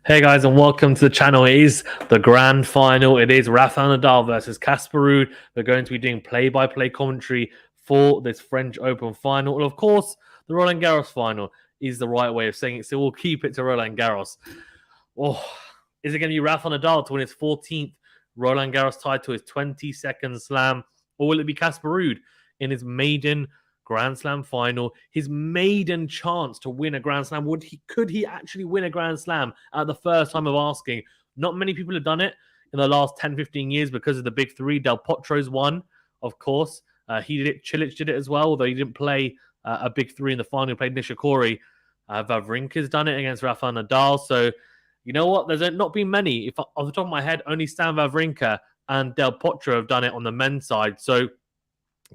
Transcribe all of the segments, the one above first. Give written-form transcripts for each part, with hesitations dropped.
Hey guys, and welcome to the channel. It is the grand final. It is Rafael Nadal versus Casper Ruud. We're going to be doing play-by-play commentary for this French Open final. And of course, the Roland Garros final is the right way of saying it, so we'll keep it to Roland Garros. Oh, is it going to be Rafael Nadal to win his 14th Roland Garros title, his 22nd slam, or will it be Casper Ruud in his maiden Grand Slam final, his maiden chance to win a Grand Slam? Could he actually win a Grand Slam at the first time of asking? Not many people have done it in the last 10-15 years because of the big three. Del Potro's won, of course. He did it. Cilic did it as well, although he didn't play a big three in the final. He played Nishikori. Wawrinka's done it against Rafael Nadal. So, you know what? There's not been many. If off the top of my head, only Stan Wawrinka and Del Potro have done it on the men's side. So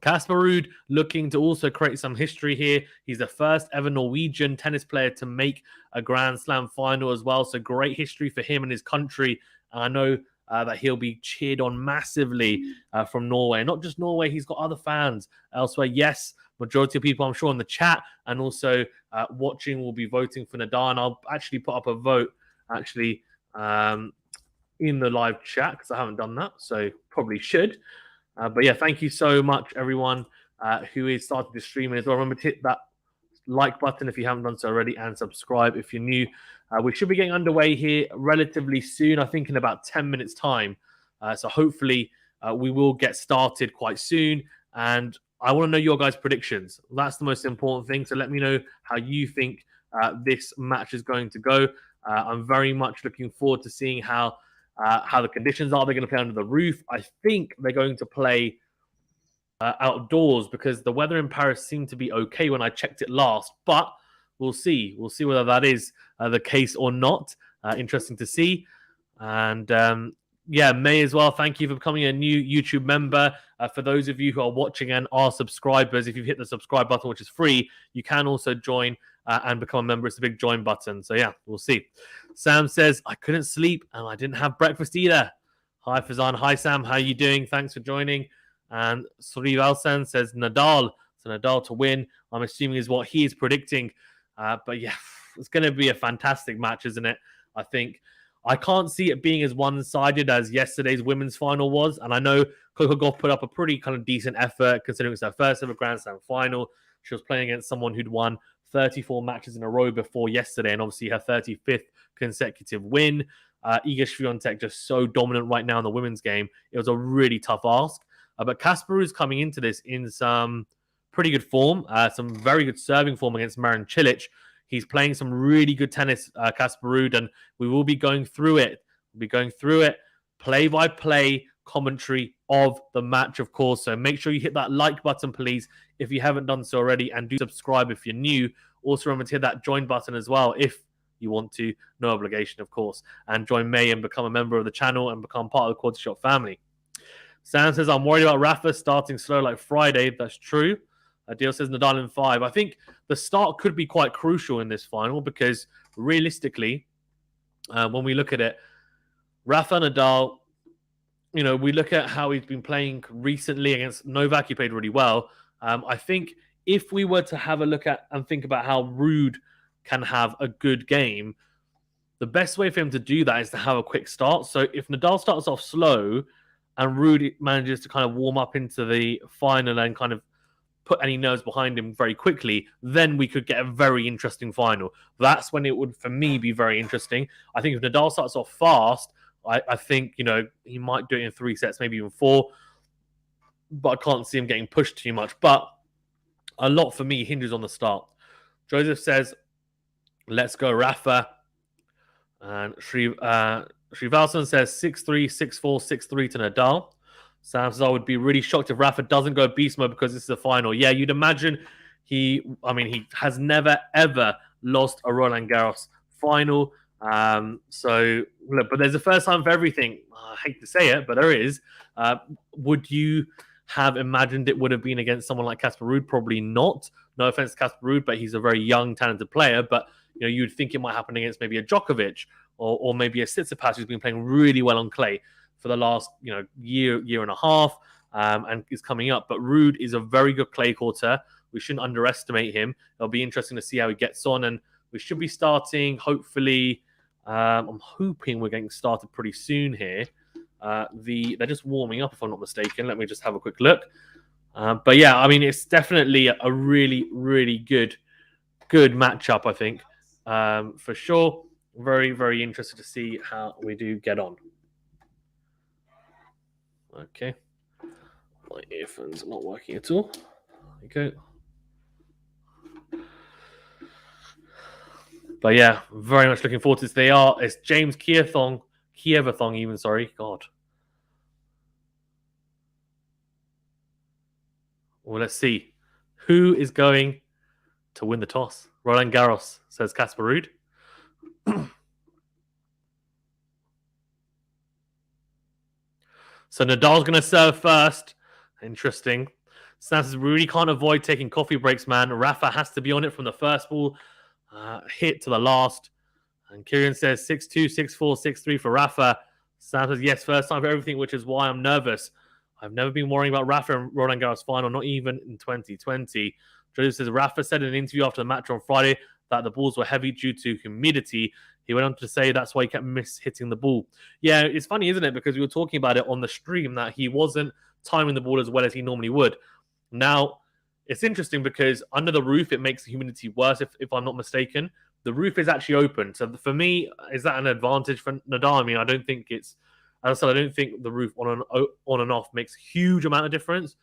Casper Ruud looking to also create some history here. He's the first ever Norwegian tennis player to make a Grand Slam final as well. So great history for him and his country. And I know that he'll be cheered on massively from Norway. Not just Norway, he's got other fans elsewhere. Yes, majority of people, I'm sure, in the chat and also watching will be voting for Nadal. And I'll actually put up a vote actually in the live chat because I haven't done that. So probably should. But yeah, thank you so much, everyone who is starting to stream as well. Remember to hit that like button if you haven't done so already and subscribe if you're new. We should be getting underway here relatively soon, I think in about 10 minutes time. So hopefully we will get started quite soon. And I want to know your guys' predictions. That's the most important thing. So let me know how you think this match is going to go. I'm very much looking forward to seeing how the conditions are. They're going to play under the roof. I think they're going to play outdoors because the weather in Paris seemed to be okay when I checked it last. But we'll see. We'll see whether that is the case or not. Interesting to see. And yeah, May as well. Thank you for becoming a new YouTube member. For those of you who are watching and are subscribers, if you've hit the subscribe button, which is free, you can also join and become a member. It's a big join button. So yeah, we'll see. Sam says, I couldn't sleep and I didn't have breakfast either. Hi, Fazan. Hi, Sam. How are you doing? Thanks for joining. And Sri Valsan says, Nadal. So Nadal to win, I'm assuming is what he is predicting. But yeah, it's going to be a fantastic match, isn't it? I think. I can't see it being as one-sided as yesterday's women's final was. And I know Coco Gauff put up a pretty kind of decent effort considering it's her first ever Grand Slam final. She was playing against someone who'd won 34 matches in a row before yesterday, and obviously her 35th consecutive win. Iga Swiatek just so dominant right now in the women's game. It was a really tough ask. But Casper is coming into this in some pretty good form, some very good serving form against Marin Cilic. He's playing some really good tennis, Casper Ruud, and we will be going through it. We'll be going through it, play-by-play commentary of the match, of course. So make sure you hit that like button, please, if you haven't done so already, and do subscribe if you're new. Also remember to hit that join button as well if you want to. No obligation, of course. And join May and become a member of the channel and become part of the QualityShot family. Sam says, I'm worried about Rafa starting slow like Friday. That's true. Deal says Nadal in 5. I think the start could be quite crucial in this final because realistically, when we look at it, Rafa Nadal, you know, we look at how he's been playing recently against Novak. He played really well. I think if we were to have a look at and think about how Ruud can have a good game, the best way for him to do that is to have a quick start. So if Nadal starts off slow and Ruud manages to kind of warm up into the final and kind of put any nerves behind him very quickly, then we could get a very interesting final. That's when it would, for me, be very interesting. I think if Nadal starts off fast, I think, you know, he might do it in 3 sets, maybe even 4. But I can't see him getting pushed too much. But a lot for me hinges on the start. Joseph says, let's go Rafa. And Srivalsan says 6-3, 6-4, 6-3 to Nadal. Sam says, I would be really shocked if Rafa doesn't go beast mode because this is the final. Yeah, you'd imagine he has never, ever lost a Roland Garros final. So, look, but there's a first time for everything. I hate to say it, but there is. Would you have imagined it would have been against someone like Casper Ruud? Probably not. No offense to Casper Ruud, but he's a very young, talented player. But, you know, you'd think it might happen against maybe a Djokovic or maybe a Tsitsipas who's been playing really well on clay for the last, you know, year and a half, and is coming up. But Ruud is a very good clay courter. We shouldn't underestimate him. It'll be interesting to see how he gets on, and we should be starting, hopefully, I'm hoping we're getting started pretty soon here. They're just warming up, if I'm not mistaken. Let me just have a quick look. But yeah, I mean, it's definitely a really, really good matchup, I think, for sure. Very, very interested to see how we do get on. Okay. My earphones are not working at all. There you go. But yeah, very much looking forward to this. It's James Kievathong even, sorry. God. Well, let's see. Who is going to win the toss? Roland Garros, says Casper Ruud. So Nadal's going to serve first. Interesting. Sam says, we really can't avoid taking coffee breaks, man. Rafa has to be on it from the first ball hit to the last. And Kieran says 6-2, 6-4, 6-3 for Rafa. Sam says, yes, first time for everything, which is why I'm nervous. I've never been worrying about Rafa in Roland Garros final, not even in 2020. Joseph says, Rafa said in an interview after the match on Friday that the balls were heavy due to humidity. He went on to say that's why he kept hitting the ball. Yeah, it's funny, isn't it? Because we were talking about it on the stream that he wasn't timing the ball as well as he normally would. Now, it's interesting because under the roof, it makes the humidity worse, if I'm not mistaken. The roof is actually open. So for me, is that an advantage for Nadal? I mean, I don't think it's... As I said, I don't think the roof on and off makes a huge amount of difference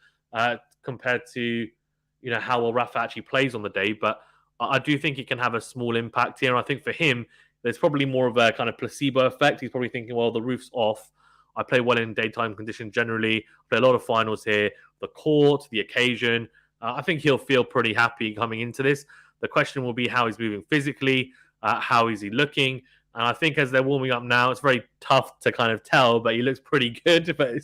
compared to, you know, how well Rafa actually plays on the day. But I do think it can have a small impact here. And I think for him, there's probably more of a kind of placebo effect. He's probably thinking, well, the roof's off. I play well in daytime conditions generally. I play a lot of finals here. The court, the occasion. I think he'll feel pretty happy coming into this. The question will be how he's moving physically, how is he looking. And I think as they're warming up now, it's very tough to kind of tell, but he looks pretty good. But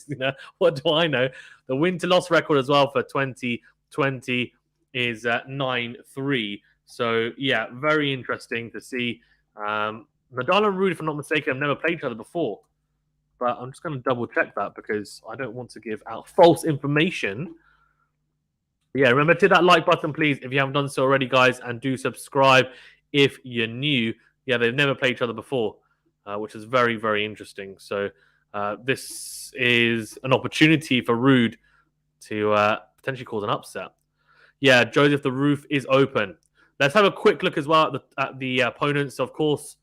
what do I know? The win-to-loss record as well for 2020 is 9-3. So, yeah, very interesting to see. Nadal and Ruud, if I'm not mistaken, have never played each other before. But I'm just going to double-check that because I don't want to give out false information. Yeah, remember to hit that like button, please, if you haven't done so already, guys. And do subscribe if you're new. Yeah, they've never played each other before, which is very, very interesting. So this is an opportunity for Ruud to potentially cause an upset. Yeah, Joseph, the roof is open. Let's have a quick look as well at the opponents. Of course,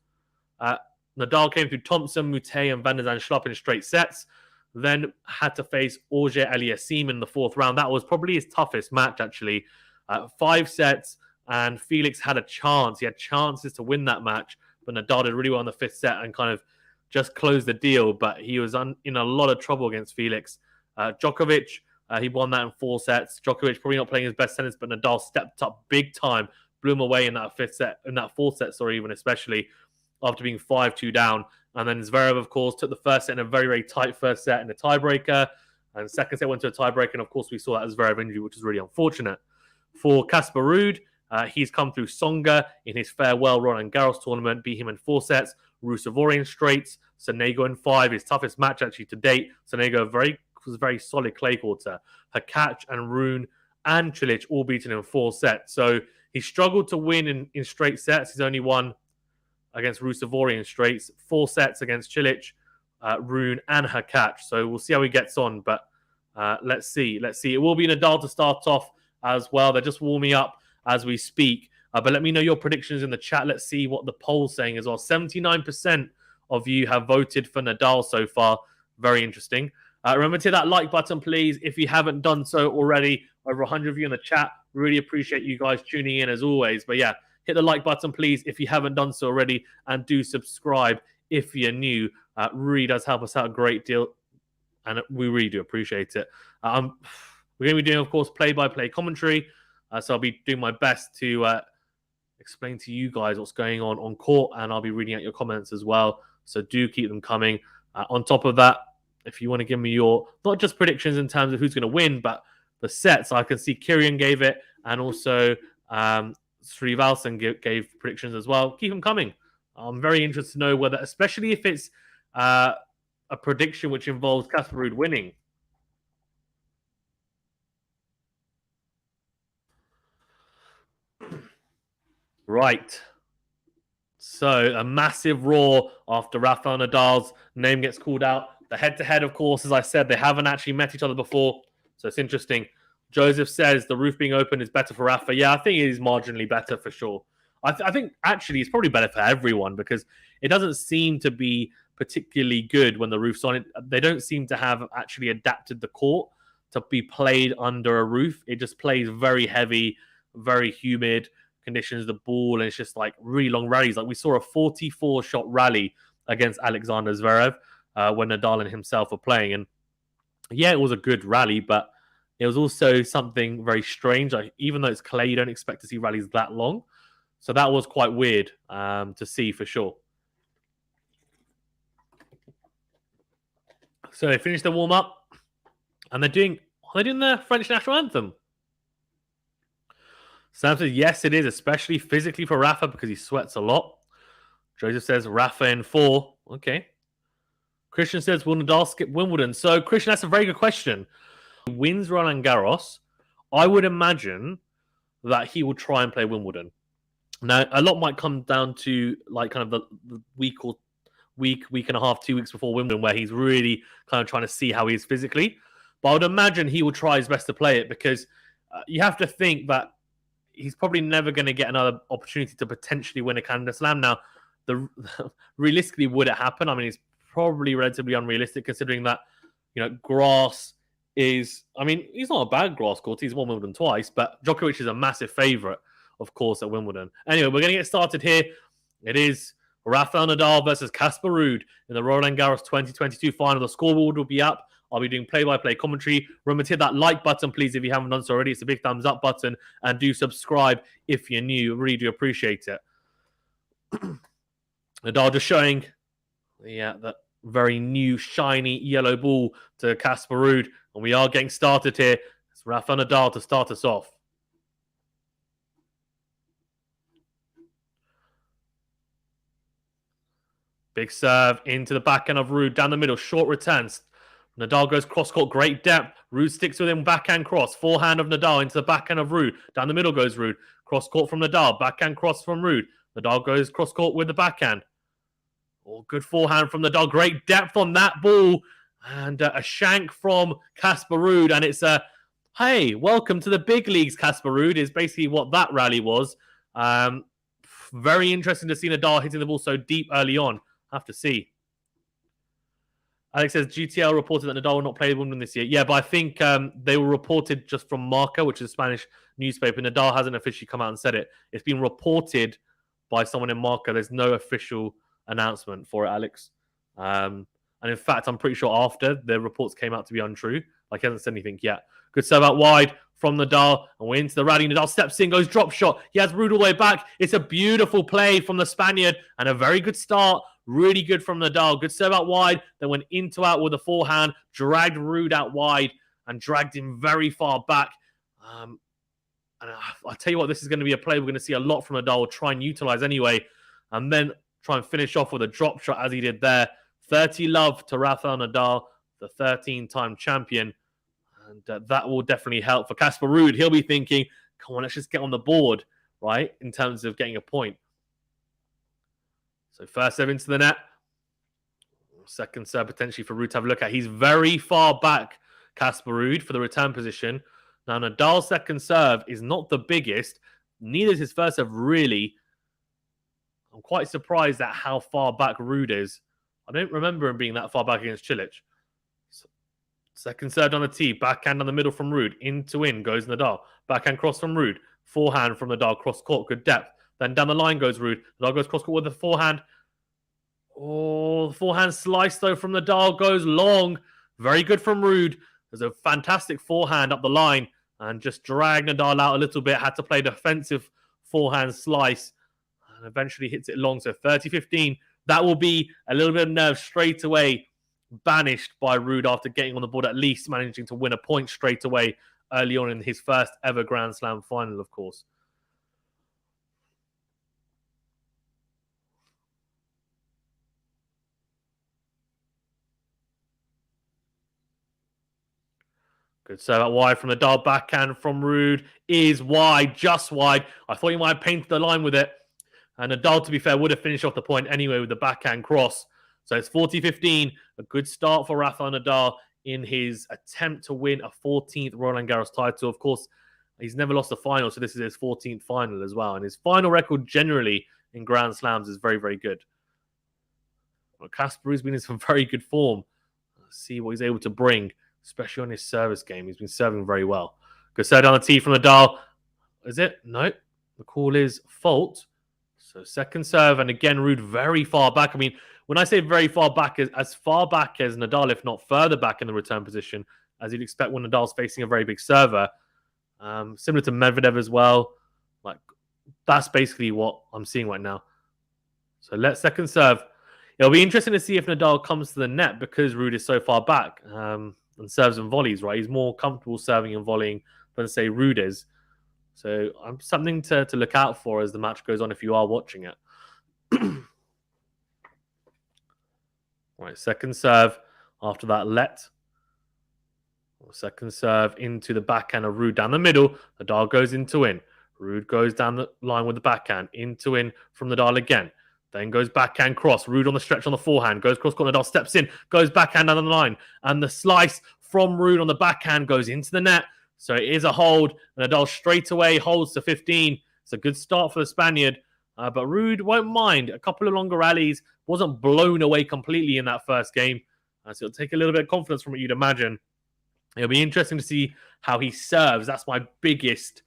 Nadal came through Thompson, Moutet, and Van der Zandschulp in straight sets. Then had to face Auger Aliassime in the fourth round. That was probably his toughest match, actually. 5 sets. And Felix had a chance. He had chances to win that match, but Nadal did really well in the 5th set and kind of just closed the deal. But he was in a lot of trouble against Felix. Djokovic, he won that in 4 sets. Djokovic probably not playing his best tennis, but Nadal stepped up big time, blew him away in that 5th set, in that 4th set, even especially after being 5-2 down. And then Zverev, of course, took the 1st set in a very, very tight 1st set in the tiebreaker. And 2nd set went to a tiebreaker. And of course, we saw that Zverev injury, which is really unfortunate. For Casper Ruud, he's come through Tsonga in his farewell Roland Garros tournament, beat him in 4 sets. Rusevori in straights, Sonego in 5. His toughest match actually to date. Sonego was a very solid clay courter. Hakac and Rune and Cilic all beaten in 4 sets. So he struggled to win in straight sets. He's only won against Rusevori in straights. 4 sets against Cilic, Rune and Hakac. So we'll see how he gets on. But let's see. It will be Nadal to start off as well. They're just warming up as we speak. But let me know your predictions in the chat. Let's see what the poll's saying as well. 79% of you have voted for Nadal so far. Very interesting. Remember to hit that like button, please, if you haven't done so already. Over 100 of you in the chat. Really appreciate you guys tuning in as always. But yeah, hit the like button, please, if you haven't done so already. And do subscribe if you're new. Really does help us out a great deal. And we really do appreciate it. We're going to be doing, of course, play-by-play commentary. So I'll be doing my best to explain to you guys what's going on court, and I'll be reading out your comments as well. So do keep them coming. On top of that, if you want to give me your, not just predictions in terms of who's going to win, but the sets, I can see Kirian gave it, and also Srivalsen gave predictions as well. Keep them coming. I'm very interested to know whether, especially if it's a prediction which involves Casper Ruud winning. Right. So a massive roar after Rafael Nadal's name gets called out. The head-to-head, of course, as I said, they haven't actually met each other before. So it's interesting. Joseph says the roof being open is better for Rafa. Yeah, I think it is marginally better for sure. I think actually it's probably better for everyone because it doesn't seem to be particularly good when the roof's on. They don't seem to have actually adapted the court to be played under a roof. It just plays very heavy, very humid conditions, the ball, and it's just like really long rallies. Like we saw a 44-shot rally against Alexander Zverev when Nadal and himself were playing. And yeah, it was a good rally, but it was also something very strange. Like, even though it's clay, you don't expect to see rallies that long. So that was quite weird to see for sure. So they finished the warm-up, and they're doing the French national anthem. Sam says, yes, it is, especially physically for Rafa because he sweats a lot. Joseph says, Rafa in 4. Okay. Christian says, will Nadal skip Wimbledon? So, Christian, that's a very good question. He wins Roland Garros. I would imagine that he will try and play Wimbledon. Now, a lot might come down to like kind of the week and a half, 2 weeks before Wimbledon, where he's really kind of trying to see how he is physically. But I would imagine he will try his best to play it because you have to think that he's probably never going to get another opportunity to potentially win a Canada Slam. Now, realistically, would it happen? I mean, it's probably relatively unrealistic considering that, grass is... I mean, he's not a bad grass court. He's won Wimbledon twice, but Djokovic is a massive favourite, of course, at Wimbledon. Anyway, we're going to get started here. It is Rafael Nadal versus Casper Ruud in the Roland Garros 2022 final. The scoreboard will be up I'll be doing play-by-play commentary. Remember to hit that like button, please, if you haven't done so already. It's a big thumbs up button. And do subscribe if you're new. Really do appreciate it. Nadal just showing that very new, shiny yellow ball to Casper Ruud. And we are getting started here. It's Rafael Nadal to start us off. Big serve into the backhand of Ruud. Down the middle, short returns. Nadal goes cross-court, great depth. Ruud sticks with him, backhand cross. Forehand of Nadal into the backhand of Ruud. Down the middle goes Ruud. Cross-court from Nadal, backhand cross from Ruud. Nadal goes cross-court with the backhand. Oh, good forehand from Nadal. Great depth on that ball. And a shank from Casper Ruud. And it's hey, welcome to the big leagues, Casper Ruud, is basically what that rally was. Very interesting to see Nadal hitting the ball so deep early on. Have to see. Alex says GTL reported that Nadal will not play Wimbledon this year. Yeah, but I think they were reported just from Marca, which is a Spanish newspaper. Nadal hasn't officially come out and said it. It's been reported by someone in Marca. There's no official announcement for it, Alex. And in fact, I'm pretty sure after the reports came out to be untrue. Like, he hasn't said anything yet. Good serve out wide from Nadal. And we're into the rally. Nadal steps in, goes drop shot. He has Ruud all the way back. It's a beautiful play from the Spaniard and a very good start. Really good from Nadal. Good serve out wide. Then went into out with a forehand. Dragged Ruud out wide and dragged him very far back. And I'll tell you what, this is going to be a play we're going to see a lot from Nadal. We'll try and utilize anyway. And then try and finish off with a drop shot as he did there. 30 love to Rafael Nadal, the 13-time champion. And that will definitely help for Casper Ruud. He'll be thinking, come on, let's just get on the board, right, in terms of getting a point. So first serve into the net. Second serve potentially for Ruud to have a look at. He's very far back, Casper Ruud, for the return position. Now, Nadal's second serve is not the biggest. Neither is his first serve, really. I'm quite surprised at how far back Ruud is. I don't remember him being that far back against Cilic. Second serve on the tee. Backhand on the middle from Ruud. In to in goes Nadal. Backhand cross from Ruud. Forehand from Nadal. Cross court. Good depth. Then down the line goes Ruud. Nadal goes cross court with the forehand. Oh, the forehand slice though from Nadal goes long. Very good from Ruud. There's a fantastic forehand up the line and just dragged Nadal out a little bit. Had to play defensive forehand slice and eventually hits it long. So 30-15. That will be a little bit of nerve straight away banished by Ruud after getting on the board, at least managing to win a point straight away early on in his first ever Grand Slam final, of course. Good serve out wide from Nadal. Backhand from Ruud is wide, just wide. I thought he might have painted the line with it. And Nadal, to be fair, would have finished off the point anyway with the backhand cross. So it's 40-15. A good start for Rafael Nadal in his attempt to win a 14th Roland Garros title. Of course, he's never lost a final, so this is his 14th final as well. And his final record generally in Grand Slams is very, very good. Well, Casper has been in some very good form. Let's see what he's able to bring, especially on his service game. He's been serving very well. Good serve down the tee from Nadal. Is it? No. The call is fault. So second serve, and again, Ruud very far back. I mean, when I say very far back, as far back as Nadal, if not further back in the return position, as you'd expect when Nadal's facing a very big server. Similar to Medvedev as well. Like, that's basically what I'm seeing right now. So let's second serve. It'll be interesting to see if Nadal comes to the net because Ruud is so far back and serves and volleys, right? He's more comfortable serving and volleying than, say, Ruud is. So something to look out for as the match goes on if you are watching it. Right, second serve after that let. Second serve into the backhand of Ruud down the middle. Nadal goes into in. Ruud goes down the line with the backhand. Into in from Nadal again. Then goes backhand cross. Ruud on the stretch on the forehand. Goes cross court. Nadal steps in. Goes backhand down the line. And the slice from Ruud on the backhand goes into the net. So it is a hold. Nadal straight away holds to 15. It's a good start for the Spaniard. But Ruud won't mind. A couple of longer rallies. Wasn't blown away completely in that first game. So it'll take a little bit of confidence from it, you'd imagine. It'll be interesting to see how he serves. That's my biggest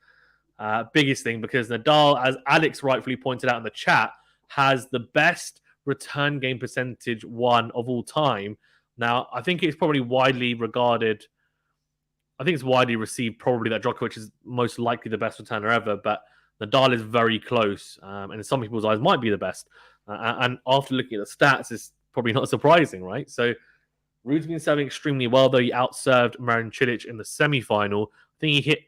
thing, because Nadal, as Alex rightfully pointed out in the chat, has the best return game percentage one of all time. Now, I think it's probably widely regarded. I think it's widely received probably that Djokovic is most likely the best returner ever, but Nadal is very close, and in some people's eyes might be the best. And after looking at the stats, it's probably not surprising, right? So Ruud's been serving extremely well, though he outserved Marin Cilic in the semi-final. I think he hit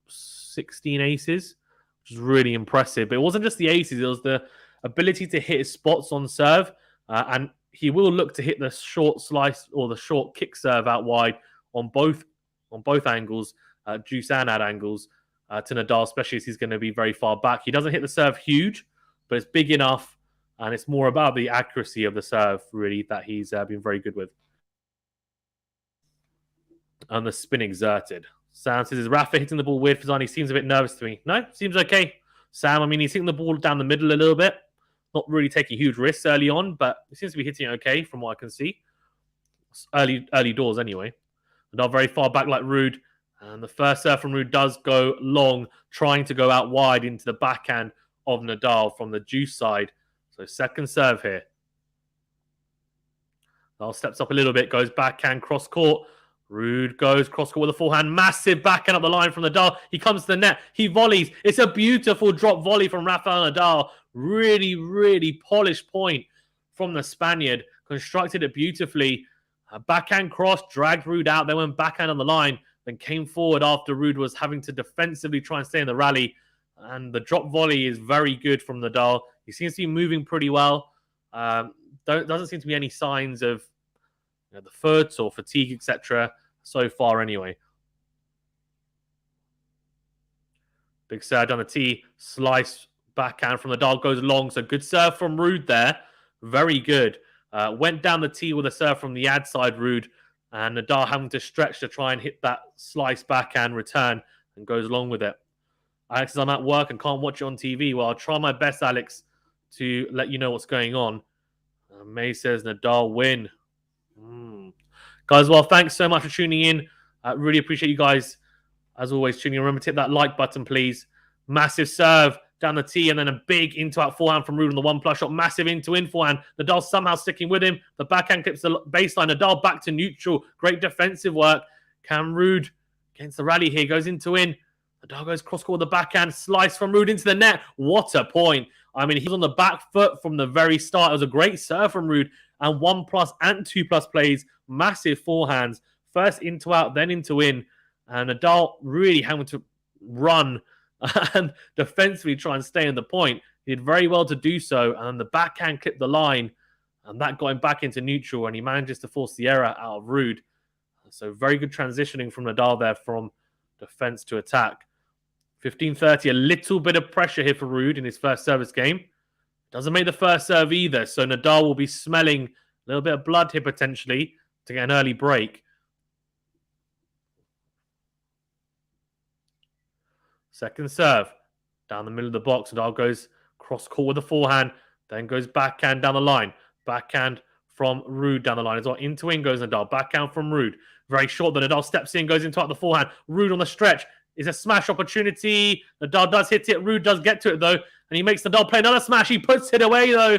16 aces, which is really impressive. But it wasn't just the aces, it was the ability to hit his spots on serve, and he will look to hit the short slice or the short kick serve out wide on both angles, juice and ad angles, to Nadal, especially as he's going to be very far back. He doesn't hit the serve huge, but it's big enough, and it's more about the accuracy of the serve, really, that he's been very good with. And the spin exerted. Sam says, is Rafa hitting the ball weird for Zani? He seems a bit nervous to me. No, seems okay. Sam, I mean, he's hitting the ball down the middle a little bit. Not really taking huge risks early on, but he seems to be hitting it okay from what I can see. Early doors, anyway. Not very far back like Ruud. And the first serve from Ruud does go long, trying to go out wide into the backhand of Nadal from the juice side. So second serve here. Nadal steps up a little bit, goes backhand, cross court. Ruud goes cross court with a forehand. Massive backhand up the line from Nadal. He comes to the net. He volleys. It's a beautiful drop volley from Rafael Nadal. Really, really polished point from the Spaniard. Constructed it beautifully. A backhand cross, dragged Ruud out, then went backhand on the line, then came forward after Ruud was having to defensively try and stay in the rally. And the drop volley is very good from Nadal. He seems to be moving pretty well. Doesn't seem to be any signs of the foot or fatigue, etc. so far anyway. Big serve down the tee, slice backhand from Nadal, goes long. So good serve from Ruud there. Very good. Went down the tee with a serve from the ad side, Ruud, and Nadal having to stretch to try and hit that slice backhand return and goes along with it. Alex says, I'm at work and can't watch it on TV. Well, I'll try my best, Alex, to let you know what's going on. May says, Nadal win. Guys, well, thanks so much for tuning in. Really appreciate you guys, as always, tuning in. Remember to hit that like button, please. Massive serve down the tee, and then a big into-out forehand from Ruud on the one-plus shot. Massive into-in forehand. Nadal somehow sticking with him. The backhand clips the baseline. Nadal back to neutral. Great defensive work. Can Ruud against the rally here. Goes into-in. Nadal goes cross-court with the backhand. Slice from Ruud into the net. What a point. I mean, he's on the back foot from the very start. It was a great serve from Ruud. And 1+ and 2+ plays. Massive forehands. First into-out, then into-in. And Nadal really having to run and defensively try and stay in the point. He did very well to do so, and the backhand clipped the line, and that got him back into neutral, and he manages to force the error out of Ruud. So very good transitioning from Nadal there from defense to attack. 15-30, a little bit of pressure here for Ruud in his first service game. Doesn't make the first serve either, so Nadal will be smelling a little bit of blood here potentially to get an early break. Second serve, down the middle of the box. Nadal goes cross-court with a forehand, then goes backhand down the line. Backhand from Ruud down the line as well. Into-in goes Nadal. Backhand from Ruud. Very short, but Nadal steps in, goes into the forehand. Ruud on the stretch. Is a smash opportunity. Nadal does hit it. Ruud does get to it, though. And he makes Nadal play another smash. He puts it away, though.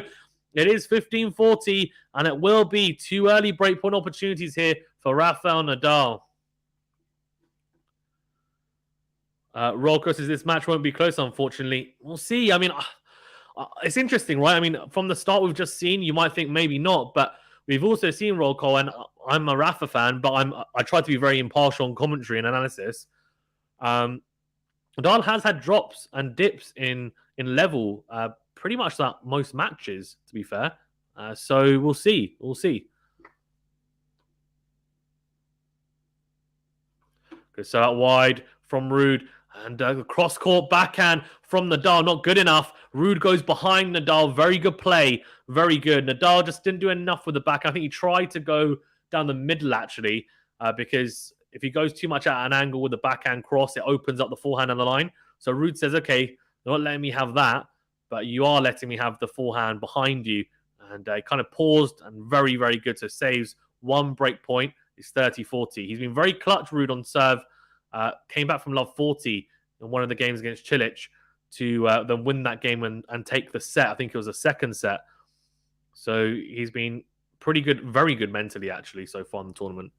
It is 15-40, and it will be 2 early breakpoint opportunities here for Rafael Nadal. Rolko says this match won't be close, unfortunately. We'll see. I mean, it's interesting, right? I mean, from the start we've just seen, you might think maybe not, but we've also seen Rolko, and I'm a Rafa fan, but I try to be very impartial on commentary and analysis. Nadal has had drops and dips in level pretty much that most matches, to be fair. So we'll see. We'll see. Good, so out wide from Ruud. And the cross-court backhand from Nadal, not good enough. Ruud goes behind Nadal. Very good play. Very good. Nadal just didn't do enough with the backhand. I think he tried to go down the middle, actually, because if he goes too much at an angle with the backhand cross, it opens up the forehand on the line. So Ruud says, okay, you're not letting me have that, but you are letting me have the forehand behind you. And he kind of paused and very, very good. So saves 1 break point. It's 30-40. He's been very clutch, Ruud, on serve. Came back from love 40 in one of the games against Cilic to then win that game and take the set. I think it was a second set. So he's been pretty good, very good mentally, actually, so far in the tournament.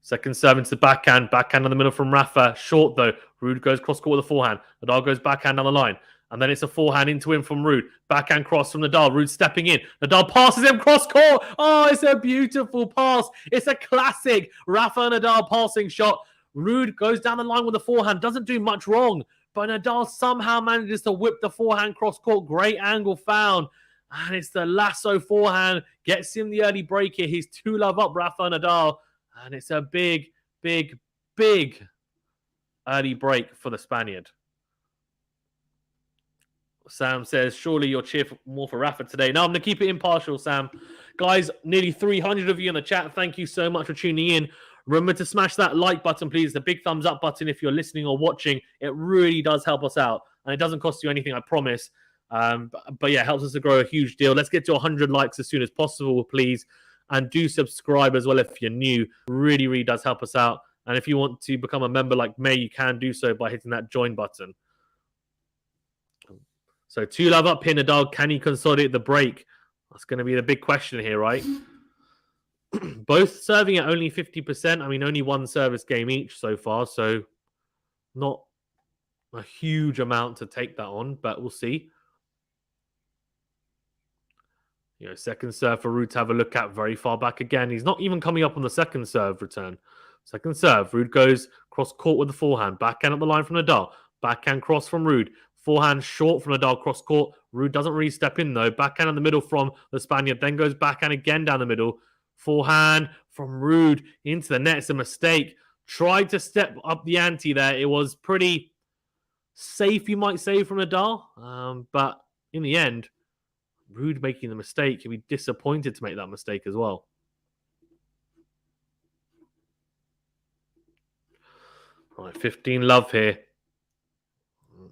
Second serve into the backhand in the middle from Rafa. Short, though. Ruud goes cross-court with a forehand. Nadal goes backhand down the line. And then it's a forehand into him from Ruud. Backhand cross from Nadal. Ruud stepping in. Nadal passes him cross-court. Oh, it's a beautiful pass. It's a classic Rafa Nadal passing shot. Ruud goes down the line with a forehand. Doesn't do much wrong. But Nadal somehow manages to whip the forehand cross-court. Great angle found. And it's the lasso forehand. Gets him the early break here. He's 2-love up, Rafa Nadal. And it's a big, big, big early break for the Spaniard. Sam says, surely you'll cheer more for Rafa today. No, I'm going to keep it impartial, Sam. Guys, nearly 300 of you in the chat. Thank you so much for tuning in. Remember to smash that like button, please. The big thumbs up button if you're listening or watching. It really does help us out. And it doesn't cost you anything, I promise. But yeah, it helps us to grow a huge deal. Let's get to 100 likes as soon as possible, please. And do subscribe as well if you're new. Really, really does help us out. And if you want to become a member like May, you can do so by hitting that join button. So 2-love up here, Nadal. Can he consolidate the break? That's going to be the big question here, right? Both serving at only 50%. I mean, only one service game each so far. So not a huge amount to take that on, but we'll see. You know, second serve for Ruud to have a look at very far back again. He's not even coming up on the second serve return. Second serve, Ruud goes cross court with the forehand. Backhand up the line from Nadal. Backhand cross from Ruud. Forehand short from Nadal cross court. Ruud doesn't really step in though. Backhand in the middle from the Spaniard. Then goes backhand again down the middle. Forehand from Ruud into the net. It's a mistake. Tried to step up the ante there. It was pretty safe, you might say, from Nadal. But in the end, Ruud making the mistake. He'll be disappointed to make that mistake as well. Right, 15-love here.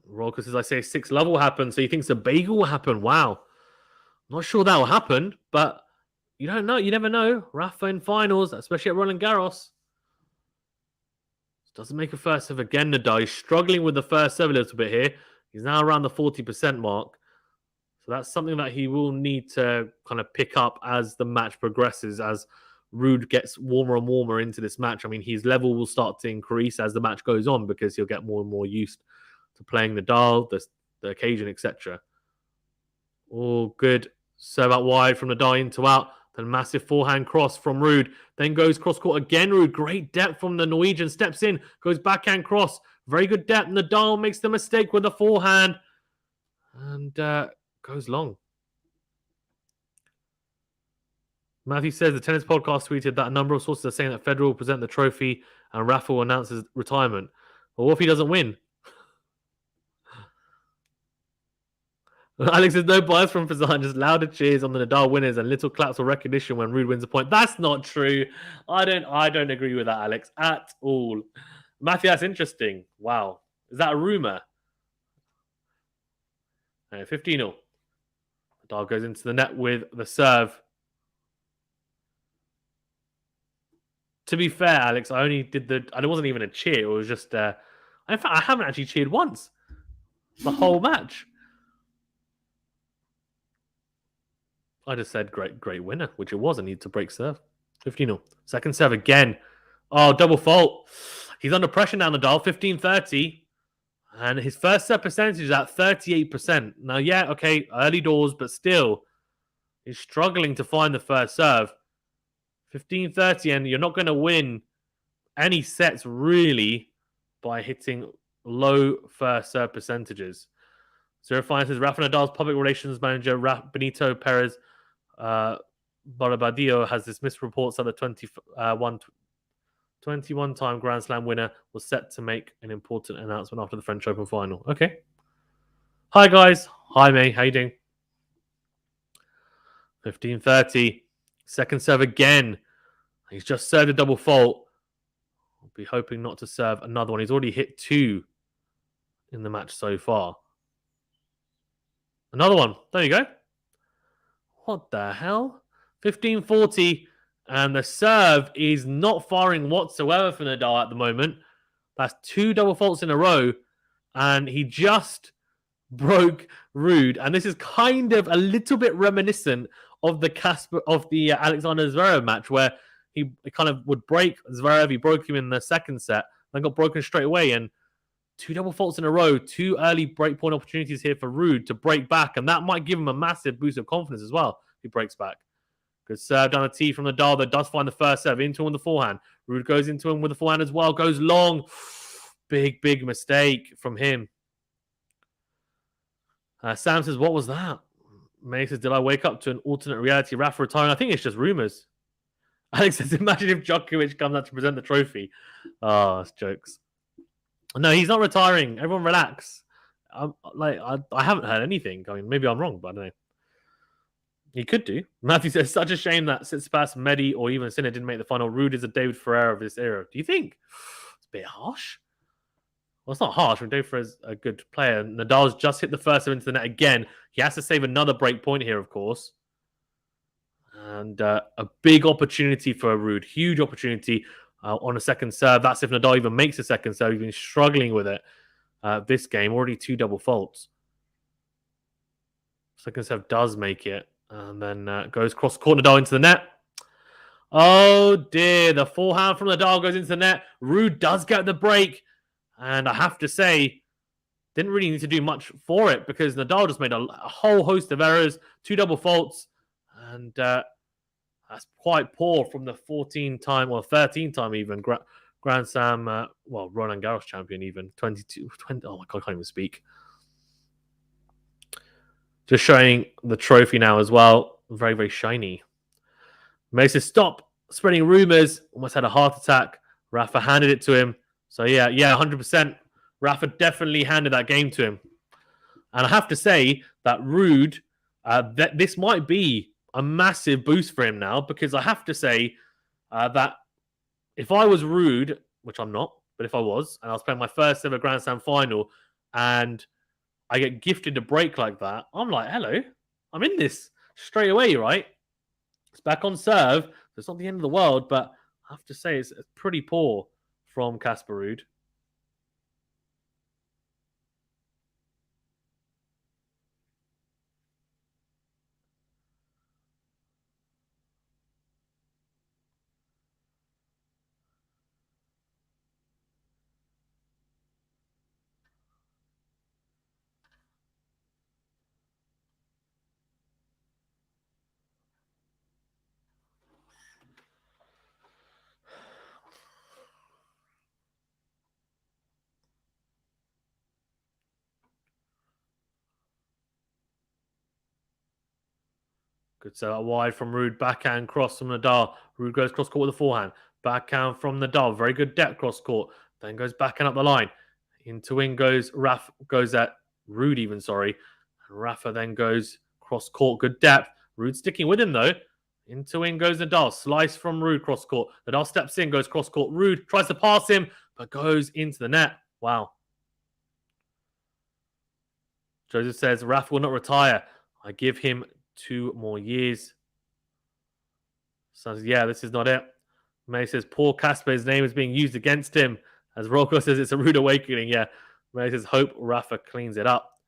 Rolka says, I say 6-love will happen, so he thinks a bagel will happen. Wow. Not sure that will happen, but you don't know. You never know. Rafa in finals, especially at Roland Garros. Doesn't make a first serve again, Nadal. He's struggling with the first serve a little bit here. He's now around the 40% mark. So that's something that he will need to kind of pick up as the match progresses, as Ruud gets warmer and warmer into this match. I mean, his level will start to increase as the match goes on because he'll get more and more used to playing Nadal, the occasion, etc. Oh, good. Serve out wide from Nadal into out. Then massive forehand cross from Ruud. Then goes cross-court again, Ruud. Great depth from the Norwegian. Steps in, goes backhand cross. Very good depth. Nadal makes the mistake with the forehand. And goes long. Matthew says the tennis podcast tweeted that a number of sources are saying that Federer will present the trophy and Rafa will announce his retirement. Well, what if he doesn't win? Alex says no bias from Fazan, just louder cheers on the Nadal winners and little claps of recognition when Ruud wins a point. That's not true. I don't agree with that, Alex, at all. Matthew, that's interesting. Wow. Is that a rumor? 15-0. Nadal goes into the net with the serve. To be fair, Alex, I only did it wasn't even a cheer. It was just, in fact, I haven't actually cheered once. The whole match. I just said great winner, which it was. I need to break serve. 15-0. Second serve again. Oh, double fault. He's under pressure now, Nadal. 15-30. And his first serve percentage is at 38%. Now, yeah, okay, early doors, but still, he's struggling to find the first serve. 15-30, and you're not going to win any sets, really, by hitting low first serve percentages. Zero Fine says, Rafa Nadal's public relations manager, Benito Perez Barbadillo, has dismissed reports that the 21-time Grand Slam winner was set to make an important announcement after the French Open final. Okay. Hi, guys. Hi, May. How you doing? 15-30. Second serve again. He's just served a double fault. I'll be hoping not to serve another one. He's already hit 2 in the match so far. Another one. There you go. What the hell? 15-40. And the serve is not firing whatsoever for Nadal at the moment. That's 2 double faults in a row. And he just broke Ruud, and this is kind of a little bit reminiscent of the Casper of the Alexander Zverev match where he kind of would break Zverev. He broke him in the second set, then got broken straight away, and two double faults in a row, two early breakpoint opportunities here for Ruud to break back, and that might give him a massive boost of confidence as well if he breaks back. Good serve down a tee from Nadal that does find the first serve into him with the forehand. Ruud goes into him with the forehand as well, goes long. Big mistake from him. Sam says, what was that? May says, did I wake up to an alternate reality? Rafa retiring? I think it's just rumors. Alex says, imagine if Djokovic comes out to present the trophy. Oh, that's jokes. No, he's not retiring. Everyone relax. I haven't heard anything. I mean, maybe I'm wrong, but I don't know. He could do. Matthew says, such a shame that Tsitsipas, Medi, or even Sinner didn't make the final. Ruud is a David Ferrer of this era. Do you think? It's a bit harsh. Well, it's not harsh. I mean, David Ferrer's a good player. Nadal's just hit the first serve into the net again. He has to save another break point here, of course. And a big opportunity for Ruud. Huge opportunity on a second serve. That's if Nadal even makes a second serve. He's been struggling with it this game. Already two double faults. Second serve does make it. And then goes cross court. Nadal into the net. Oh, dear. The forehand from Nadal goes into the net. Ruud does get the break. And I have to say, didn't really need to do much for it because Nadal just made a whole host of errors, two double faults, and that's quite poor from the 14-time or 13-time even Grand Slam, Roland Garros champion even, 20, oh my God, I can't even speak. Just showing the trophy now as well, very shiny. May says, stop spreading rumors, almost had a heart attack. Rafa handed it to him. So yeah, 100%. Rafa definitely handed that game to him. And I have to say that Ruud, that this might be a massive boost for him now because I have to say that if I was Ruud, which I'm not, but if I was, and I was playing my first ever Grand Slam final and I get gifted a break like that, I'm like, hello, I'm in this straight away, right? It's back on serve. It's not the end of the world, but I have to say it's pretty poor from Casper Ruud. Good set out wide from Ruud. Backhand cross from Nadal. Ruud goes cross court with a forehand. Backhand from Nadal. Very good depth cross court. Then goes backhand up the line. Into wing goes goes at Ruud even, sorry. And Rafa then goes cross court. Good depth. Ruud sticking with him though. Into wing goes Nadal. Slice from Ruud cross court. Nadal steps in, goes cross court. Ruud tries to pass him, but goes into the net. Wow. Joseph says, Rafa will not retire. I give him 2 more years. So yeah, this is not it. May says, poor Casper, his name is being used against him. As Rocco says, it's a rude awakening. Yeah. May says, hope Rafa cleans it up.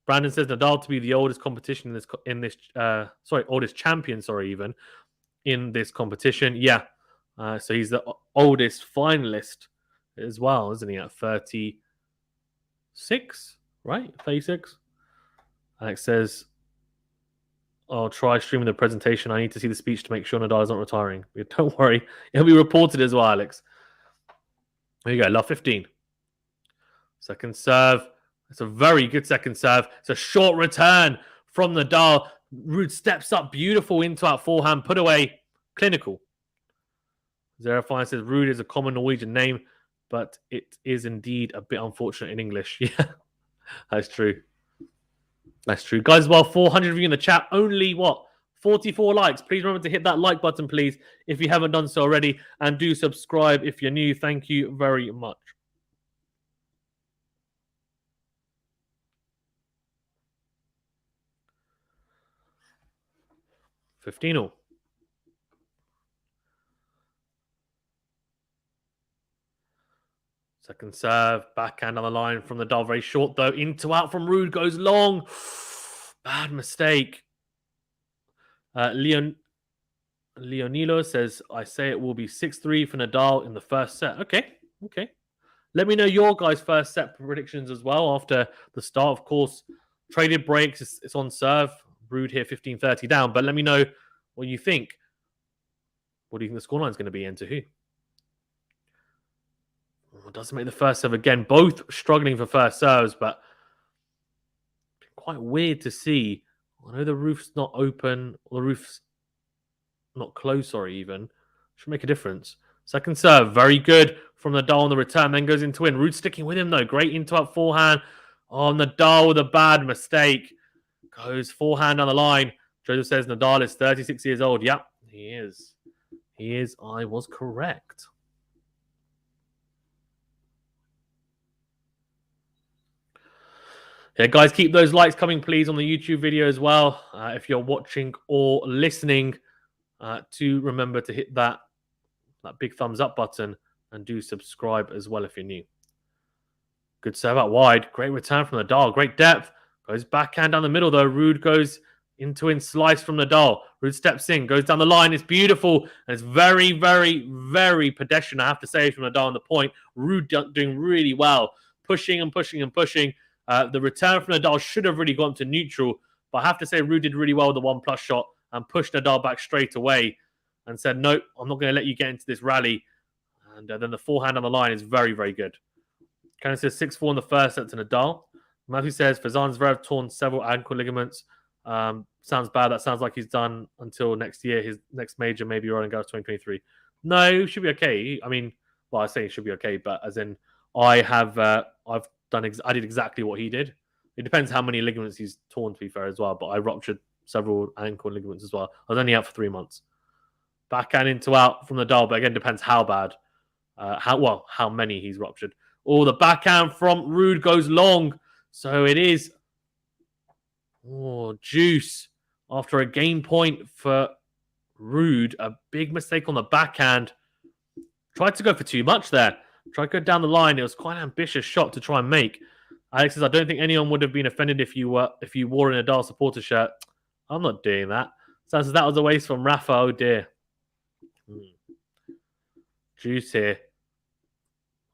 Brandon says Nadal to be the oldest competition oldest champion, even in this competition. Yeah. So he's the oldest finalist as well, isn't he? At 36, right? 36. Alex says, I'll try streaming the presentation. I need to see the speech to make sure Nadal is not retiring. Don't worry. It'll be reported as well, Alex. There you go. Love 15. Second serve. It's a very good second serve. It's a short return from Nadal. Ruud steps up. Beautiful into out forehand. Put away. Clinical. Zerafine says Ruud is a common Norwegian name, but it is indeed a bit unfortunate in English. Yeah, that's true. That's true. Guys, as well, 400 of you in the chat. Only, 44 likes. Please remember to hit that like button, please, if you haven't done so already. And do subscribe if you're new. Thank you very much. $15. Second serve, backhand on the line from Nadal. Very short though. Into out from Ruud, goes long. Bad mistake. Leonilo says, I say it will be 6-3 for Nadal in the first set. Okay. Let me know your guys' first set predictions as well after the start. Of course, traded breaks, it's on serve. Ruud here 15-30 down. But let me know what you think. What do you think the scoreline is going to be and to who? Doesn't make the first serve again. Both struggling for first serves, but quite weird to see. I know the roof's not open, or the roof's not closed, sorry, even. Should make a difference. Second serve, very good from Nadal on the return, then goes into in. Ruud sticking with him, though. Great into-up forehand. Oh, Nadal with a bad mistake. Goes forehand on the line. Joseph says Nadal is 36 years old. Yep, he is. He is. I was correct. Yeah, guys, keep those likes coming, please, on the YouTube video as well. If you're watching or listening, to remember to hit that big thumbs up button and do subscribe as well if you're new. Good serve out wide. Great return from Nadal. Great depth. Goes backhand down the middle, though. Ruud goes into in slice from Nadal. Ruud steps in, goes down the line. It's beautiful. And it's very, very, very pedestrian, I have to say, from Nadal on the point. Ruud doing really well. Pushing and pushing and pushing. The return from Nadal should have really gone to neutral, but I have to say Ruud did really well with the 1+ shot and pushed Nadal back straight away and said, nope, I'm not going to let you get into this rally. And then the forehand on the line is very, very good. Kenneth says 6-4 in the first set to Nadal. Matthew says Fazan Zverev torn several ankle ligaments. Sounds bad. That sounds like he's done until next year. His next major, maybe Roland Garros 2023. No, he should be okay. I mean, well, I say he should be okay, but as in I've I did exactly what he did. It depends how many ligaments he's torn, to be fair, as well. But I ruptured several ankle ligaments as well. I was only out for 3 months. Backhand into out from Nadal, but again, depends how bad. How many he's ruptured. Oh, the backhand from Ruud goes long. So it is juice after a game point for Ruud. A big mistake on the backhand. Tried to go for too much there. Tried to go down the line. It was quite an ambitious shot to try and make. Alex says, I don't think anyone would have been offended if you wore a Nadal supporter shirt. I'm not doing that. So that was a waste from Rafael. Oh dear. Juice here.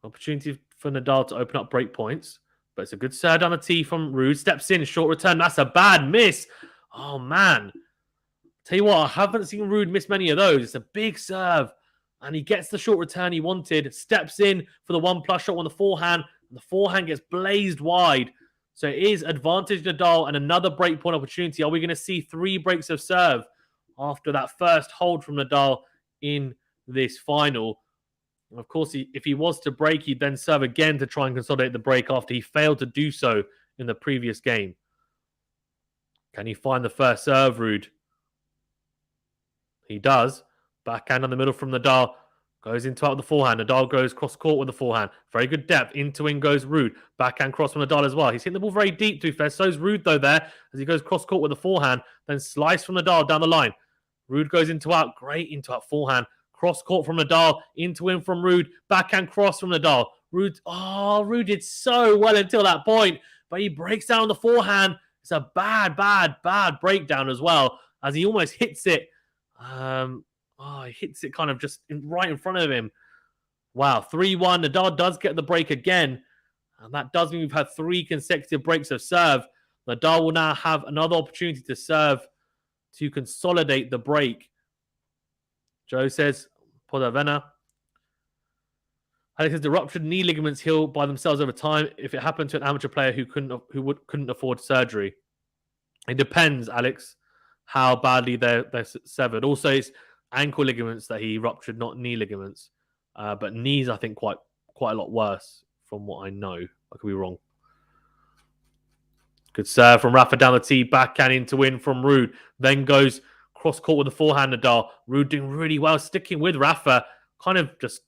Opportunity for Nadal to open up break points. But it's a good serve down the tee from Ruud. Steps in, short return. That's a bad miss. Oh, man. Tell you what, I haven't seen Ruud miss many of those. It's a big serve. And he gets the short return he wanted. Steps in for the 1+ shot on the forehand. And the forehand gets blazed wide. So it is advantage Nadal and another break point opportunity. Are we going to see 3 breaks of serve after that first hold from Nadal in this final? And of course, if he was to break, he'd then serve again to try and consolidate the break after he failed to do so in the previous game. Can he find the first serve, Ruud? He does. Backhand on the middle from Nadal. Goes into out with the forehand. Nadal goes cross court with the forehand. Very good depth. Into in goes Ruud. Backhand cross from Nadal as well. He's hitting the ball very deep, to be fair. So's Ruud, though, there as he goes cross court with the forehand. Then slice from Nadal down the line. Ruud goes into out. Great into out forehand. Cross court from Nadal. Into in from Ruud. Backhand cross from Nadal. Ruud did so well until that point. But he breaks down the forehand. It's a bad breakdown as well as he almost hits it. He hits it kind of just right in front of him. Wow, 3-1. Nadal does get the break again. And that does mean we've had 3 consecutive breaks of serve. Nadal will now have another opportunity to serve to consolidate the break. Joe says, Podavena. Alex says, the ruptured knee ligaments heal by themselves over time if it happened to an amateur player who couldn't afford surgery. It depends, Alex, how badly they're severed. Also, it's ankle ligaments that he ruptured, not knee ligaments. But knees, I think, quite a lot worse from what I know. I could be wrong. Good serve from Rafa down the tee. Backhand in to win from Ruud. Then goes cross court with the forehand, Nadal. Ruud doing really well, sticking with Rafa. Kind of just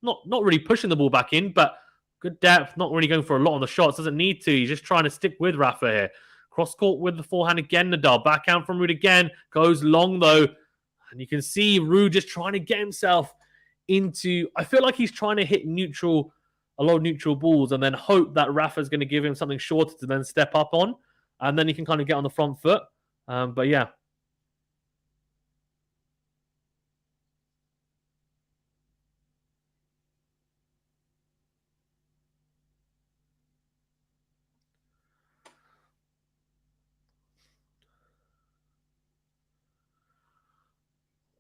not really pushing the ball back in, but good depth. Not really going for a lot on the shots. Doesn't need to. He's just trying to stick with Rafa here. Cross court with the forehand again, Nadal. Backhand from Ruud again. Goes long, though. And you can see Ruud just trying to get himself into... I feel like he's trying to hit neutral a lot of neutral balls and then hope that Rafa's going to give him something shorter to then step up on, and then he can kind of get on the front foot. But yeah.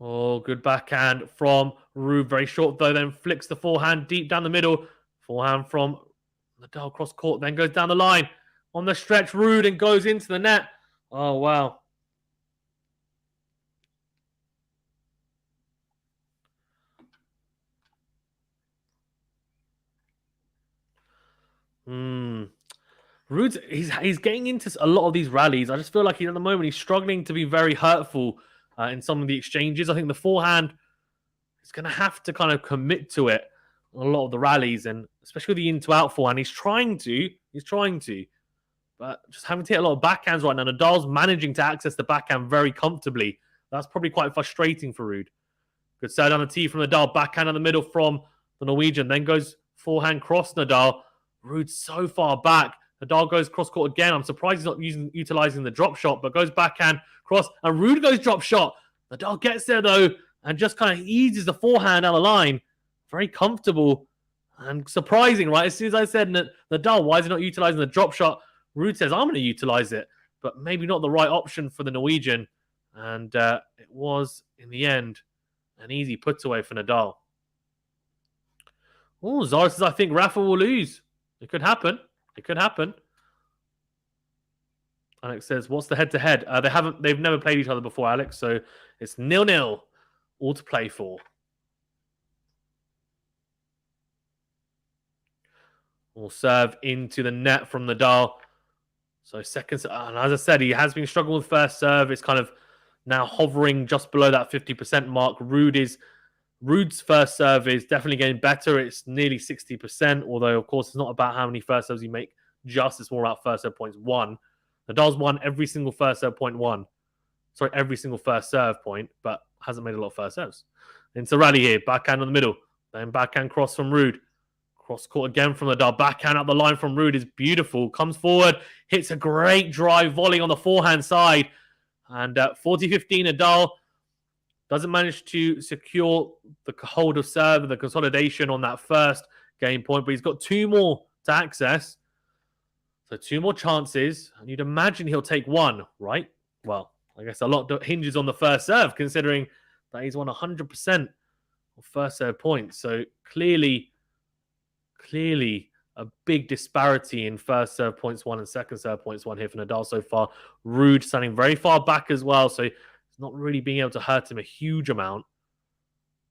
Oh, good backhand from Ruud. Very short though, then flicks the forehand deep down the middle. Forehand from Nadal cross court, then goes down the line. On the stretch, Ruud, and goes into the net. Oh, wow. Ruud, he's getting into a lot of these rallies. I just feel like at the moment he's struggling to be very hurtful in some of the exchanges. I think the forehand is going to have to kind of commit to it a lot of the rallies, and especially the in-to-out forehand. He's trying to, but just having to hit a lot of backhands right now. Nadal's managing to access the backhand very comfortably. That's probably quite frustrating for Ruud. Good serve on the tee from Nadal. Backhand in the middle from the Norwegian. Then goes forehand cross Nadal. Ruud so far back. Nadal goes cross court again. I'm surprised he's not utilizing the drop shot, but goes backhand cross. And Ruud goes drop shot. Nadal gets there though and just kind of eases the forehand down the line. Very comfortable and surprising, right? As soon as I said Nadal, why is he not utilizing the drop shot? Ruud says, I'm going to utilize it, but maybe not the right option for the Norwegian. And it was, in the end, an easy put away for Nadal. Oh, Zara says, I think Rafa will lose. It could happen. It could happen. Alex says, what's the head-to-head? They've never played each other before, Alex, so it's 0-0. All to play for. Will serve into the net from Nadal. So second, and as I said, he has been struggling with first serve. It's kind of now hovering just below that 50% mark. Ruud's first serve is definitely getting better. It's nearly 60%, although, of course, it's not about how many first serves you make. It's more about first serve points won. Nadal's won every single first serve point won. Sorry, every single first serve point, but hasn't made a lot of first serves. Into rally here. Backhand in the middle. Then backhand cross from Ruud. Cross court again from Nadal. Backhand up the line from Ruud is beautiful. Comes forward. Hits a great drive volley on the forehand side. And 40-15, Nadal doesn't manage to secure the hold of serve and the consolidation on that first game point, but he's got two more to access. So two more chances, and you'd imagine he'll take one, right? Well, I guess a lot hinges on the first serve, considering that he's won 100% of first serve points. So clearly a big disparity in first serve points won and second serve points won here for Nadal so far. Ruud standing very far back as well, so not really being able to hurt him a huge amount.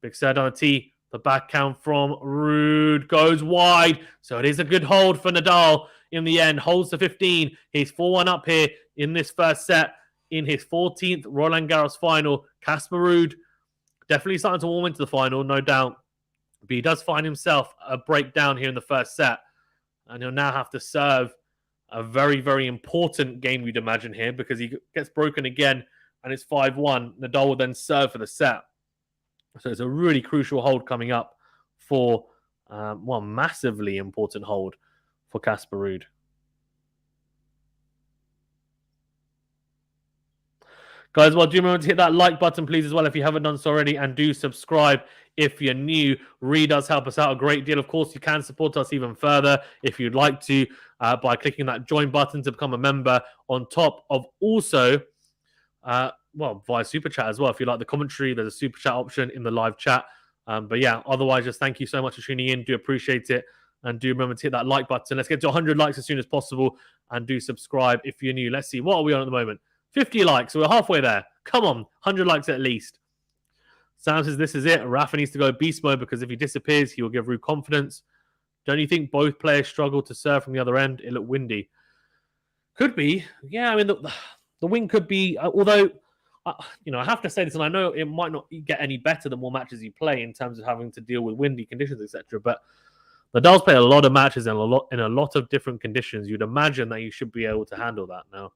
Big serve on the tee. The backhand from Ruud goes wide. So it is a good hold for Nadal in the end. Holds to 15. He's 4-1 up here in this first set in his 14th Roland Garros final. Casper Ruud definitely starting to warm into the final, no doubt. But he does find himself a breakdown here in the first set. And he'll now have to serve a very, very important game, you'd imagine here, because he gets broken again and it's 5-1. Nadal will then serve for the set. So it's a really crucial hold coming up for one massively important hold for Casper Ruud. Guys, well, do remember to hit that like button, please, as well, if you haven't done so already, and do subscribe if you're new. Does help us out a great deal. Of course, you can support us even further if you'd like to by clicking that join button to become a member, on top of also via Super Chat as well. If you like the commentary, there's a Super Chat option in the live chat. But yeah, otherwise, just thank you so much for tuning in. Do appreciate it. And do remember to hit that like button. Let's get to 100 likes as soon as possible. And do subscribe if you're new. Let's see, what are we on at the moment? 50 likes. So we're halfway there. Come on, 100 likes at least. Sam says this is it. Rafa needs to go beast mode, because if he disappears, he will give Ruud confidence. Don't you think both players struggle to serve from the other end? It looked windy. Could be. Yeah, I mean, the wind could be, although... I have to say this, and I know it might not get any better the more matches you play in terms of having to deal with windy conditions, etc. But Nadal's played a lot of matches in a lot of different conditions. You'd imagine that you should be able to handle that. Now,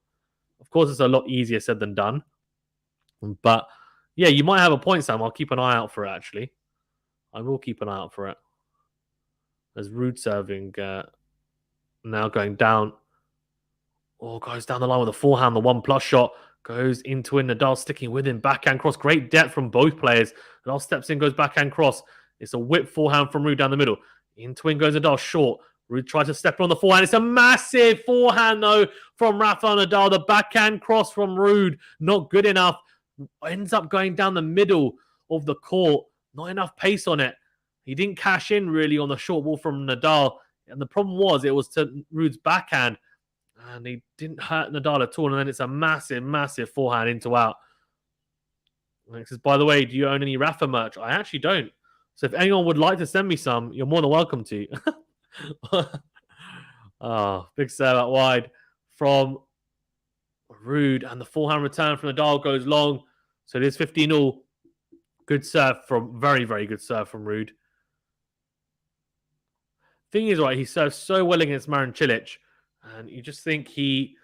of course, it's a lot easier said than done. But yeah, you might have a point, Sam. I'll keep an eye out for it. Actually, I will keep an eye out for it. As Ruud serving now going down. Oh, goes down the line with a forehand. The 1+ shot goes into it. Nadal sticking with him. Backhand cross. Great depth from both players. Nadal steps in, goes backhand cross. It's a whip forehand from Ruud down the middle. Into it goes Nadal short. Ruud tries to step on the forehand. It's a massive forehand, though, from Rafael Nadal. The backhand cross from Ruud, not good enough. Ends up going down the middle of the court. Not enough pace on it. He didn't cash in, really, on the short ball from Nadal. And the problem was, it was to Ruud's backhand. And he didn't hurt Nadal at all. And then it's a massive, massive forehand into out. And he says, by the way, do you own any Rafa merch? I actually don't. So if anyone would like to send me some, you're more than welcome to. Oh, big serve out wide from Ruud. And the forehand return from Nadal goes long. So it is 15-all. Good serve from, very, very good serve from Ruud. Thing is, right, he serves so well against Marin Cilic. And you just think he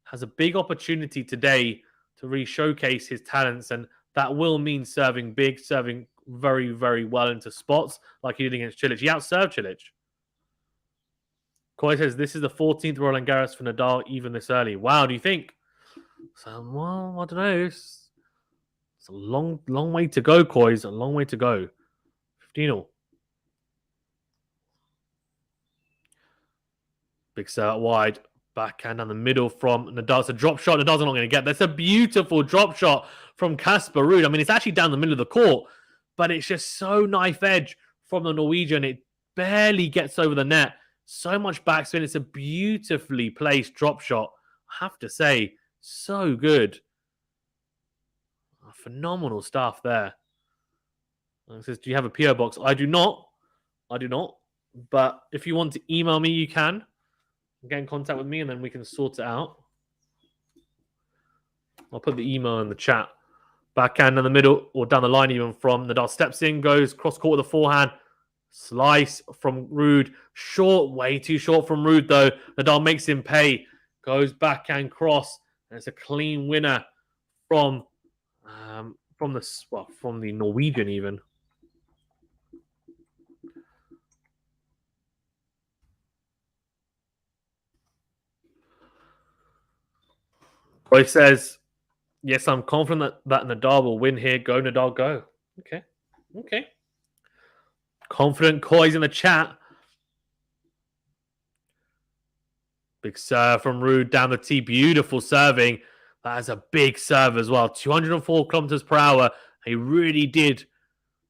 has a big opportunity today to really showcase his talents. And that will mean serving big, serving very, very well into spots like he did against Cilic. He outserved Cilic. Koi says, this is the 14th Roland Garros for Nadal, even this early. Wow, do you think? So, well, I don't know. It's a long, long way to go, Koi. It's a long way to go. 15-all. Big serve out wide. Backhand down the middle from Nadal. It's a drop shot. Nadal's not going to get. That's a beautiful drop shot from Casper Ruud. I mean, it's actually down the middle of the court, but it's just so knife edge from the Norwegian. It barely gets over the net. So much backspin. It's a beautifully placed drop shot. I have to say, so good. Phenomenal stuff there. And it says, do you have a PO box? I do not. I do not. But if you want to email me, you can. Get in contact with me and then we can sort it out. I'll put the email in the chat. Backhand in the middle or down the line even from Nadal. Steps in, goes cross-court with a forehand. Slice from Ruud. Short, way too short from Ruud though. Nadal makes him pay. Goes backhand cross. And it's a clean winner from the Norwegian even. He says, yes, I'm confident that Nadal will win here. Go, Nadal, go. Okay. Okay. Confident Koi's in the chat. Big serve from Ruud down the tee. Beautiful serving. That is a big serve as well. 204 kilometers per hour. He really did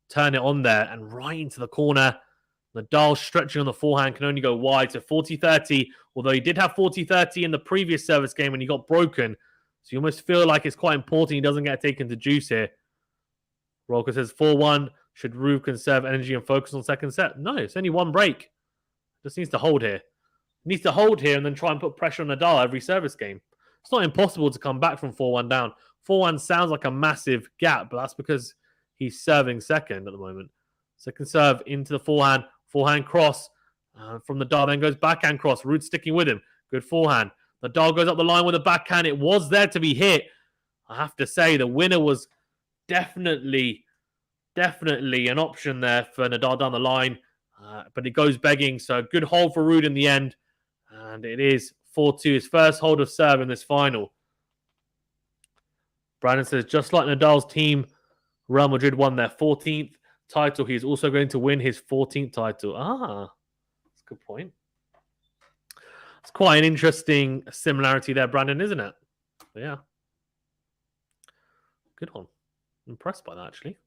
turn it on there and right into the corner. Nadal stretching on the forehand can only go wide. So 40-30, although he did have 40-30 in the previous service game when he got broken. So you almost feel like it's quite important he doesn't get taken to juice here. Rolka says 4-1. Should Ruud conserve energy and focus on second set? No, it's only one break. Just needs to hold here. Needs to hold here and then try and put pressure on Nadal every service game. It's not impossible to come back from 4-1 down. 4-1 sounds like a massive gap, but that's because he's serving second at the moment. Second serve into the forehand. Forehand cross from Nadal. Then goes backhand cross. Ruud sticking with him. Good forehand. Nadal goes up the line with a backhand. It was there to be hit. I have to say the winner was definitely an option there for Nadal down the line. But it goes begging. So good hold for Ruud in the end. And it is 4-2. His first hold of serve in this final. Brandon says, just like Nadal's team, Real Madrid won their 14th title. He is also going to win his 14th title. That's a good point. It's quite an interesting similarity there, Brandon, isn't it? But yeah. Good one. Impressed by that, actually.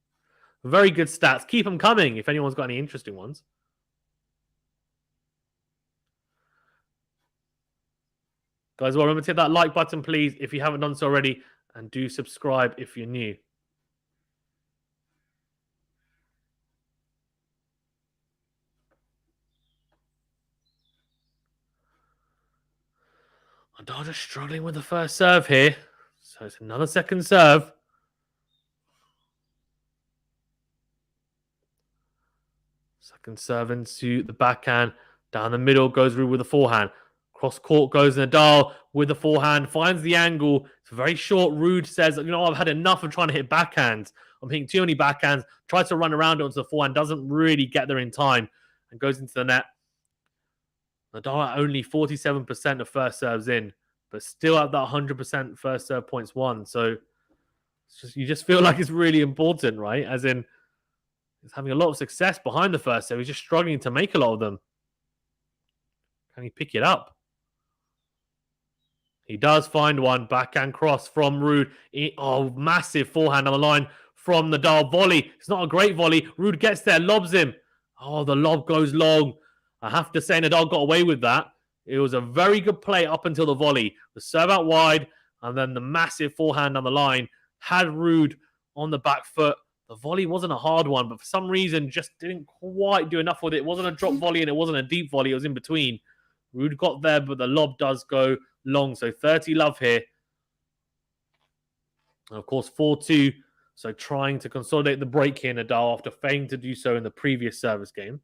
Very good stats. Keep them coming if anyone's got any interesting ones. Guys, well, remember to hit that like button, please, if you haven't done so already. And do subscribe if you're new. Nadal just struggling with the first serve here. So it's another second serve. Second serve into the backhand. Down the middle goes Ruud with the forehand. Cross court goes Nadal with the forehand. Finds the angle. It's very short. Ruud says, you know, I've had enough of trying to hit backhands. I'm hitting too many backhands. Tries to run around it onto the forehand. Doesn't really get there in time. And goes into the net. Nadal at only 47% of first serves in, but still at that 100% first serve points won. So you just feel like it's really important, right? As in, he's having a lot of success behind the first serve. He's just struggling to make a lot of them. Can he pick it up? He does find one. Backhand cross from Ruud. Massive forehand on the line from Nadal. Volley. It's not a great volley. Ruud gets there, lobs him. Oh, the lob goes long. I have to say Nadal got away with that. It was a very good play up until the volley. The serve out wide, and then the massive forehand on the line had Ruud on the back foot. The volley wasn't a hard one, but for some reason just didn't quite do enough with it. It wasn't a drop volley and it wasn't a deep volley. It was in between. Ruud got there, but the lob does go long. So 30 love here. And of course, 4-2. So trying to consolidate the break here, Nadal, after failing to do so in the previous service game.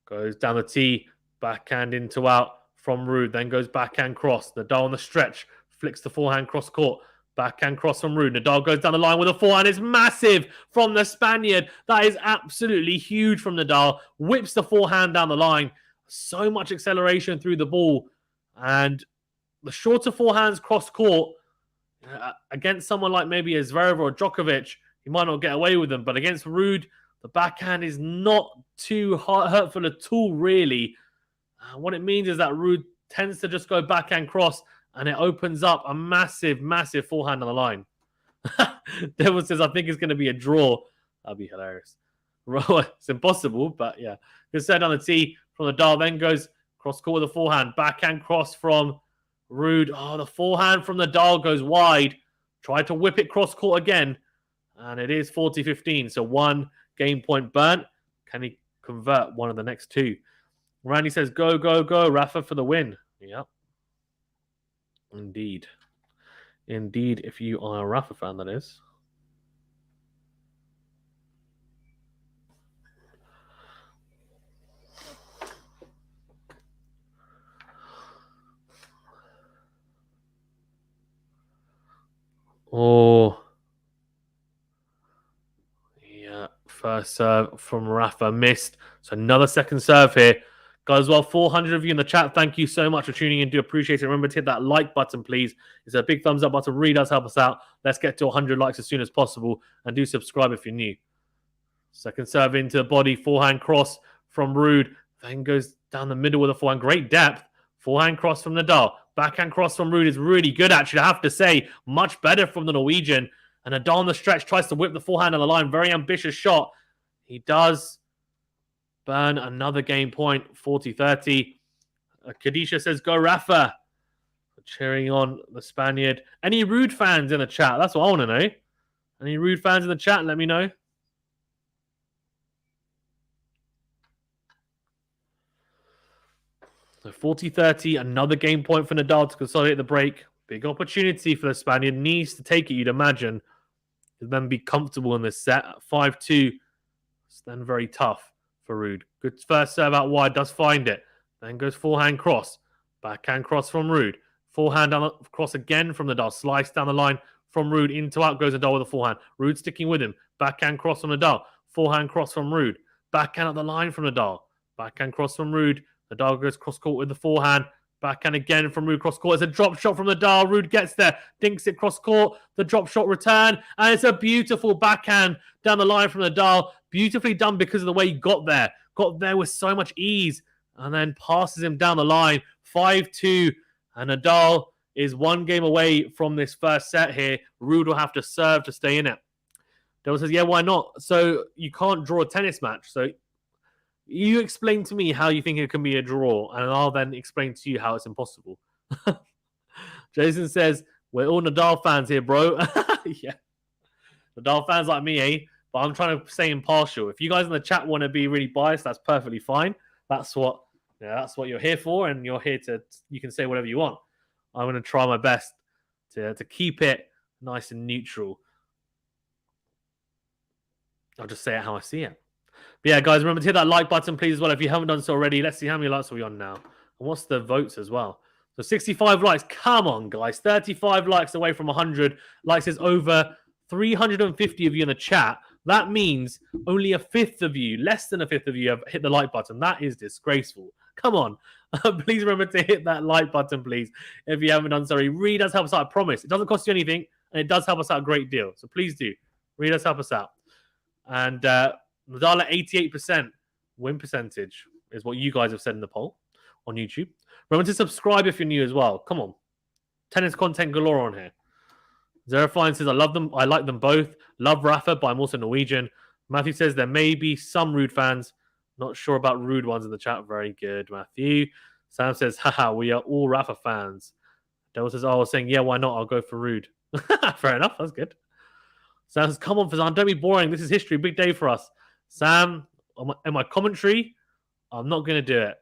Goes down the tee. Backhand into out from Ruud. Then goes backhand cross. Nadal on the stretch. Flicks the forehand cross court. Backhand cross from Ruud. Nadal goes down the line with a forehand. It's massive from the Spaniard. That is absolutely huge from Nadal. Whips the forehand down the line. So much acceleration through the ball. And the shorter forehands cross court, against someone like maybe a Zverev or a Djokovic, he might not get away with them. But against Ruud, the backhand is not too hurtful at all, really. What it means is that Ruud tends to just go backhand cross, and it opens up a massive, massive forehand on the line. Devil says, I think it's going to be a draw. That'd be hilarious. It's impossible, but yeah. Good set on the tee from Nadal. Then goes cross court with a forehand. Backhand cross from Ruud. Oh, the forehand from Nadal goes wide. Tried to whip it cross court again. And it is 40-15. So 1 game point burnt. Can he convert one of the next 2? Randy says, go, go, go. Rafa for the win. Yep. Indeed. Indeed, if you are a Rafa fan, that is. Oh. Yeah. First serve from Rafa missed. So another second serve here. Guys, well, 400 of you in the chat. Thank you so much for tuning in. Do appreciate it. Remember to hit that like button, please. It's a big thumbs up button. Really does help us out. Let's get to 100 likes as soon as possible. And do subscribe if you're new. Second serve into the body. Forehand cross from Ruud. Then goes down the middle with a forehand. Great depth. Forehand cross from Nadal. Backhand cross from Ruud is really good, actually. I have to say, much better from the Norwegian. And Nadal on the stretch tries to whip the forehand on the line. Very ambitious shot. He does burn another game point, 40-30. Kadisha says, go Rafa. Cheering on the Spaniard. Any Ruud fans in the chat? That's what I want to know. Any Ruud fans in the chat? Let me know. So 40-30, another game point for Nadal to consolidate the break. Big opportunity for the Spaniard. Needs to take it, you'd imagine. To then be comfortable in this set. 5-2. It's then very tough for Ruud. Good first serve out wide. Does find it. Then goes forehand cross. Backhand cross from Ruud. Forehand cross again from Nadal. Slice down the line from Ruud. Into out goes Nadal with a forehand. Ruud sticking with him. Backhand cross from Nadal. Forehand cross from Ruud. Backhand at the line from Nadal. Backhand cross from Ruud. Nadal goes cross court with the forehand. Backhand again from Ruud cross court. It's a drop shot from Nadal. Ruud gets there. Dinks it cross court. The drop shot return. And it's a beautiful backhand down the line from Nadal. Beautifully done because of the way he got there. Got there with so much ease. And then passes him down the line. 5-2. And Nadal is 1 game away from this first set here. Ruud will have to serve to stay in it. Devil says, yeah, why not? So you can't draw a tennis match. So you explain to me how you think it can be a draw, and I'll then explain to you how it's impossible. Jason says, we're all Nadal fans here, bro. Yeah. Nadal fans like me, eh? But I'm trying to stay impartial. If you guys in the chat want to be really biased, that's perfectly fine. That's what you're here for, and you're here you can say whatever you want. I'm going to try my best to keep it nice and neutral. I'll just say it how I see it. But yeah, guys, remember to hit that like button, please, as well, if you haven't done so already. Let's see how many likes are we on now. And what's the votes as well? So 65 likes. Come on, guys. 35 likes away from 100. Likes is over 350 of you in the chat. That means only a fifth of you, less than a fifth of you, have hit the like button. That is disgraceful. Come on. Please remember to hit that like button, please, if you haven't done so. It really does help us out, I promise. It doesn't cost you anything, and it does help us out a great deal. So please do. Really does help us out. And Nadal at 88% win percentage is what you guys have said in the poll on YouTube. Remember to subscribe if you're new as well. Come on. Tennis content galore on here. Zerafine says, I love them. I like them both. Love Rafa, but I'm also Norwegian. Matthew says, there may be some Ruud fans. Not sure about Ruud ones in the chat. Very good, Matthew. Sam says, haha, we are all Rafa fans. Dale says, I was saying, yeah, why not? I'll go for Ruud. Fair enough. That's good. Sam says, come on, Fazan, don't be boring. This is history. Big day for us. Sam, in my commentary, I'm not going to do it.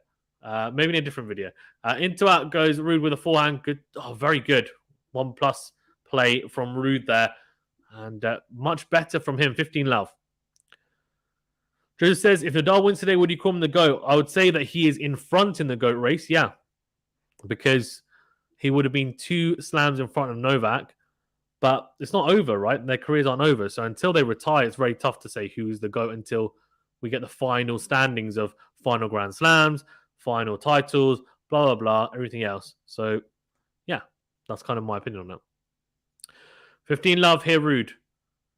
Maybe in a different video. Into out goes Ruud with a forehand. Good. Oh, very good. 1+ play from Ruud there. And much better from him. 15 love. Joseph says, if Nadal wins today, would you call him the GOAT? I would say that he is in front in the GOAT race, yeah. Because he would have been 2 slams in front of Novak. But it's not over, right? Their careers aren't over. So until they retire, it's very tough to say who's the GOAT until we get the final standings of final Grand Slams, final titles, blah, blah, blah, everything else. So, yeah, that's kind of my opinion on that. 15 love here, Ruud.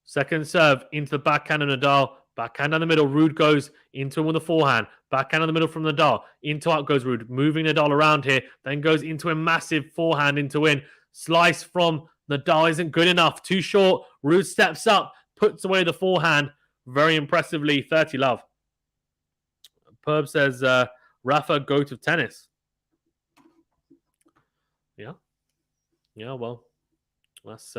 Second serve into the backhand of Nadal. Backhand down the middle. Ruud goes into him with a forehand. Backhand in the middle from Nadal. Into out goes Ruud. Moving Nadal around here. Then goes into a massive forehand into in. Slice from Nadal isn't good enough. Too short. Ruud steps up. Puts away the forehand. Very impressively. 30 love. Perb says, Rafa, GOAT of tennis. Yeah. Yeah, well. That's...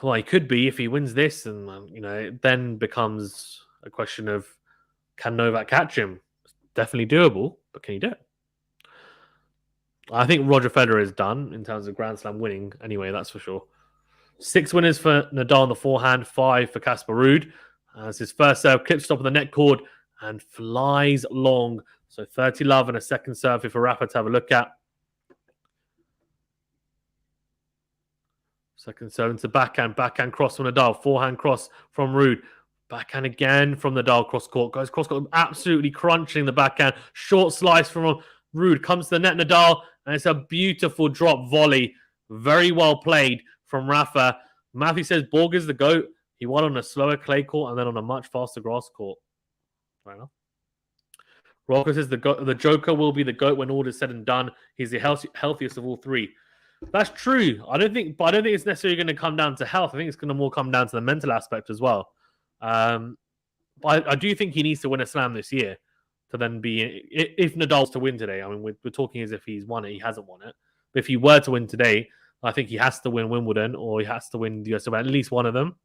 well, he could be if he wins this, and it then becomes a question of can Novak catch him? It's definitely doable, but can he do it? I think Roger Federer is done in terms of Grand Slam winning. Anyway, that's for sure. 6 winners for Nadal on the forehand, 5 for Casper Ruud. As his first serve clips top of the net cord and flies long. So 30 love and a second serve for Rafa to have a look at. Second serve into backhand cross from Nadal, forehand cross from Ruud. Backhand again from Nadal, cross court. Goes cross court, absolutely crunching the backhand. Short slice from Ruud, comes to the net, Nadal, and it's a beautiful drop volley. Very well played from Rafa. Matthew says Borg is the GOAT. He won on a slower clay court and then on a much faster grass court. Fair enough. Rocco says the Joker will be the GOAT when all is said and done. He's the healthiest of all 3. That's true. I don't think it's necessarily going to come down to health. I think it's going to more come down to the mental aspect as well. But I do think he needs to win a slam this year to then be, if Nadal's to win today. I mean, we're talking as if he's won it. He hasn't won it. But if he were to win today, I think he has to win Wimbledon or he has to win the US Open, at least one of them,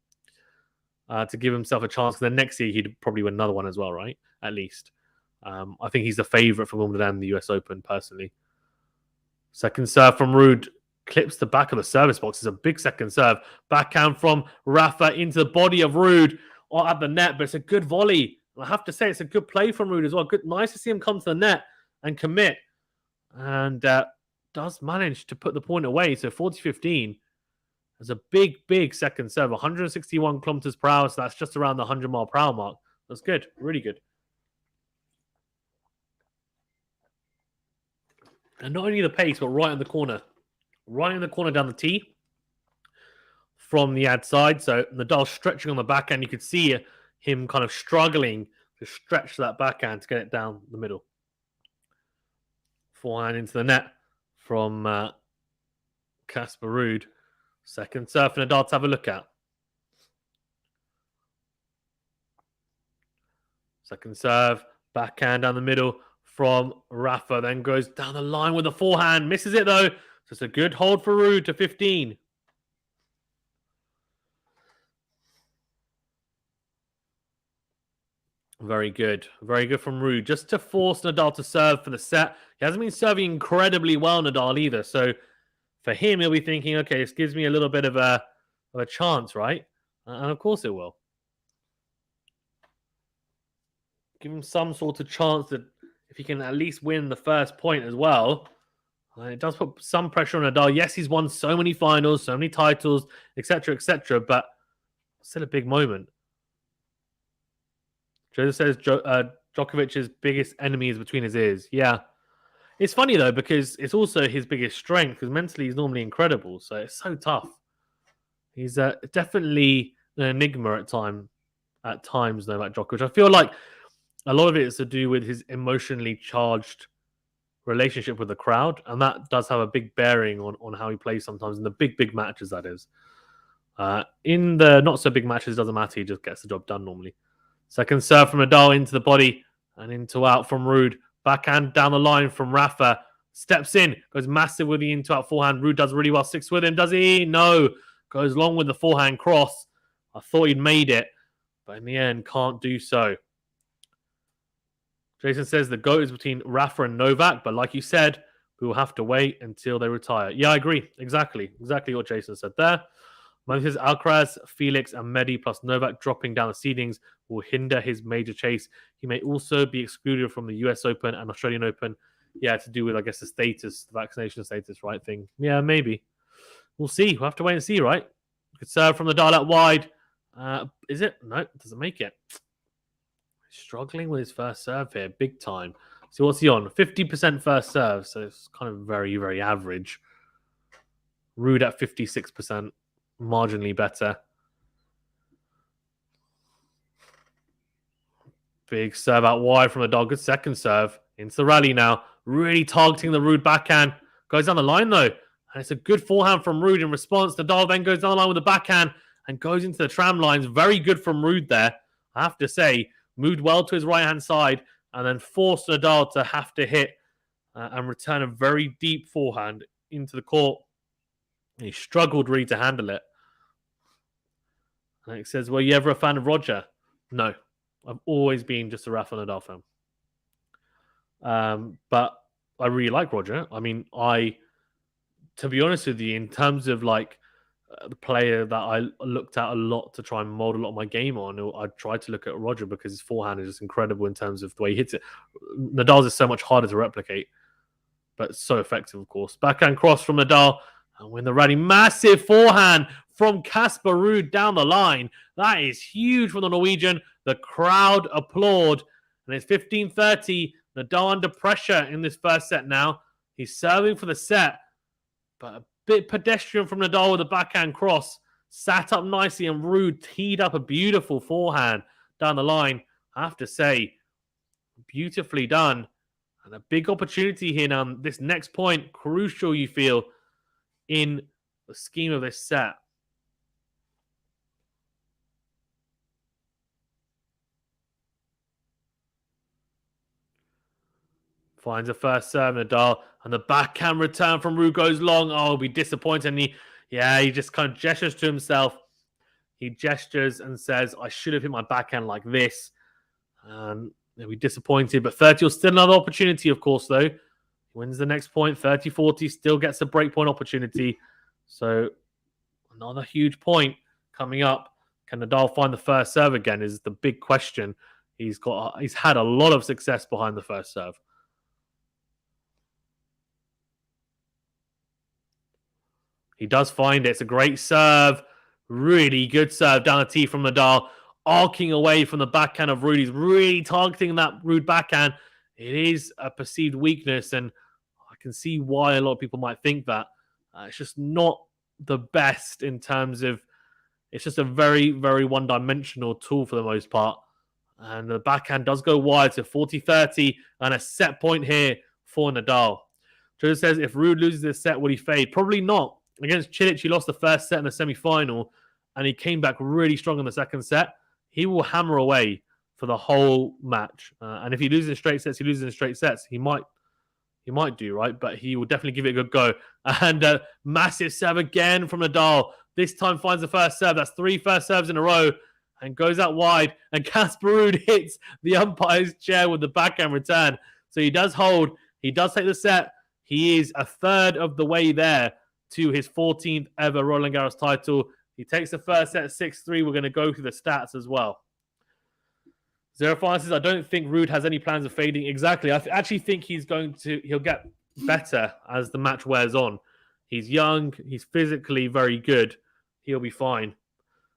to give himself a chance. Then next year he'd probably win another one as well, right? At least. I think he's the favourite for Wimbledon and the US Open, personally. Second serve from Ruud. Clips the back of the service box. It's a big second serve. Backhand from Rafa into the body of Ruud or at the net, but it's a good volley. I have to say, it's a good play from Ruud as well. Good, nice to see him come to the net and commit. And does manage to put the point away. So 40-15. There's a big second serve. 161 kilometers per hour. So that's just around the 100 mile per hour mark. That's good. Really good. And not only the pace, but right in the corner. Right in the corner down the tee from the ad side. So Nadal stretching on the backhand. You could see him kind of struggling to stretch that backhand to get it down the middle. Forehand into the net from Casper Ruud. Second serve for Nadal to have a look at. Second serve, backhand down the middle from Rafa. Then goes down the line with a forehand. Misses it though. So it's a good hold for Ruud to 15. Very good. Very good from Ruud. Just to force Nadal to serve for the set. He hasn't been serving incredibly well, Nadal, either. So for him, he'll be thinking, okay, this gives me a little bit of a chance, right? And of course it will. Give him some sort of chance that if he can at least win the first point as well. It does put some pressure on Nadal. Yes, he's won so many finals, so many titles, etc., but still a big moment. Joseph says Djokovic's biggest enemy is between his ears. Yeah. It's funny, though, because it's also his biggest strength, because mentally he's normally incredible. So it's so tough. He's definitely an enigma at times, though, like Djokovic. I feel like a lot of it is to do with his emotionally charged relationship with the crowd, and that does have a big bearing on how he plays sometimes in the big matches, that is. In the not so big matches, it doesn't matter. He just gets the job done normally. Second serve from Nadal into the body and into out from Ruud. Backhand down the line from Rafa. Steps in, goes massive with the into out forehand. Ruud does really well. Six with him, does he? No. Goes long with the forehand cross. I thought he'd made it, but in the end, can't do so. Jason says the GOAT is between Rafa and Novak, but like you said, we will have to wait until they retire. Yeah, I agree. Exactly what Jason said there. Says Alcaraz, Felix, and Medi plus Novak dropping down the seedings will hinder his major chase. He may also be excluded from the US Open and Australian Open. Yeah, to do with, I guess, the status, the vaccination status, right thing. Yeah, maybe. We'll see. We'll have to wait and see, right? Good serve from the dial out wide. Is it? No, it doesn't make it. Struggling with his first serve here, big time. So what's he on? 50% first serve, so it's kind of very, very average. Ruud at 56%, marginally better. Big serve out wide from Nadal. Good second serve. Into the rally now. Really targeting the Ruud backhand. Goes down the line though. And it's a good forehand from Ruud in response. Nadal then goes down the line with the backhand and goes into the tram lines. Very good from Ruud there, I have to say. Moved well to his right-hand side and then forced Nadal to have to hit and return a very deep forehand into the court. He struggled really to handle it. And it says, were you ever a fan of Roger? No. I've always been just a Rafael Nadal fan. But I really like Roger. I mean, to be honest with you, in terms of like the player that I looked at a lot to try and mold a lot of my game on, I tried to look at Roger because his forehand is just incredible in terms of the way he hits it. Nadal's is so much harder to replicate, but so effective, of course. Backhand cross from Nadal and win the rally. Massive forehand from Casper Ruud down the line. That is huge from the Norwegian. The crowd applaud. And it's 15-30. Nadal under pressure in this first set now. He's serving for the set, but a bit pedestrian from Nadal with a backhand cross. Sat up nicely and Ruud teed up a beautiful forehand down the line. I have to say, beautifully done. And a big opportunity here now. This next point, crucial, you feel, in the scheme of this set. Finds a first serve, Nadal, and the backhand return from Ruud goes long. Oh, it'll be disappointing. He just kind of gestures to himself. He gestures and says, I should have hit my backhand like this. And he'll be disappointed. But 30 will still another opportunity, of course, though. He wins the next point. 30-40, still gets a breakpoint opportunity. So another huge point coming up. Can Nadal find the first serve again is the big question. He's had a lot of success behind the first serve. He does find it. It's a great serve. Really good serve down the tee from Nadal. Arcing away from the backhand of Ruud. He's really targeting that Ruud backhand. It is a perceived weakness, and I can see why a lot of people might think that. It's just not the best in terms of... It's just a very, very one-dimensional tool for the most part. And the backhand does go wide, so 40-30, and a set point here for Nadal. Joe says, if Ruud loses this set, will he fade? Probably not. Against Cilic, he lost the first set in the semi-final, and he came back really strong in the second set. He will hammer away for the whole match. And if he loses in straight sets, He might do, right? But he will definitely give it a good go. And massive serve again from Nadal. This time finds the first serve. That's 3 first serves in a row and goes out wide. And Casper Ruud hits the umpire's chair with the backhand return. So he does hold. He does take the set. He is a third of the way there to his 14th ever Roland Garros title. He takes the first set 6-3. We're going to go through the stats as well. Zero Fire says, I don't think Ruud has any plans of fading. Exactly. I actually think he'll get better as the match wears on. He's young. He's physically very good. He'll be fine.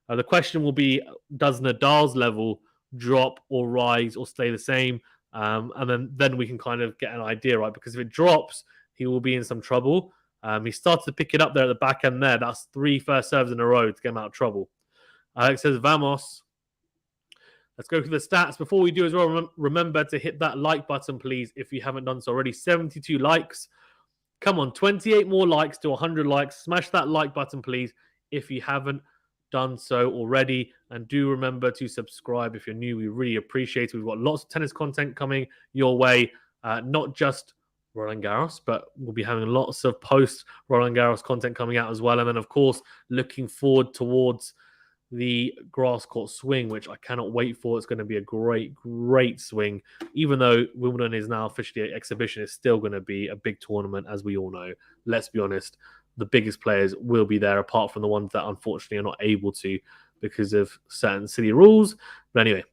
The question will be, does Nadal's level drop or rise or stay the same. And then we can kind of get an idea, right? Because if it drops, he will be in some trouble. He started to pick it up there at the back end there. That's 3 first serves in a row to get him out of trouble. Alex says, Vamos. Let's go through the stats. Before we do as well, remember to hit that like button, please, if you haven't done so already. 72 likes. Come on, 28 more likes to 100 likes. Smash that like button, please, if you haven't done so already. And do remember to subscribe if you're new. We really appreciate it. We've got lots of tennis content coming your way, not just Roland Garros, but we'll be having lots of post Roland Garros content coming out as well. And then, of course, looking forward towards the grass court swing, which I cannot wait for. It's going to be a great, great swing. Even though Wimbledon is now officially an exhibition, it's still going to be a big tournament, as we all know. Let's be honest, the biggest players will be there, apart from the ones that unfortunately are not able to because of certain silly rules. But anyway,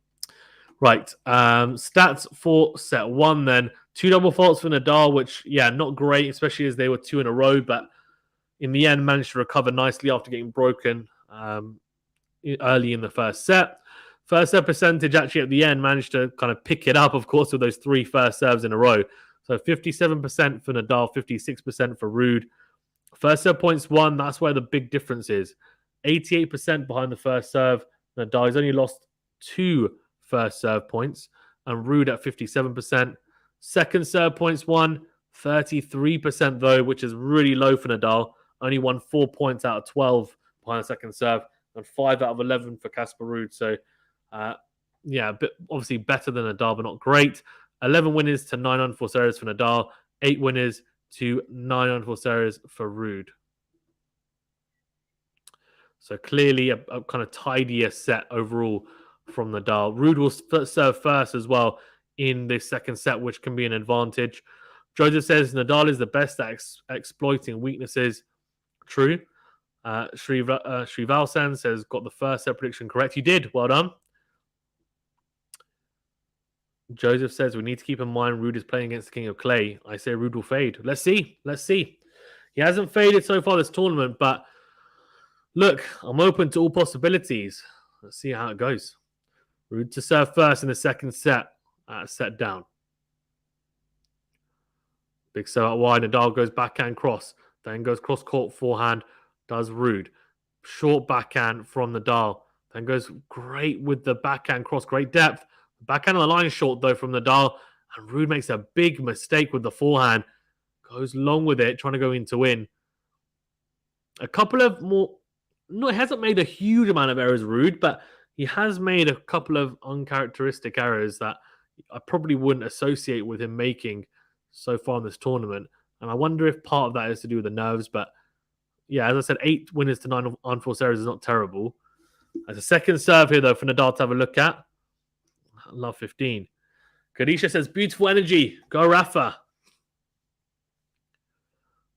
right. Stats for set 1 then. 2 double faults for Nadal, which, yeah, not great, especially as they were 2 in a row, but in the end managed to recover nicely after getting broken early in the first set. First set percentage actually at the end managed to kind of pick it up, of course, with those 3 first serves in a row. So 57% for Nadal, 56% for Ruud. First serve points won, that's where the big difference is. 88% behind the first serve. Nadal has only lost 2 first serve points, and Ruud at 57%. Second serve points won, 33% though, which is really low for Nadal. Only won 4 points out of 12 behind the second serve, and 5 out of 11 for Casper Ruud. So, yeah, but obviously better than Nadal, but not great. 11 winners to 9 unforced errors for Nadal. 8 winners to 9 unforced errors for Ruud. So clearly a kind of tidier set overall from Nadal. Ruud will serve first as well in this second set, which can be an advantage. Joseph says Nadal is the best at exploiting weaknesses. True. Srivalsan says, got the first set prediction correct. He did. Well done. Joseph says, we need to keep in mind Ruud is playing against the King of Clay. I say Ruud will fade. Let's see. Let's see. He hasn't faded so far this tournament, but look, I'm open to all possibilities. Let's see how it goes. Ruud to serve first in the second set. Set down. Big serve out wide. Nadal goes backhand cross. Then goes cross-court forehand. Does Ruud. Short backhand from Nadal. Then goes great with the backhand cross. Great depth. Backhand on the line short, though, from Nadal. And Ruud makes a big mistake with the forehand. Goes long with it, trying to go in to win. A couple of more... No, he hasn't made a huge amount of errors, Ruud, but he has made a couple of uncharacteristic errors that I probably wouldn't associate with him making so far in this tournament. And I wonder if part of that is to do with the nerves. But yeah, as I said, 8 winners to 9 unforced errors is not terrible. As a second serve here, though, for Nadal to have a look at. I love 15. Kadisha says, beautiful energy. Go, Rafa.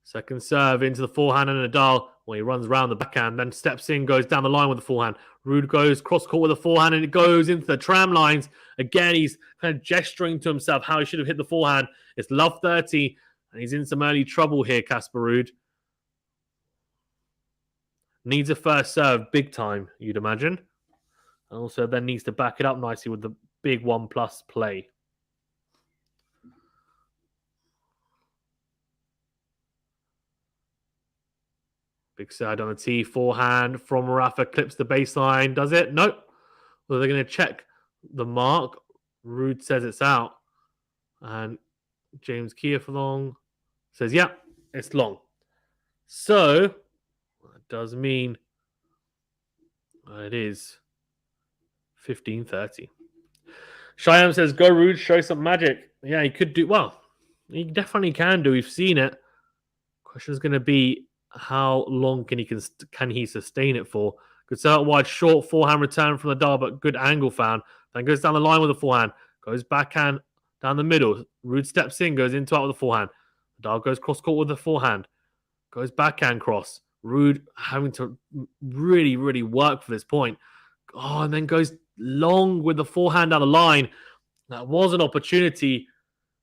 Second serve into the forehand and Nadal. Well, he runs around the backhand, then steps in, goes down the line with the forehand. Ruud goes cross-court with the forehand, and it goes into the tram lines. Again, he's kind of gesturing to himself how he should have hit the forehand. It's love 30, and he's in some early trouble here, Casper Ruud. Needs a first serve big time, you'd imagine. And also then needs to back it up nicely with the big 1+ play. Big side on the tee, forehand from Rafa, clips the baseline. Does it? Nope. Well, they're going to check the mark. Ruud says it's out. And James Kiafalong says, yeah, it's long. So, that does mean it is 15:30. Shyam says, go Ruud, show some magic. Yeah, he could do, well, he definitely can do. We've seen it. Question is going to be, how long can he sustain it for? Good set out wide, short forehand return from Nadal, but good angle found. Then goes down the line with the forehand. Goes backhand down the middle. Ruud steps in, goes into it with the forehand. Nadal goes cross-court with the forehand. Goes backhand cross. Ruud having to really, really work for this point. Oh, and then goes long with the forehand down the line. That was an opportunity,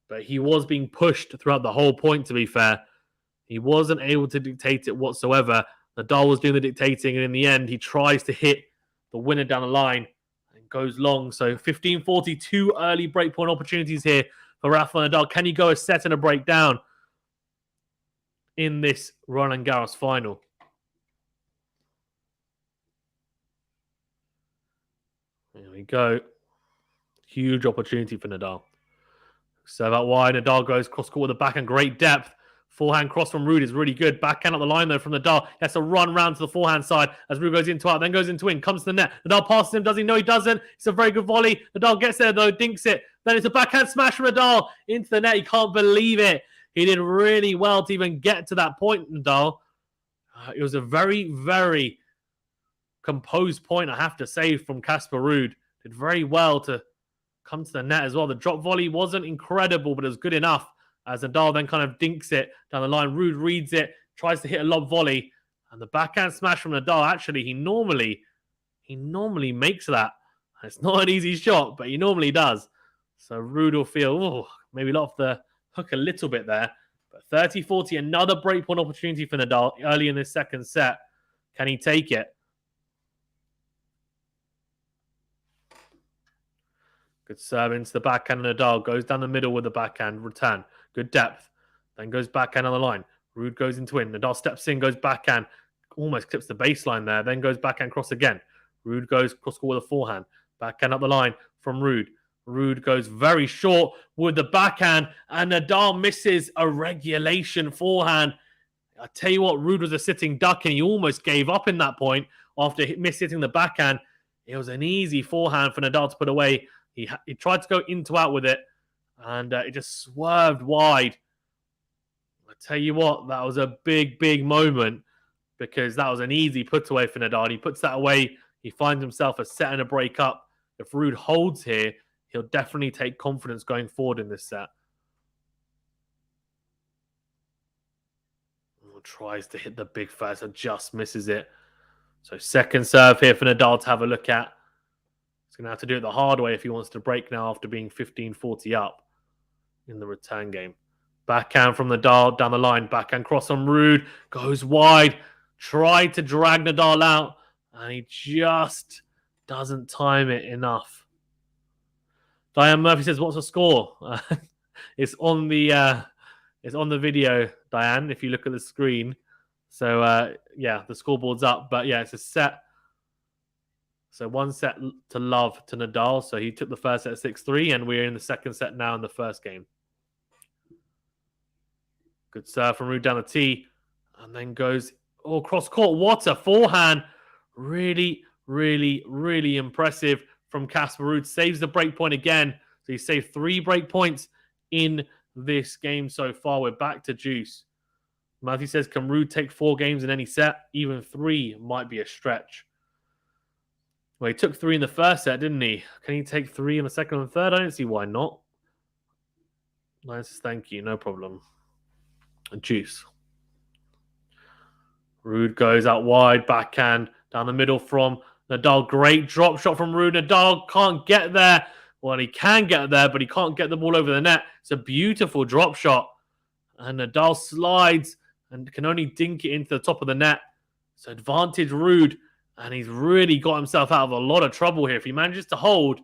but he was being pushed throughout the whole point, to be fair. He wasn't able to dictate it whatsoever. Nadal was doing the dictating, and in the end, he tries to hit the winner down the line and goes long. So 15-40, 2 early breakpoint opportunities here for Rafael Nadal. Can he go a set and a breakdown in this Roland Garros final? There we go. Huge opportunity for Nadal. Serve out wide. Nadal goes cross court with the backhand. Great depth. Forehand cross from Ruud is really good. Backhand up the line, though, from Nadal. He has to run round to the forehand side as Ruud goes into out, then goes into in, comes to the net. Nadal passes him. Does he? No, he doesn't. It's a very good volley. Nadal gets there, though, dinks it. Then it's a backhand smash from Nadal into the net. He can't believe it. He did really well to even get to that point, Nadal. It was a very, very composed point, I have to say, from Casper Ruud. Did very well to come to the net as well. The drop volley wasn't incredible, but it was good enough as Nadal then kind of dinks it down the line. Ruud reads it, tries to hit a lob volley, and the backhand smash from Nadal, actually, he normally makes that. It's not an easy shot, but he normally does. So Ruud will feel, maybe let off the hook a little bit there. But 30-40, another breakpoint opportunity for Nadal early in this second set. Can he take it? Good serve into the backhand. Nadal goes down the middle with the backhand. Return. Good depth. Then goes backhand on the line. Ruud goes into in. Nadal steps in, goes backhand. Almost clips the baseline there. Then goes backhand cross again. Ruud goes cross court with a forehand. Backhand up the line from Ruud. Ruud goes very short with the backhand. And Nadal misses a regulation forehand. I tell you what, Ruud was a sitting duck and he almost gave up in that point after miss-hitting the backhand. It was an easy forehand for Nadal to put away. He tried to go into out with it, and it just swerved wide. I tell you what, that was a big, big moment because that was an easy put away for Nadal. He puts that away. He finds himself a set and a break up. If Ruud holds here, he'll definitely take confidence going forward in this set. Tries to hit the big first and just misses it. So second serve here for Nadal to have a look at. He's going to have to do it the hard way if he wants to break now after being 15-40 up in the return game. Backhand from Nadal down the line. Backhand cross on Ruud. Goes wide. Tried to drag Nadal out. And he just doesn't time it enough. Diane Murphy says, what's the score? It's on the video, Diane, if you look at the screen. So, yeah, the scoreboard's up. But, yeah, it's a set. So 1 set to love to Nadal. So he took the first set at 6-3, and we're in the second set now in the first game. Good serve from Ruud down the tee. And then goes, cross court. What a forehand. Really, really, really impressive from Casper Ruud. Saves the break point again. So he saved 3 break points in this game so far. We're back to juice. Matthew says, can Ruud take 4 games in any set? Even 3 might be a stretch. Well, he took 3 in the first set, didn't he? Can he take 3 in the second and third? I don't see why not. Nice, thank you. No problem. Juice. Ruud goes out wide, backhand, down the middle from Nadal. Great drop shot from Ruud. Nadal can't get there. Well, he can get there, but he can't get the ball over the net. It's a beautiful drop shot. And Nadal slides and can only dink it into the top of the net. So advantage Ruud. And he's really got himself out of a lot of trouble here. If he manages to hold,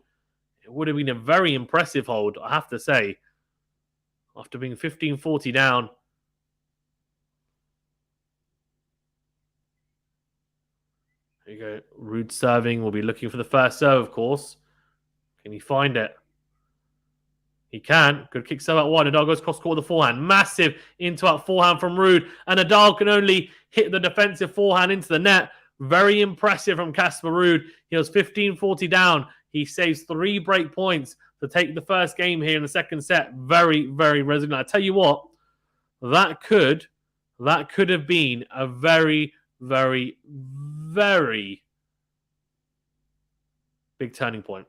it would have been a very impressive hold, I have to say. After being 15-40 down. There you go. Ruud serving. We'll be looking for the first serve, of course. Can he find it? He can. Good kick serve out wide. Nadal goes cross court with the forehand. Massive into out forehand from Ruud. And Nadal can only hit the defensive forehand into the net. Very impressive from Casper Ruud. He was 15-40 down. He saves 3 break points to take the first game here in the second set. Very, very resilient. I tell you what, that could have been a very, very, very big turning point.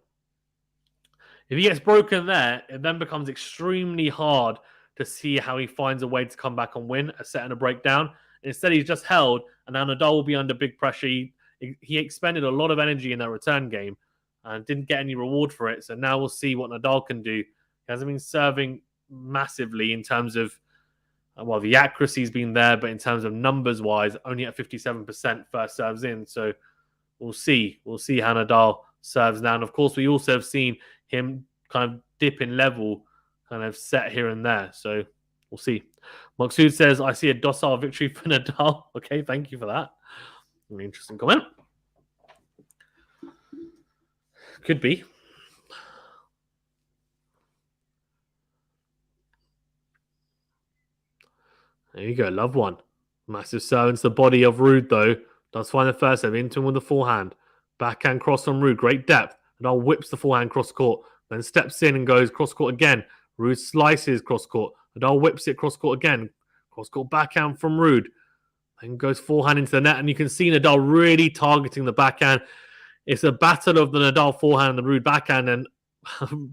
If he gets broken there, it then becomes extremely hard to see how he finds a way to come back and win a set and a breakdown. Instead, he's just held, and now Nadal will be under big pressure. He expended a lot of energy in that return game and didn't get any reward for it. So now we'll see what Nadal can do. He hasn't been serving massively in terms of, well, the accuracy's been there, but in terms of numbers-wise, only at 57% first serves in. So we'll see. We'll see how Nadal serves now. And of course, we also have seen him kind of dip in level, kind of set here and there. So we'll see. Maksud says, I see a docile victory for Nadal. Okay, thank you for that. Really interesting comment. Could be. There you go, love one. Massive serve into the body of Ruud, though. Does find the first serve into him with the forehand. Backhand cross from Ruud, great depth. Nadal whips the forehand cross court, then steps in and goes cross court again. Ruud slices cross court. Nadal whips it cross court again. Cross court backhand from Ruud. Then goes forehand into the net, and you can see Nadal really targeting the backhand. It's a battle of the Nadal forehand and the Ruud backhand, and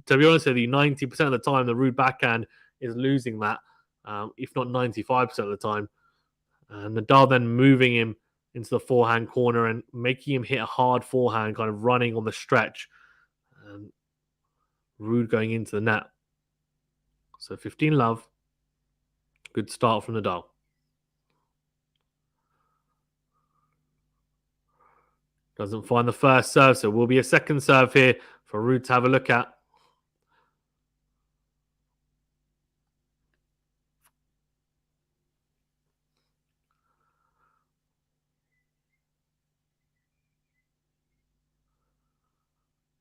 to be honest with you, 90% of the time the Ruud backhand is losing that, if not 95% of the time. And Nadal then moving him into the forehand corner and making him hit a hard forehand, kind of running on the stretch. And Ruud going into the net. So 15 love. Good start from Nadal. Doesn't find the first serve, so will be a second serve here for Ruud to have a look at.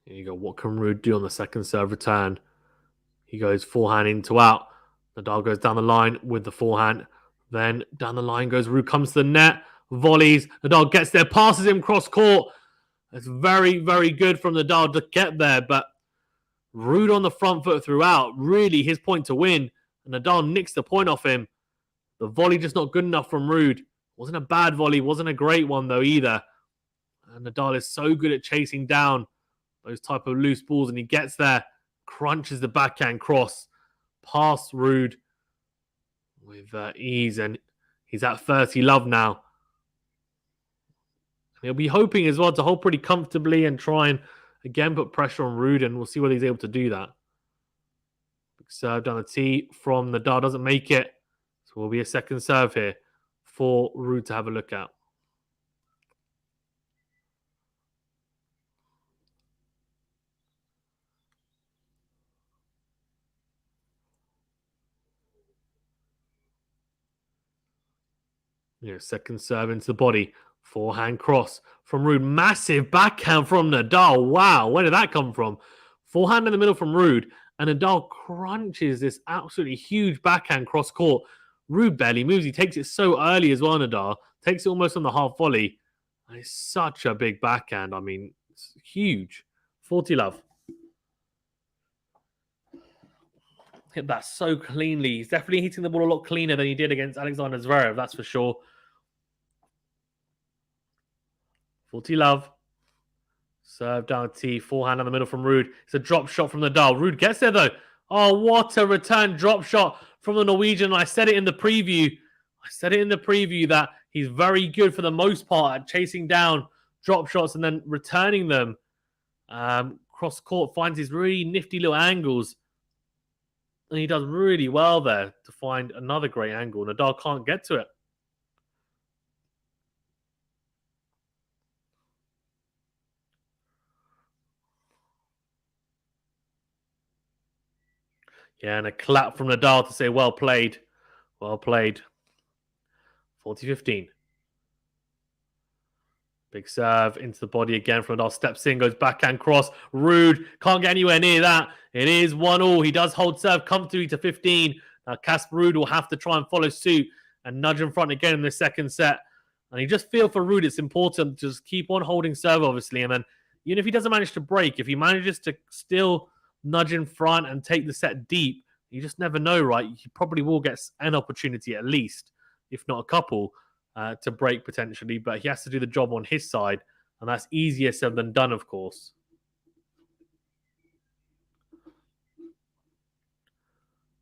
Here you go. What can Ruud do on the second serve return? He goes forehand into out. Nadal goes down the line with the forehand. Then down the line goes Ruud, comes to the net, volleys. Nadal gets there, passes him cross court. It's very, very good from Nadal to get there, but Ruud on the front foot throughout. Really his point to win. And Nadal nicks the point off him. The volley just not good enough from Ruud. Wasn't a bad volley, wasn't a great one though either. And Nadal is so good at chasing down those type of loose balls, and he gets there, crunches the backhand cross past Ruud with ease, and he's at 30 love now. And he'll be hoping as well to hold pretty comfortably and try and again put pressure on Ruud, and we'll see whether he's able to do that. Big serve down the tee from Nadal, doesn't make it. So will be a second serve here for Ruud to have a look at. Second serve into the body. Forehand cross from Ruud. Massive backhand from Nadal. Wow, where did that come from? Forehand in the middle from Ruud. And Nadal crunches this absolutely huge backhand cross court. Ruud barely moves. He takes it so early as well, Nadal. Takes it almost on the half volley. And it's such a big backhand. I mean, it's huge. 40 love. Hit that so cleanly. He's definitely hitting the ball a lot cleaner than he did against Alexander Zverev, that's for sure. 40 love. Serve down tee. Forehand in the middle from Ruud. It's a drop shot from Nadal. Ruud gets there though. Oh, what a return drop shot from the Norwegian. I said it in the preview. That he's very good for the most part at chasing down drop shots and then returning them. Cross court, finds these really nifty little angles. And he does really well there to find another great angle. Nadal can't get to it. Yeah, and a clap from Nadal to say, well played. Well played. 40-15. Big serve into the body again from Nadal. Steps in, goes backhand cross. Ruud can't get anywhere near that. It is 1-1. He does hold serve comfortably to 15. Now Casper Ruud will have to try and follow suit and nudge in front again in the second set. And you just feel for Ruud, it's important to just keep on holding serve, obviously. And then even if he doesn't manage to break, if he manages to still nudge in front and take the set deep, you just never know, right? He probably will get an opportunity at least, if not a couple, to break potentially, but he has to do the job on his side, and that's easier said than done, of course.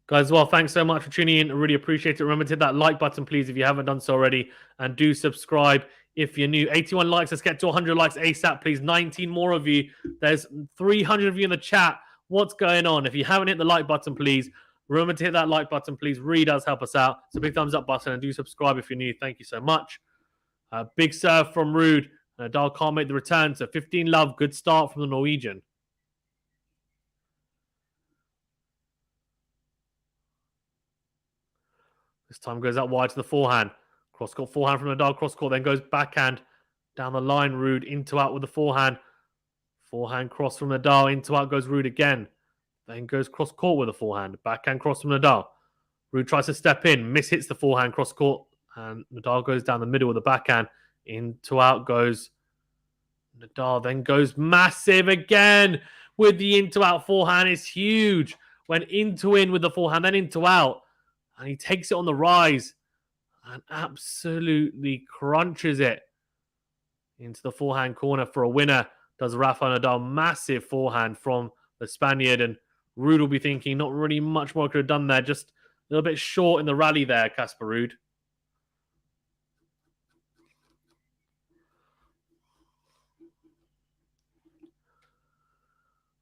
Guys, well, thanks so much for tuning in. I really appreciate it. Remember to hit that like button, please, if you haven't done so already, and do subscribe if you're new. 81 likes. Let's get to 100 likes ASAP, please. 19 more of you. There's 300 of you in the chat. What's going on? If you haven't hit the like button, please, remember to hit that like button, please. Really does help us out. So big thumbs up button and do subscribe if you're new. Thank you so much. Big serve from Ruud. Nadal can't make the return, so 15 love. Good start from the Norwegian. This time goes out wide to the forehand. Cross-court forehand from Nadal. Cross-court, then goes backhand. Down the line, Ruud into out with the forehand. Forehand cross from Nadal. Into out goes Ruud again. Then goes cross-court with the forehand. Backhand cross from Nadal. Ruud tries to step in. Miss-hits the forehand cross-court. And Nadal goes down the middle with the backhand. Into out goes Nadal. Then goes massive again with the into-out forehand. It's huge. Went into-in with the forehand, then into-out. And he takes it on the rise and absolutely crunches it into the forehand corner for a winner. Does Rafael Nadal. Massive forehand from the Spaniard. And Ruud will be thinking not really much more could have done there. Just a little bit short in the rally there, Casper Ruud.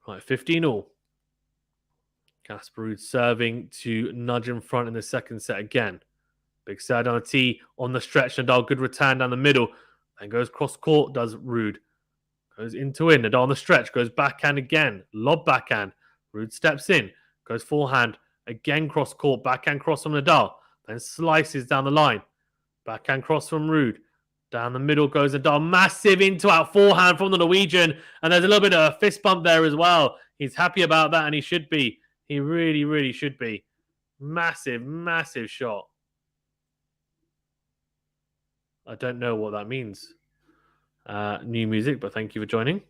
Right, 15-all. Casper Ruud serving to nudge in front in the second set again. Big serve on the tee on the stretch. Nadal, good return down the middle. Then goes cross court, does Ruud. Goes into in. Nadal on the stretch. Goes backhand again. Lob backhand. Ruud steps in. Goes forehand. Again cross court. Backhand cross from Nadal. Then slices down the line. Backhand cross from Ruud. Down the middle goes Nadal. Massive into out forehand from the Norwegian. And there's a little bit of a fist bump there as well. He's happy about that, and he should be. He really, really should be. Massive, massive shot. I don't know what that means. New music, but thank you for joining.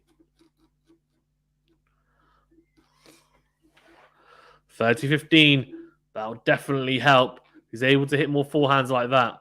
30-15. That'll definitely help. He's able to hit more forehands like that.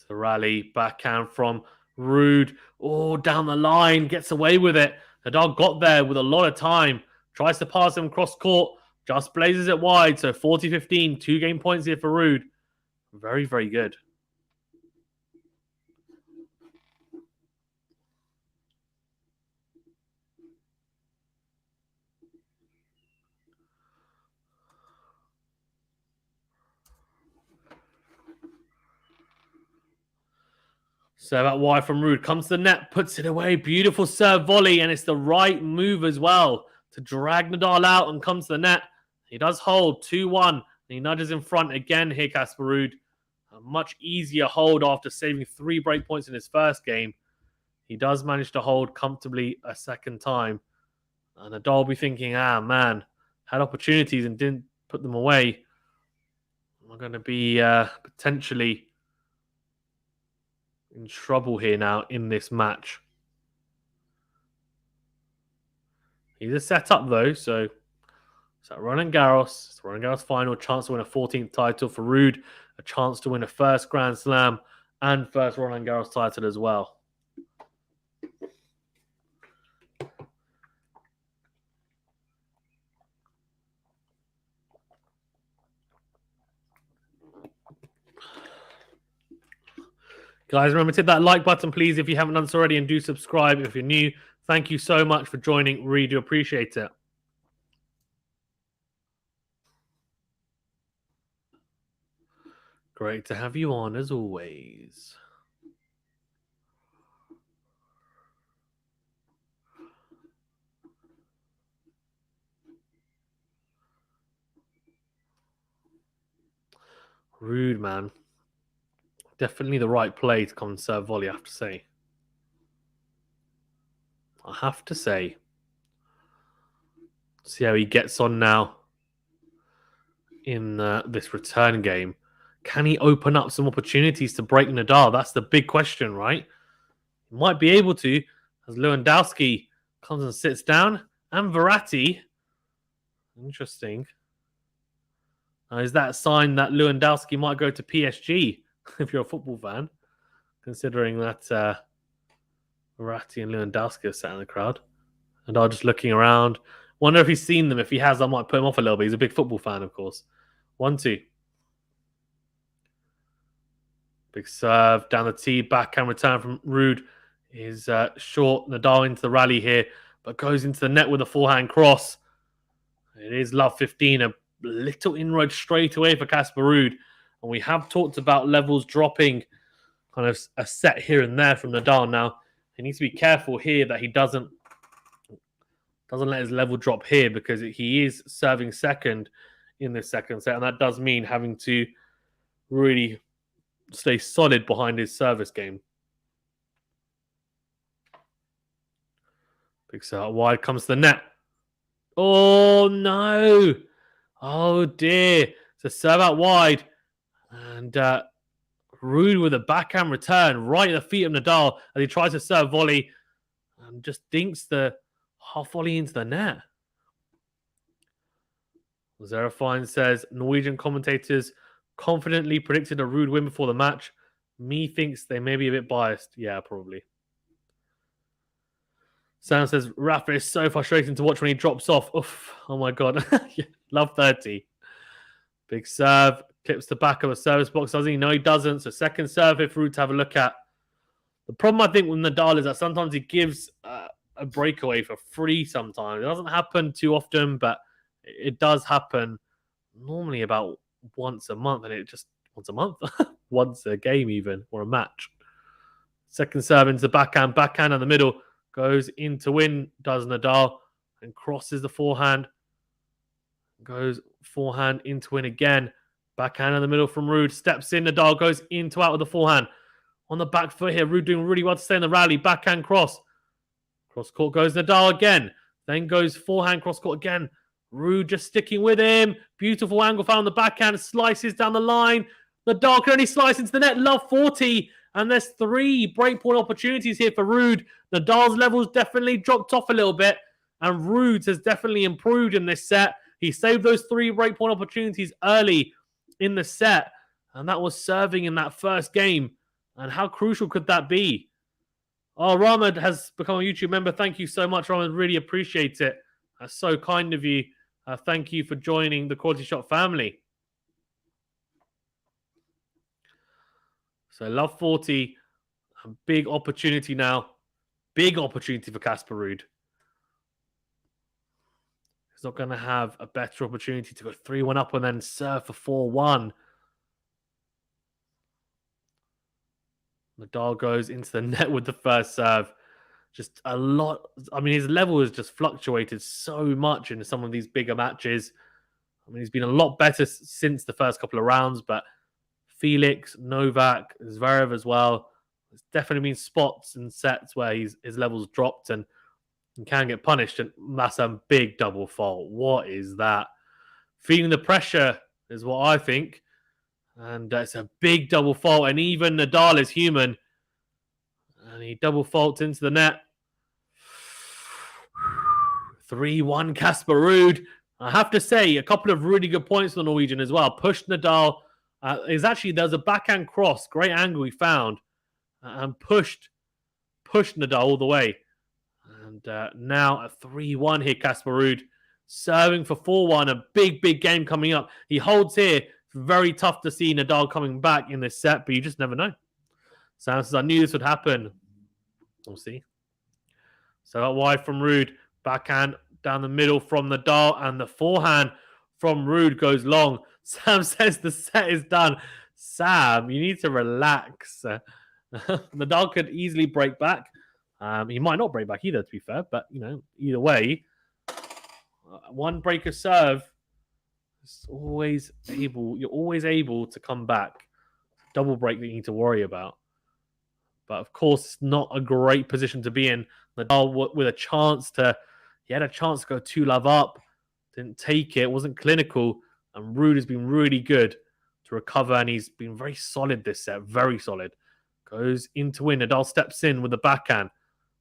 The rally, backhand from Ruud. Oh, down the line, gets away with it. Nadal got there with a lot of time. Tries to pass him cross court. Just blazes it wide. So 40-15. 2 game points here for Ruud. Very, very good. Serve out wide from Ruud. Comes to the net, puts it away. Beautiful serve volley, and it's the right move as well to drag Nadal out and comes to the net. He does hold 2-1. He nudges in front again here, Casper Ruud. A much easier hold after saving 3 break points in his first game. He does manage to hold comfortably a second time. And Nadal will be thinking, man, had opportunities and didn't put them away. I'm going to be potentially in trouble here now in this match. He's a setup though, so it's at Roland Garros. It's the Roland Garros final, chance to win a 14th title for Ruud, a chance to win a first Grand Slam and first Roland Garros title as well. Guys, remember to hit that like button, please, if you haven't done so already, and do subscribe if you're new. Thank you so much for joining. Really do appreciate it. Great to have you on, as always. Ruud, man. Definitely the right play to come and serve volley, I have to say. See how he gets on now in this return game. Can he open up some opportunities to break Nadal? That's the big question, right? He might be able to, as Lewandowski comes and sits down. And Verratti. Interesting. Is that a sign that Lewandowski might go to PSG, if you're a football fan? Considering that Verratti and Lewandowski are sat in the crowd. And I'm just looking around. Wonder if he's seen them. If he has, I might put him off a little bit. He's a big football fan, of course. 1-2. Big serve down the tee. Backhand return from Ruud is short. Nadal into the rally here. but goes into the net with a forehand cross. It is love 15, a little inroad straight away for Casper Ruud. And we have talked about levels dropping kind of a set here and there from Nadal. Now, he needs to be careful here that he doesn't let his level drop here, because he is serving second in this second set. And that does mean having to really stay solid behind his service game. Big set out wide, comes to the net. Oh, no. Oh, dear. It's a serve out wide. And Ruud with a backhand return right at the feet of Nadal as he tries to serve volley and just dinks the half volley into the net. Zerafine says, Norwegian commentators confidently predicted a Ruud win before the match. Me thinks they may be a bit biased. Yeah, probably. Sam says, Rafa is so frustrating to watch when he drops off. Oof, oh my God. Love 30. Big serve. Clips the back of a service box, doesn't he? No, he doesn't. So second serve here for Ruud to have a look at. The problem, I think, with Nadal is that sometimes he gives a breakaway for free sometimes. It doesn't happen too often, but it does happen normally about once a month. And it just, once a month? Once a game even, or a match. Second serve into the backhand in the middle. Goes in to win, does Nadal, and crosses the forehand. Goes forehand in to win again. Backhand in the middle from Ruud. Steps in, Nadal goes in to out with the forehand. On the back foot here, Ruud doing really well to stay in the rally. Backhand cross. Cross court goes Nadal again. Then goes forehand cross court again. Ruud just sticking with him. Beautiful angle found on the backhand. Slices down the line. Nadal can only slice into the net. Love 40. And there's 3 breakpoint opportunities here for Ruud. Nadal's levels definitely dropped off a little bit. And Ruud's has definitely improved in this set. He saved those 3 breakpoint opportunities early in the set. And that was serving in that first game. And how crucial could that be? Oh, Rahmed has become a YouTube member. Thank you so much, Rahmed. Really appreciate it. That's so kind of you. Thank you for joining the QualityShot family. So love 40. A big opportunity now. Big opportunity for Casper Ruud. He's not going to have a better opportunity to go 3-1 up and then serve for 4-1. Nadal goes into the net with the first serve. Just a lot. I mean, his level has just fluctuated so much in some of these bigger matches. I mean, he's been a lot better since the first couple of rounds, but Felix, Novak, Zverev as well. There's definitely been spots and sets where his level's dropped and can get punished, and that's a big double fault. What is that? Feeling the pressure is what I think. And it's a big double fault. And even Nadal is human. And he double faults into the net. 3-1 Casper Ruud. I have to say, a couple of really good points for the Norwegian as well. Pushed Nadal. There's a backhand cross. Great angle he found. And pushed Nadal all the way. And now a 3-1 here, Casper Ruud. Serving for 4-1. A big, big game coming up. He holds here. Very tough to see Nadal coming back in this set, but you just never know. Sam says, I knew this would happen. We'll see. So out wide from Ruud. Backhand down the middle from Nadal, and the forehand from Ruud goes long. Sam says the set is done. Sam, you need to relax. Nadal could easily break back. He might not break back either, to be fair, but, either way, one break of serve, you're always able to come back. Double break that you need to worry about. But of course, it's not a great position to be in. Nadal with a chance to, he had a chance to go 2-love up, didn't take it, wasn't clinical, and Ruud has been really good to recover, and he's been very solid this set, very solid. Goes in to win. Nadal steps in with the backhand.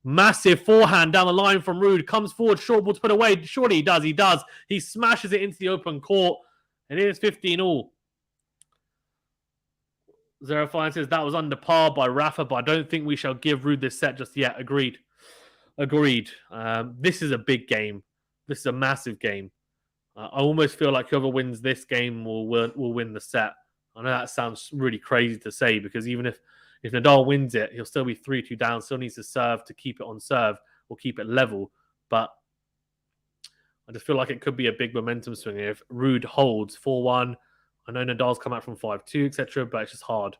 Massive forehand down the line from Ruud. Comes forward, short ball to put away. Surely he does. He does. He smashes it into the open court. And it is 15-all. Zerafine says that was under par by Rafa, but I don't think we shall give Ruud this set just yet. Agreed. This is a big game. This is a massive game. I almost feel like whoever wins this game will win the set. I know that sounds really crazy to say, because even if Nadal wins it, he'll still be 3-2 down, still needs to serve to keep it on serve or keep it level. but I just feel like it could be a big momentum swing if Ruud holds 4-1. I know Nadal's come out from 5-2, etc., but it's just hard.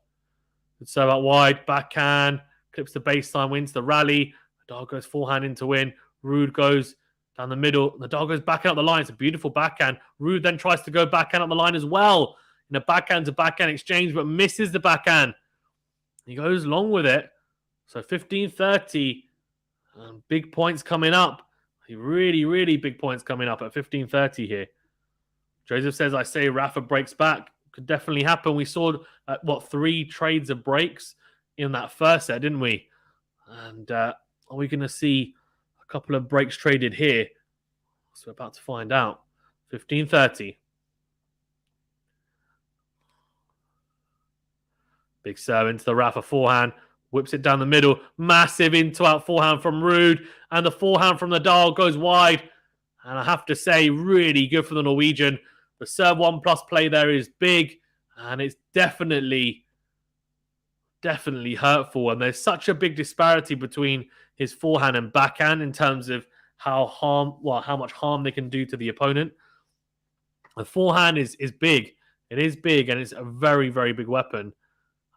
So out wide, backhand, clips the baseline, wins the rally. Nadal goes forehand in to win. Ruud goes down the middle. Nadal goes backhand up the line. It's a beautiful backhand. Ruud then tries to go backhand up the line as well in a backhand to backhand exchange, but misses the backhand. He goes long with it. So 15-30. Big points coming up. Really, really big points coming up at 15-30 here. Joseph says, I say Rafa breaks back. Could definitely happen. We saw, 3 trades of breaks in that first set, didn't we? And are we going to see a couple of breaks traded here? So we're about to find out. 15-30. Big serve into the Rafa forehand. Whips it down the middle. Massive into-out forehand from Ruud. And the forehand from Nadal goes wide. And I have to say, really good for the Norwegian. The serve 1+ play there is big. And it's definitely hurtful. And there's such a big disparity between his forehand and backhand in terms of how much harm they can do to the opponent. The forehand is big. It is big, and it's a very, very big weapon.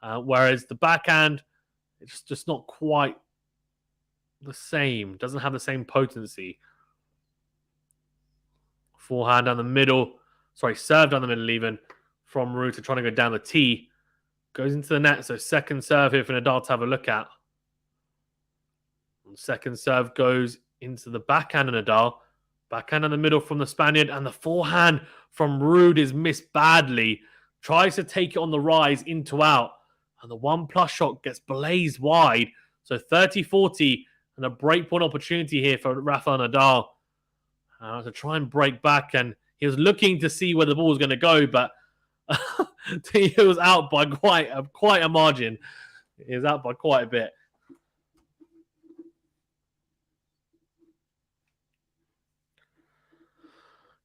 Whereas the backhand, it's just not quite the same. Doesn't have the same potency. Forehand down the middle. Serve down the middle even from Ruud to trying to go down the tee. Goes into the net. So second serve here for Nadal to have a look at. And second serve goes into the backhand of Nadal. Backhand in the middle from the Spaniard. And the forehand from Ruud is missed badly. Tries to take it on the rise into out. And the 1+ shot gets blazed wide. So 30-40 and a breakpoint opportunity here for Rafael Nadal. To try and break back. And he was looking to see where the ball was going to go, but he was out by quite a margin. He was out by quite a bit.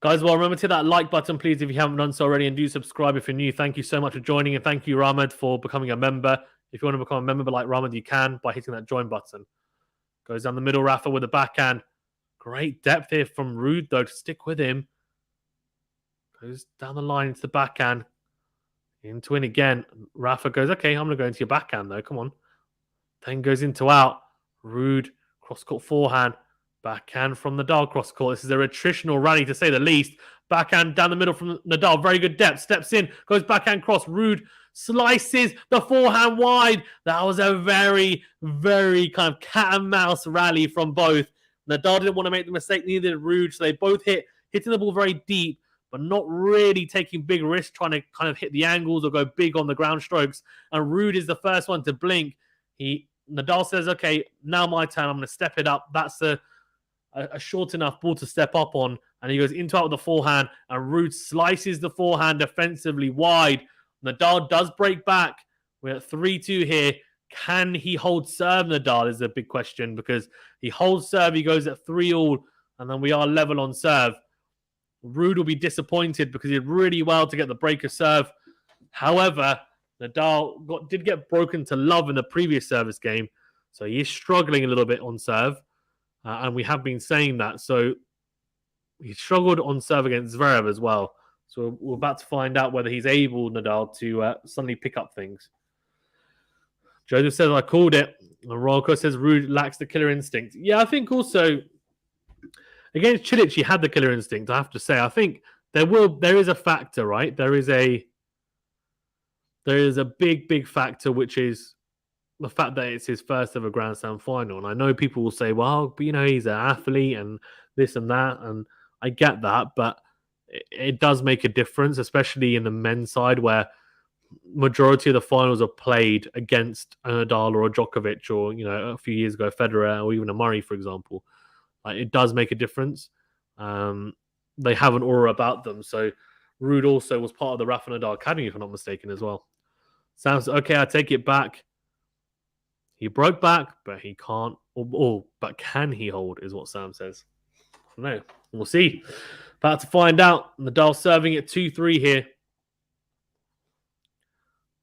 Guys, well, remember to hit that like button, please, if you haven't done so already, and do subscribe if you're new. Thank you so much for joining, and thank you, Ramad, for becoming a member. If you want to become a member like Ramad, you can by hitting that join button. Goes down the middle, Rafa with the backhand. Great depth here from Ruud, though, to stick with him. Goes down the line into the backhand. Into in again. Rafa goes, okay, I'm going to go into your backhand, though. Come on. Then goes into out. Ruud, cross-court forehand. Backhand from Nadal cross-court. This is a attritional rally, to say the least. Backhand down the middle from Nadal. Very good depth. Steps in. Goes backhand cross. Ruud slices the forehand wide. That was a very, very kind of cat and mouse rally from both. Nadal didn't want to make the mistake, neither did Ruud. So they both hitting the ball very deep, but not really taking big risks, trying to kind of hit the angles or go big on the ground strokes. And Ruud is the first one to blink. Nadal says, okay, now my turn. I'm going to step it up. That's a short enough ball to step up on. And he goes into out with the forehand. And Ruud slices the forehand defensively wide. Nadal does break back. We're at 3-2 here. Can he hold serve, Nadal, is a big question, because he holds serve, he goes at 3-all, and then we are level on serve. Ruud will be disappointed because he did really well to get the break of serve. However, Nadal did get broken to love in the previous service game, so he is struggling a little bit on serve, and we have been saying that. So he struggled on serve against Zverev as well. So we're about to find out whether he's able, Nadal, to suddenly pick up things. Joseph says, I called it. And Rolko says, Ruud lacks the killer instinct. Yeah, I think also, against Cilic, he had the killer instinct, I have to say. I think there is a factor, right? There is a big, big factor, which is the fact that it's his first ever Grand Slam final. And I know people will say, well, but he's an athlete and this and that. And I get that, but it does make a difference, especially in the men's side where majority of the finals are played against a Nadal or a Djokovic or, a few years ago, Federer or even a Murray, for example. It does make a difference. They have an aura about them. So Ruud also was part of the Rafa Nadal Academy, if I'm not mistaken, as well. Sounds okay, I take it back. He broke back, but he can't. But can he hold, is what Sam says. No, we'll see. About to find out. Nadal serving at 2-3 here.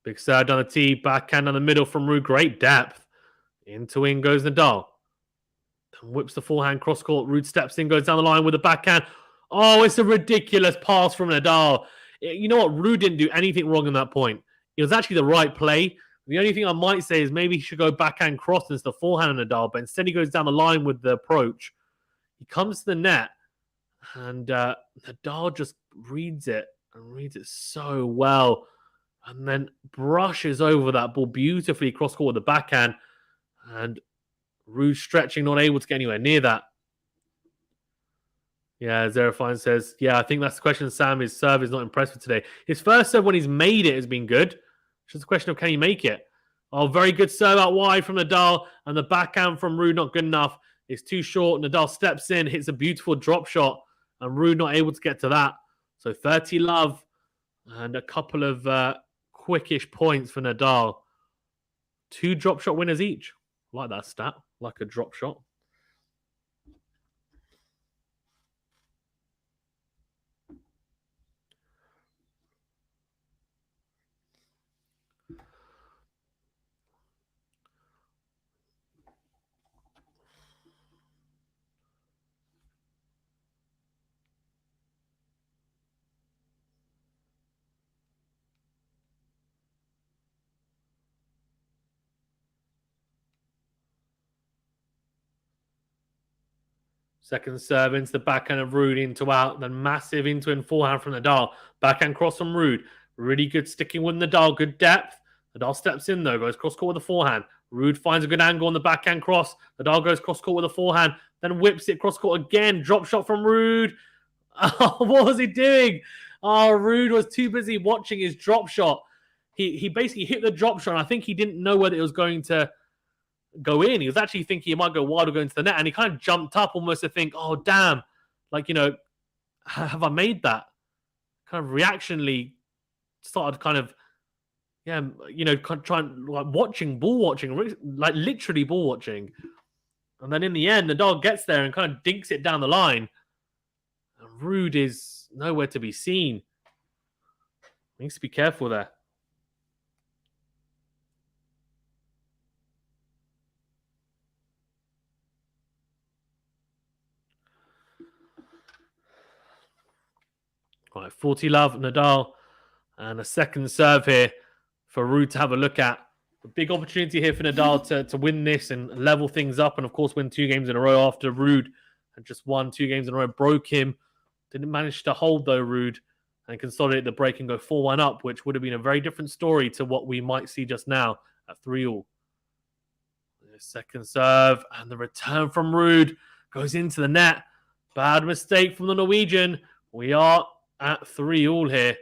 Big serve down the tee, backhand down the middle from Ruud. Great depth. Into in goes Nadal. Whips the forehand cross court. Ruud steps in, goes down the line with a backhand. Oh, it's a ridiculous pass from Nadal. You know what? Ruud didn't do anything wrong in that point. It was actually the right play. The only thing I might say is maybe he should go backhand cross instead of forehand on Nadal, but instead he goes down the line with the approach. He comes to the net, and Nadal just reads it so well, and then brushes over that ball beautifully cross court with the backhand, and Ruud stretching, not able to get anywhere near that. Yeah, Zerafine says, yeah, I think that's the question, Sam. His serve is not impressive today. His first serve when he's made it has been good. It's just a question of can he make it? Oh, very good serve out wide from Nadal, and the backhand from Ruud not good enough. It's too short. Nadal steps in, hits a beautiful drop shot, and Ruud not able to get to that. So 30 love and a couple of quickish points for Nadal. 2 drop shot winners each. I like that stat, like a drop shot. Second serve into the backhand of Ruud into out, then massive into and forehand from Nadal. Backhand cross from Ruud. Really good sticking with Nadal, good depth. Nadal steps in though, goes cross court with a forehand. Ruud finds a good angle on the backhand cross. Nadal goes cross court with a forehand, then whips it cross court again. Drop shot from Ruud. Oh, what was he doing? Oh, Ruud was too busy watching his drop shot. He basically hit the drop shot, and I think he didn't know whether it was going to go in. He was actually thinking he might go wide or go into the net, and he kind of jumped up almost to think, oh, damn, like, have I made that? Kind of reactionally started kind of, trying, like, ball watching, like literally ball watching. And then in the end, the dog gets there and kind of dinks it down the line. And Ruud is nowhere to be seen. Needs to be careful there. All right, 40 love, Nadal. And a second serve here for Ruud to have a look at. A big opportunity here for Nadal to win this and level things up. And, of course, win 2 games in a row after Ruud had just won 2 games in a row. Broke him. Didn't manage to hold, though, Ruud, and consolidate the break and go 4-1 up, which would have been a very different story to what we might see just now at 3-all. Second serve, and the return from Ruud goes into the net. Bad mistake from the Norwegian. We are at 3-all here.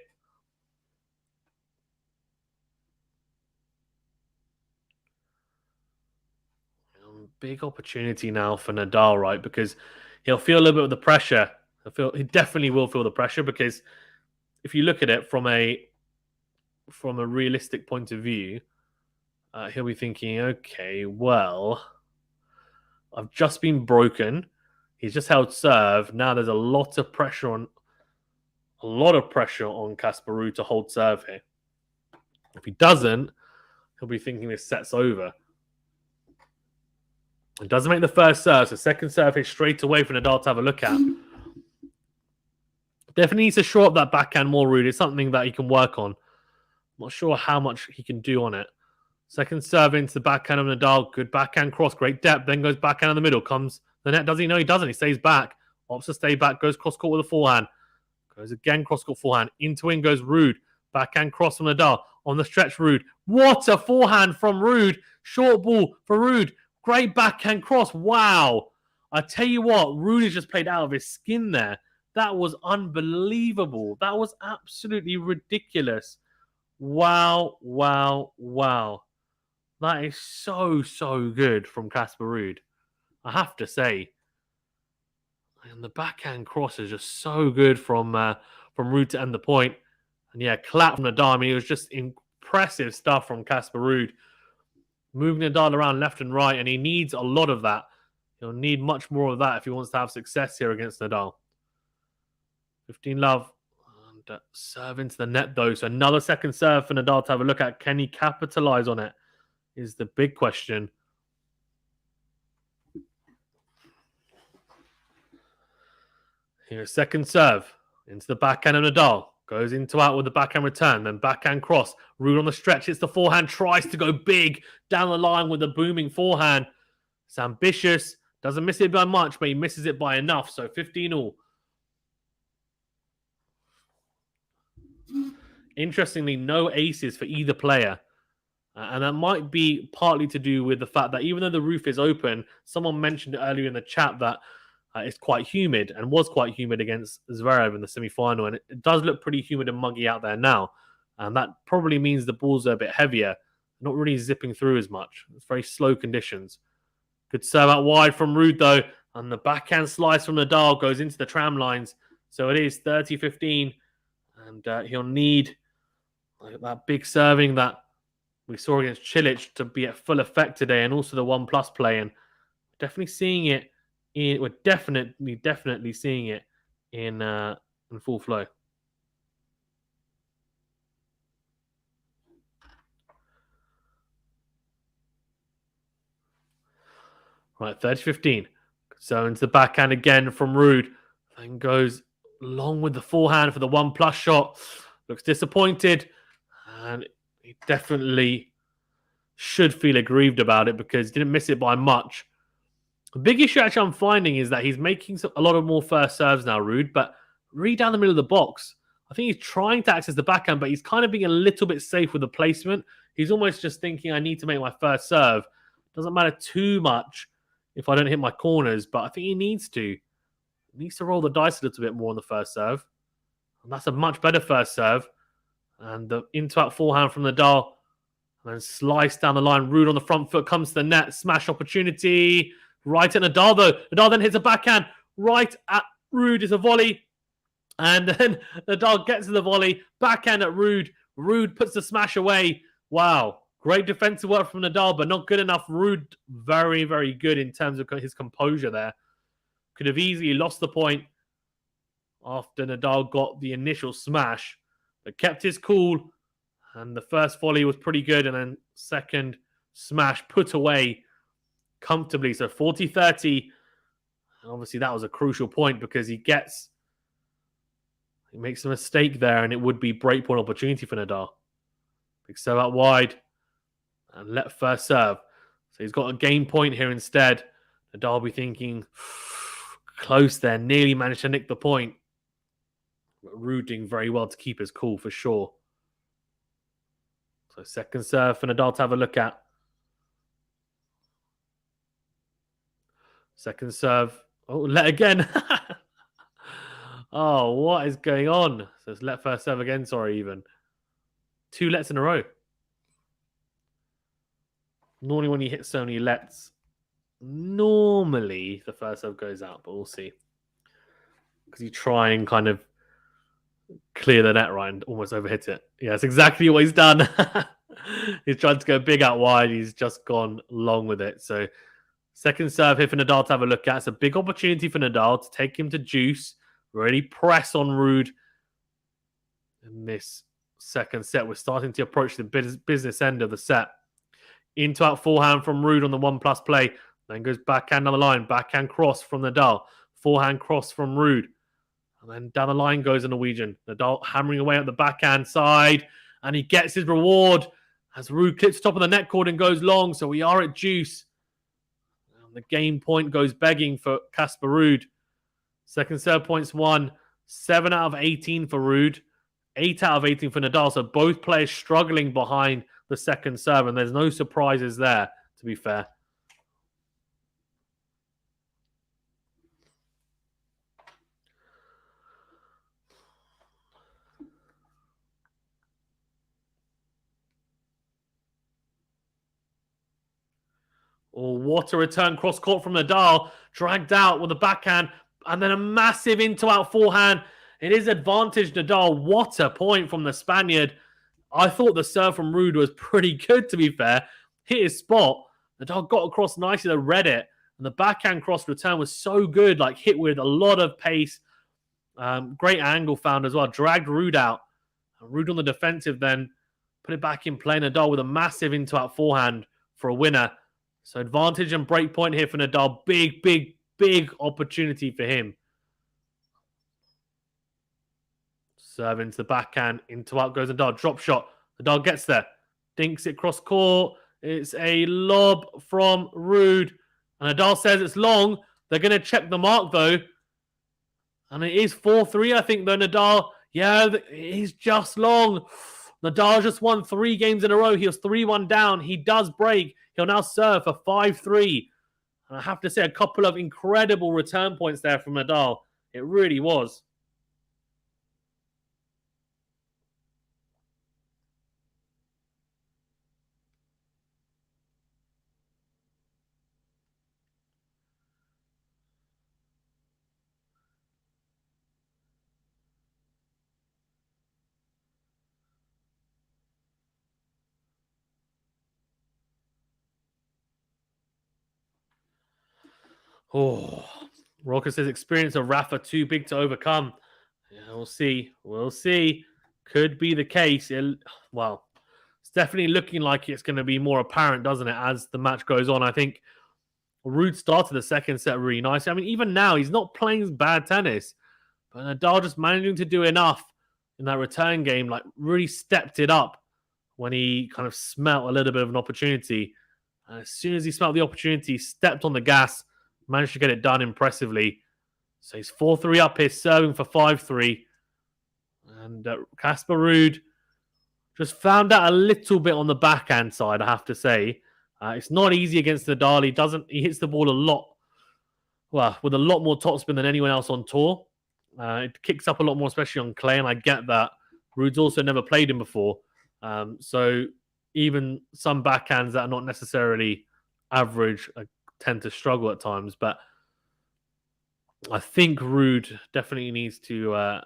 Big opportunity now for Nadal, right? Because he'll feel a little bit of the pressure. He definitely will feel the pressure, because if you look at it from a realistic point of view, he'll be thinking, okay, well, I've just been broken. He's just held serve. Now there's a lot of pressure on Casper Ruud to hold serve here. If he doesn't, he'll be thinking this set's over. It doesn't make the first serve, so second serve is straight away for Nadal to have a look at. Definitely needs to shore up that backhand more, Ruud. It's something that he can work on. I'm not sure how much he can do on it. Second serve into the backhand of Nadal. Good backhand cross, great depth. Then goes backhand in the middle. Comes the net. Does he? No, he doesn't. He stays back. Opts to stay back. Goes cross court with a forehand. Goes again cross court forehand. Into in goes Ruud. Backhand cross from Nadal. On the stretch, Ruud. What a forehand from Ruud. Short ball for Ruud. Great backhand cross. Wow. I tell you what, Ruud has just played out of his skin there. That was unbelievable. That was absolutely ridiculous. Wow, wow, wow. That is so, so good from Casper Ruud, I have to say. And the backhand cross is just so good from Ruud to end the point. And yeah, clap from Nadal. I mean, it was just impressive stuff from Casper Ruud. Moving Nadal around left and right, and he needs a lot of that. He'll need much more of that if he wants to have success here against Nadal. 15 love. And serve into the net, though. So another second serve for Nadal to have a look at. Can he capitalize on it? Is the big question. Here's second serve into the backhand of Nadal. Goes into out with the backhand return, then backhand cross. Ruud on the stretch, hits the forehand, tries to go big down the line with the booming forehand. It's ambitious, doesn't miss it by much, but he misses it by enough. So 15-all. Interestingly, no aces for either player. And that might be partly to do with the fact that even though the roof is open, someone mentioned earlier in the chat that it's quite humid and was quite humid against Zverev in the semi-final. And it does look pretty humid and muggy out there now. And that probably means the balls are a bit heavier, not really zipping through as much. It's very slow conditions. Good serve out wide from Ruud, though. And the backhand slice from Nadal goes into the tram lines. So it is 30-15. And he'll need that big serving that we saw against Cilic to be at full effect today, and also the 1+ play. And definitely seeing it we're definitely seeing it in full flow. Right, 30-15. So into the backhand again from Ruud. Then goes long with the forehand for the 1+ shot. Looks disappointed. And he definitely should feel aggrieved about it because he didn't miss it by much. The big issue actually I'm finding is that he's making a lot of more first serves now, Ruud, but really down the middle of the box. I think he's trying to access the backhand, but he's kind of being a little bit safe with the placement. He's almost just thinking, I need to make my first serve. Doesn't matter too much if I don't hit my corners, but I think he needs to. He needs to roll the dice a little bit more on the first serve. And that's a much better first serve. And the into-out forehand from Nadal. And then slice down the line. Ruud on the front foot comes to the net. Smash opportunity. Right at Nadal, though. Nadal then hits a backhand. Right at Ruud is a volley. And then Nadal gets to the volley. Backhand at Ruud. Ruud puts the smash away. Wow. Great defensive work from Nadal, but not good enough. Ruud, very, very good in terms of his composure there. Could have easily lost the point after Nadal got the initial smash, but kept his cool. And the first volley was pretty good. And then second smash put away comfortably. So 40-30. And obviously that was a crucial point because he makes a mistake there and it would be breakpoint opportunity for Nadal. Big serve out wide and let first serve. So he's got a game point here instead. Nadal will be thinking close there. Nearly managed to nick the point. But Ruud doing very well to keep his cool for sure. So second serve for Nadal to have a look at. Second serve. Oh, let again. Oh, what is going on? So it's let first serve again. Sorry, even. 2 lets in a row. Normally when you hit so many lets, normally the first serve goes out, but we'll see. Because you try and kind of clear the net right and almost overhit it. Yeah, that's exactly what he's done. He's tried to go big out wide. He's just gone long with it. So second serve here for Nadal to have a look at. It's a big opportunity for Nadal to take him to juice. Really press on Ruud. In this second set, we're starting to approach the business end of the set. Into out forehand from Ruud on the 1+ play. Then goes backhand on the line. Backhand cross from Nadal. Forehand cross from Ruud. And then down the line goes a Norwegian. Nadal hammering away at the backhand side. And he gets his reward as Ruud clips top of the net cord and goes long. So we are at juice. And the game point goes begging for Casper Ruud. Second serve points won. 7 out of 18 for Ruud. 8 out of 18 for Nadal. So both players struggling behind the second serve. And there's no surprises there, to be fair. Oh, what a return cross court from Nadal. Dragged out with a backhand. And then a massive into-out forehand. It is advantage Nadal. What a point from the Spaniard. I thought the serve from Ruud was pretty good, to be fair. Hit his spot. Nadal got across nicely, read it. And the backhand cross return was so good. Like hit with a lot of pace. Great angle found as well. Dragged Ruud out. And Ruud on the defensive then. Put it back in play. Nadal with a massive into-out forehand for a winner. So advantage and break point here for Nadal. Big, big, big opportunity for him. Serve into the backhand, into out goes Nadal. Drop shot. Nadal gets there. Dinks it cross court. It's a lob from Ruud. And Nadal says it's long. They're going to check the mark, though. And it is 4-3, I think, though. Nadal, yeah, he's just long. Nadal just won 3 games in a row. He was 3-1 down. He does break. He'll now serve for 5-3. And I have to say, a couple of incredible return points there from Nadal. It really was. Oh, Rocker says experience of Rafa too big to overcome. Yeah, we'll see. We'll see. Could be the case. Well, it's definitely looking like it's going to be more apparent, doesn't it, as the match goes on. I think Ruud started the second set really nicely. I mean, even now, he's not playing bad tennis. But Nadal just managing to do enough in that return game, like really stepped it up when he kind of smelt a little bit of an opportunity. And as soon as he smelt the opportunity, he stepped on the gas, managed to get it done impressively. So he's 4-3 up here, serving for 5-3. And Casper Ruud just found out a little bit on the backhand side, I have to say. It's not easy against Nadal. He hits the ball a lot, well, with a lot more topspin than anyone else on tour. It kicks up a lot more, especially on clay, and I get that. Ruud's also never played him before. So even some backhands that are not necessarily average tend to struggle at times. But I think Ruud definitely needs to,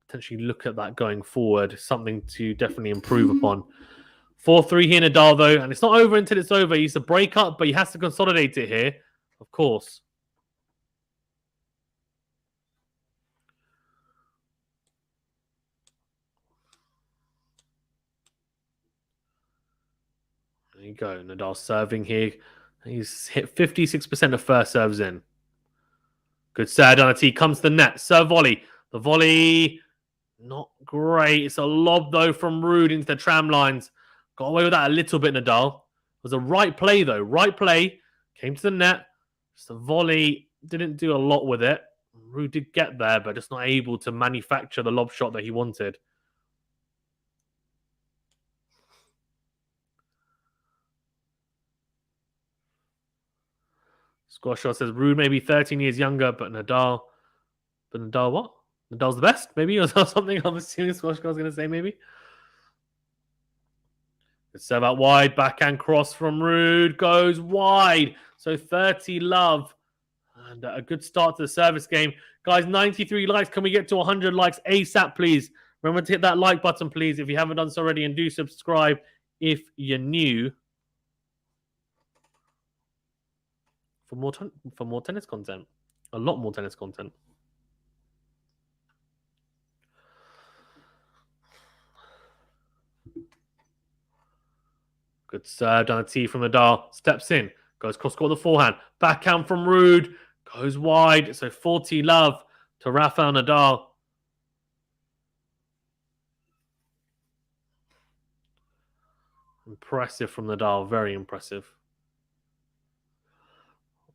potentially look at that going forward. Something to definitely improve upon. 4-3 here, Nadal, though. And it's not over until it's over. He needs to break up, but he has to consolidate it here, of course. There you go. Nadal serving here. He's hit 56% of first serves in. Good serve on a tee. Comes to the net. Serve volley. The volley, not great. It's a lob, though, from Ruud into the tram lines. Got away with that a little bit, Nadal. It was a right play, though. Right play. Came to the net. Just a volley. Didn't do a lot with it. Ruud did get there, but just not able to manufacture the lob shot that he wanted. Squash shot says Ruud may be 13 years younger, but Nadal what? Nadal's the best, maybe, or something. I'm assuming Squash Shot's going to say maybe. It's serve out wide, backhand cross from Ruud goes wide. So 30 love. And a good start to the service game. Guys, 93 likes. Can we get to 100 likes ASAP, please? Remember to hit that like button, please, if you haven't done so already. And do subscribe if you're new. For more tennis content. A lot more tennis content. Good serve down the tee from Nadal. Steps in. Goes cross court the forehand. Backhand from Ruud. Goes wide. So 40 love to Rafael Nadal. Impressive from Nadal. Very impressive.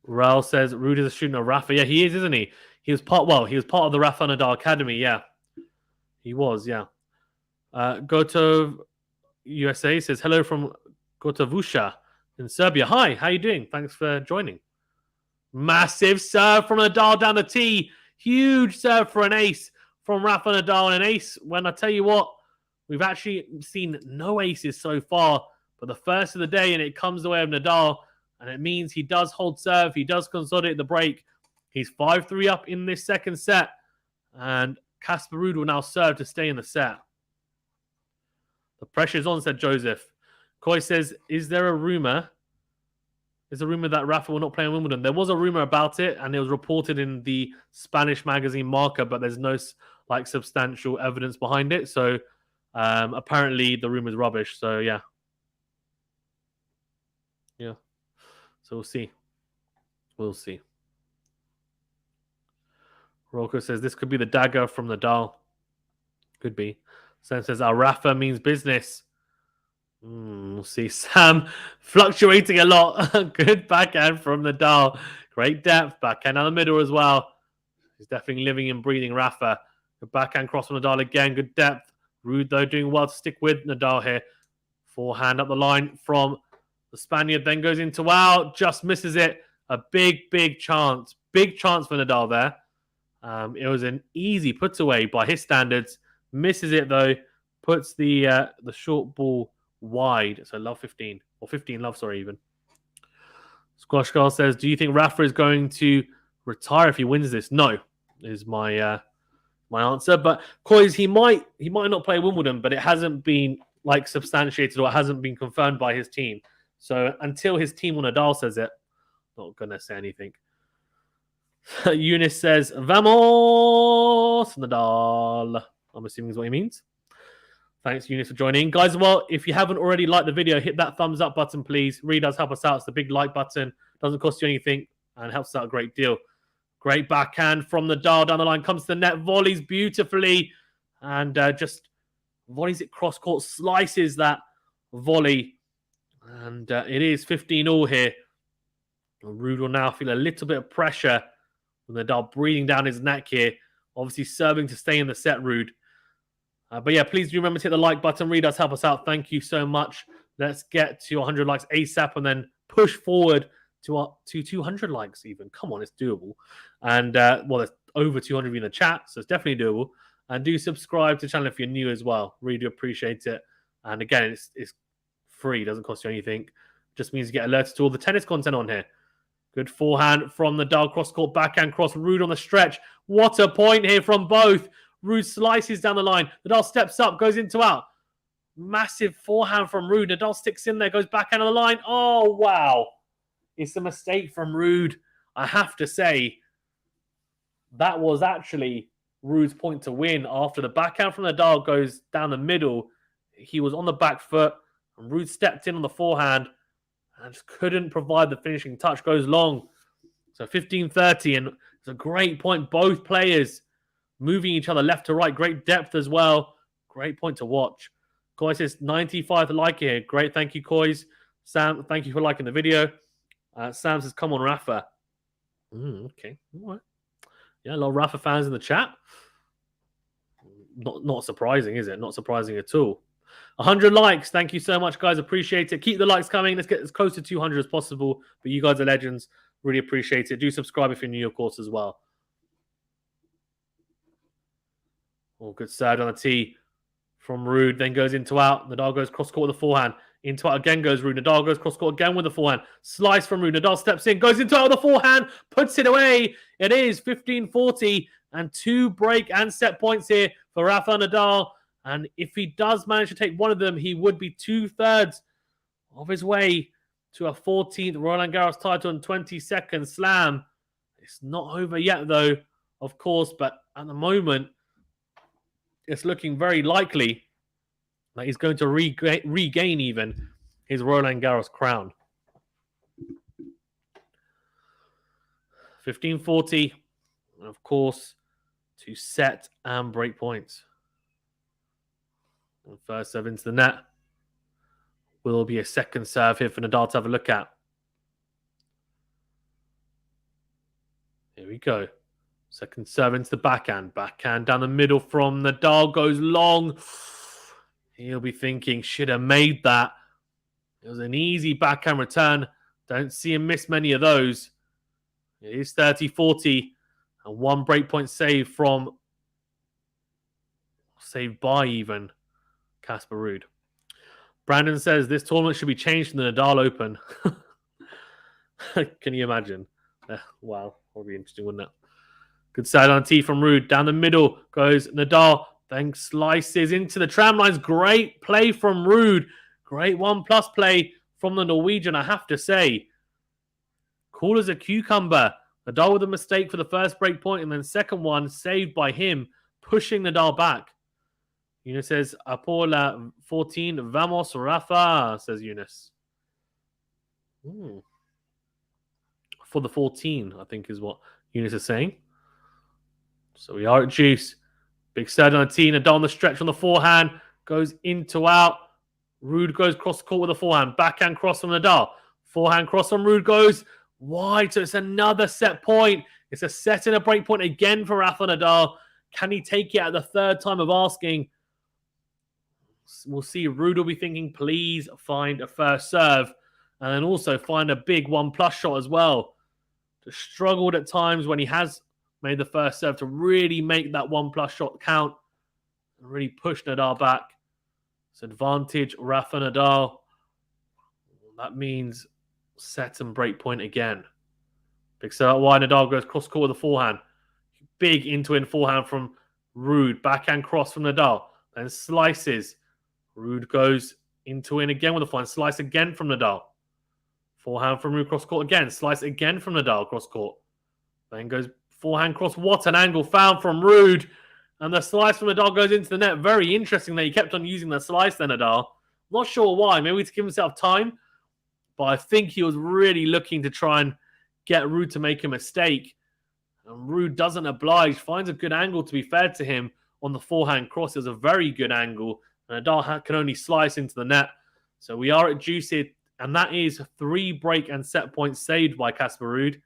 Raul says Ruud is a student of Rafa. Yeah, he is, isn't he? He was part of the Rafa Nadal Academy. Yeah, he was. Yeah. Goto USA says hello from Gotovusha in Serbia. Hi, how you doing? Thanks for joining. Massive serve from Nadal down the tee. Huge serve for an ace from Rafa Nadal. And an ace, when I tell you what, we've actually seen no aces so far, but the first of the day, and it comes the way of Nadal. And it means he does hold serve. He does consolidate the break. He's 5-3 up in this second set. And Casper Ruud will now serve to stay in the set. The pressure's on, said Joseph. Coy says, is there a rumor? There's a rumor that Rafa will not play in Wimbledon. There was a rumor about it, and it was reported in the Spanish magazine Marca, but there's no substantial evidence behind it. So apparently the rumor is rubbish. So yeah. Yeah. So we'll see. We'll see. Rocco says this could be the dagger from Nadal. Could be. Sam says our Rafa means business. We'll see. Sam fluctuating a lot. Good backhand from Nadal. Great depth. Backhand down the middle as well. He's definitely living and breathing Rafa. Good backhand cross from Nadal again. Good depth. Ruud, though, doing well to stick with Nadal here. Forehand up the line from the Spaniard. Then goes into out. Just misses it. A big, big chance. Big chance for Nadal there. It was an easy put away by his standards. Misses it, though. Puts the short ball wide. So love 15. Or 15 love, sorry, even. Squash Girl says, do you think Rafa is going to retire if he wins this? No, is my answer. But Coys, he might not play Wimbledon, but it hasn't been like substantiated or it hasn't been confirmed by his team. So until his team or Nadal says it, not gonna say anything. Eunice says, Vamos Nadal. I'm assuming is what he means. Thanks, Eunice, for joining. Guys, well, if you haven't already liked the video, hit that thumbs up button, please. Really does help us out. It's the big like button. Doesn't cost you anything and helps out a great deal. Great backhand from Nadal down the line. Comes to the net, volleys beautifully. And just volleys it cross-court, slices that volley. And it is 15-all here. Ruud will now feel a little bit of pressure from Nadal breathing down his neck here. Obviously serving to stay in the set, Ruud. But yeah, please do remember to hit the like button. Really does help us out. Thank you so much. Let's get to 100 likes ASAP and then push forward to 200 likes even. Come on, it's doable. And, well, there's over 200 in the chat, so it's definitely doable. And do subscribe to the channel if you're new as well. Really do appreciate it. And again, it's free. It doesn't cost you anything. Just means you get alerted to all the tennis content on here. Good forehand from Nadal. Cross-court backhand cross. Ruud on the stretch. What a point here from both. Ruud slices down the line. Nadal steps up, goes into out. Massive forehand from Ruud. Nadal sticks in there, goes backhand on the line. Oh, wow. It's a mistake from Ruud. I have to say, that was actually Ruud's point to win. After the backhand from Nadal goes down the middle, he was on the back foot, and Ruud stepped in on the forehand and just couldn't provide the finishing touch. Goes long. So 15-30, and it's a great point. Both players moving each other left to right. Great depth as well. Great point to watch. Coy says 95 to like here. Great. Thank you, Coys. Sam, thank you for liking the video. Sam says, come on, Rafa. Okay. All right. Yeah, a lot of Rafa fans in the chat. Not surprising, is it? Not surprising at all. 100 likes. Thank you so much, guys. Appreciate it. Keep the likes coming. Let's get as close to 200 as possible. But you guys are legends. Really appreciate it. Do subscribe if you're new, of course, as well. Oh, good serve on the tee from Ruud. Then goes into out. Nadal goes cross-court with the forehand. Into out again goes Ruud. Nadal goes cross-court again with the forehand. Slice from Ruud. Nadal steps in. Goes into out with the forehand. Puts it away. It is 15-40. And 2 break and set points here for Rafael Nadal. And if he does manage to take one of them, he would be 2/3 of his way to a 14th Roland Garros title and 22nd slam. It's not over yet, though, of course. But at the moment, it's looking very likely that he's going to regain even his Roland Garros crown. 15-40, and of course, to set and break points. And first serve into the net. Will be a second serve here for Nadal to have a look at. Here we go. Second serve into the backhand. Backhand down the middle from Nadal. Goes long. He'll be thinking, should have made that. It was an easy backhand return. Don't see him miss many of those. It is 30-40. And 1 breakpoint save from... saved by even Casper Ruud. Brandon says this tournament should be changed to the Nadal Open. Can you imagine? Wow. That would be interesting, wouldn't it? Good side on tee from Ruud. Down the middle goes Nadal. Then slices into the tram lines. Great play from Ruud. Great 1+ play from the Norwegian, I have to say. Cool as a cucumber. Nadal with a mistake for the first break point, and then second one saved by him, pushing Nadal back. Eunice says, Apola 14, Vamos Rafa, says Eunice. For the 14, I think is what Eunice is saying. So we are at juice. Big serve on the tee. Nadal on the stretch on the forehand. Goes into out. Ruud goes cross the court with a forehand. Backhand cross from Nadal. Forehand cross from Ruud goes wide. So it's another set point. It's a set and a break point again for Rafa Nadal. Can he take it at the third time of asking? We'll see. Ruud will be thinking, please find a first serve. And then also find a big 1+ shot as well. Just struggled at times when he has made the first serve to really make that 1+ shot count. And really push Nadal back. It's advantage Rafa Nadal. That means set and break point again. Big serve out wide. Nadal goes cross court with a forehand. Big into-in forehand from Ruud. Backhand cross from Nadal. Then slices. Ruud goes into-in again with a forehand. Slice again from Nadal. Forehand from Ruud cross court again. Slice again from Nadal cross court. Then goes forehand cross. What an angle found from Ruud. And the slice from Nadal goes into the net. Very interesting that he kept on using the slice then, Nadal. Not sure why. Maybe to give himself time. But I think he was really looking to try and get Ruud to make a mistake. And Ruud doesn't oblige. Finds a good angle, to be fair to him, on the forehand cross. It was a very good angle. And Nadal can only slice into the net. So we are at juice here. And that is 3 break and set points saved by Casper Ruud.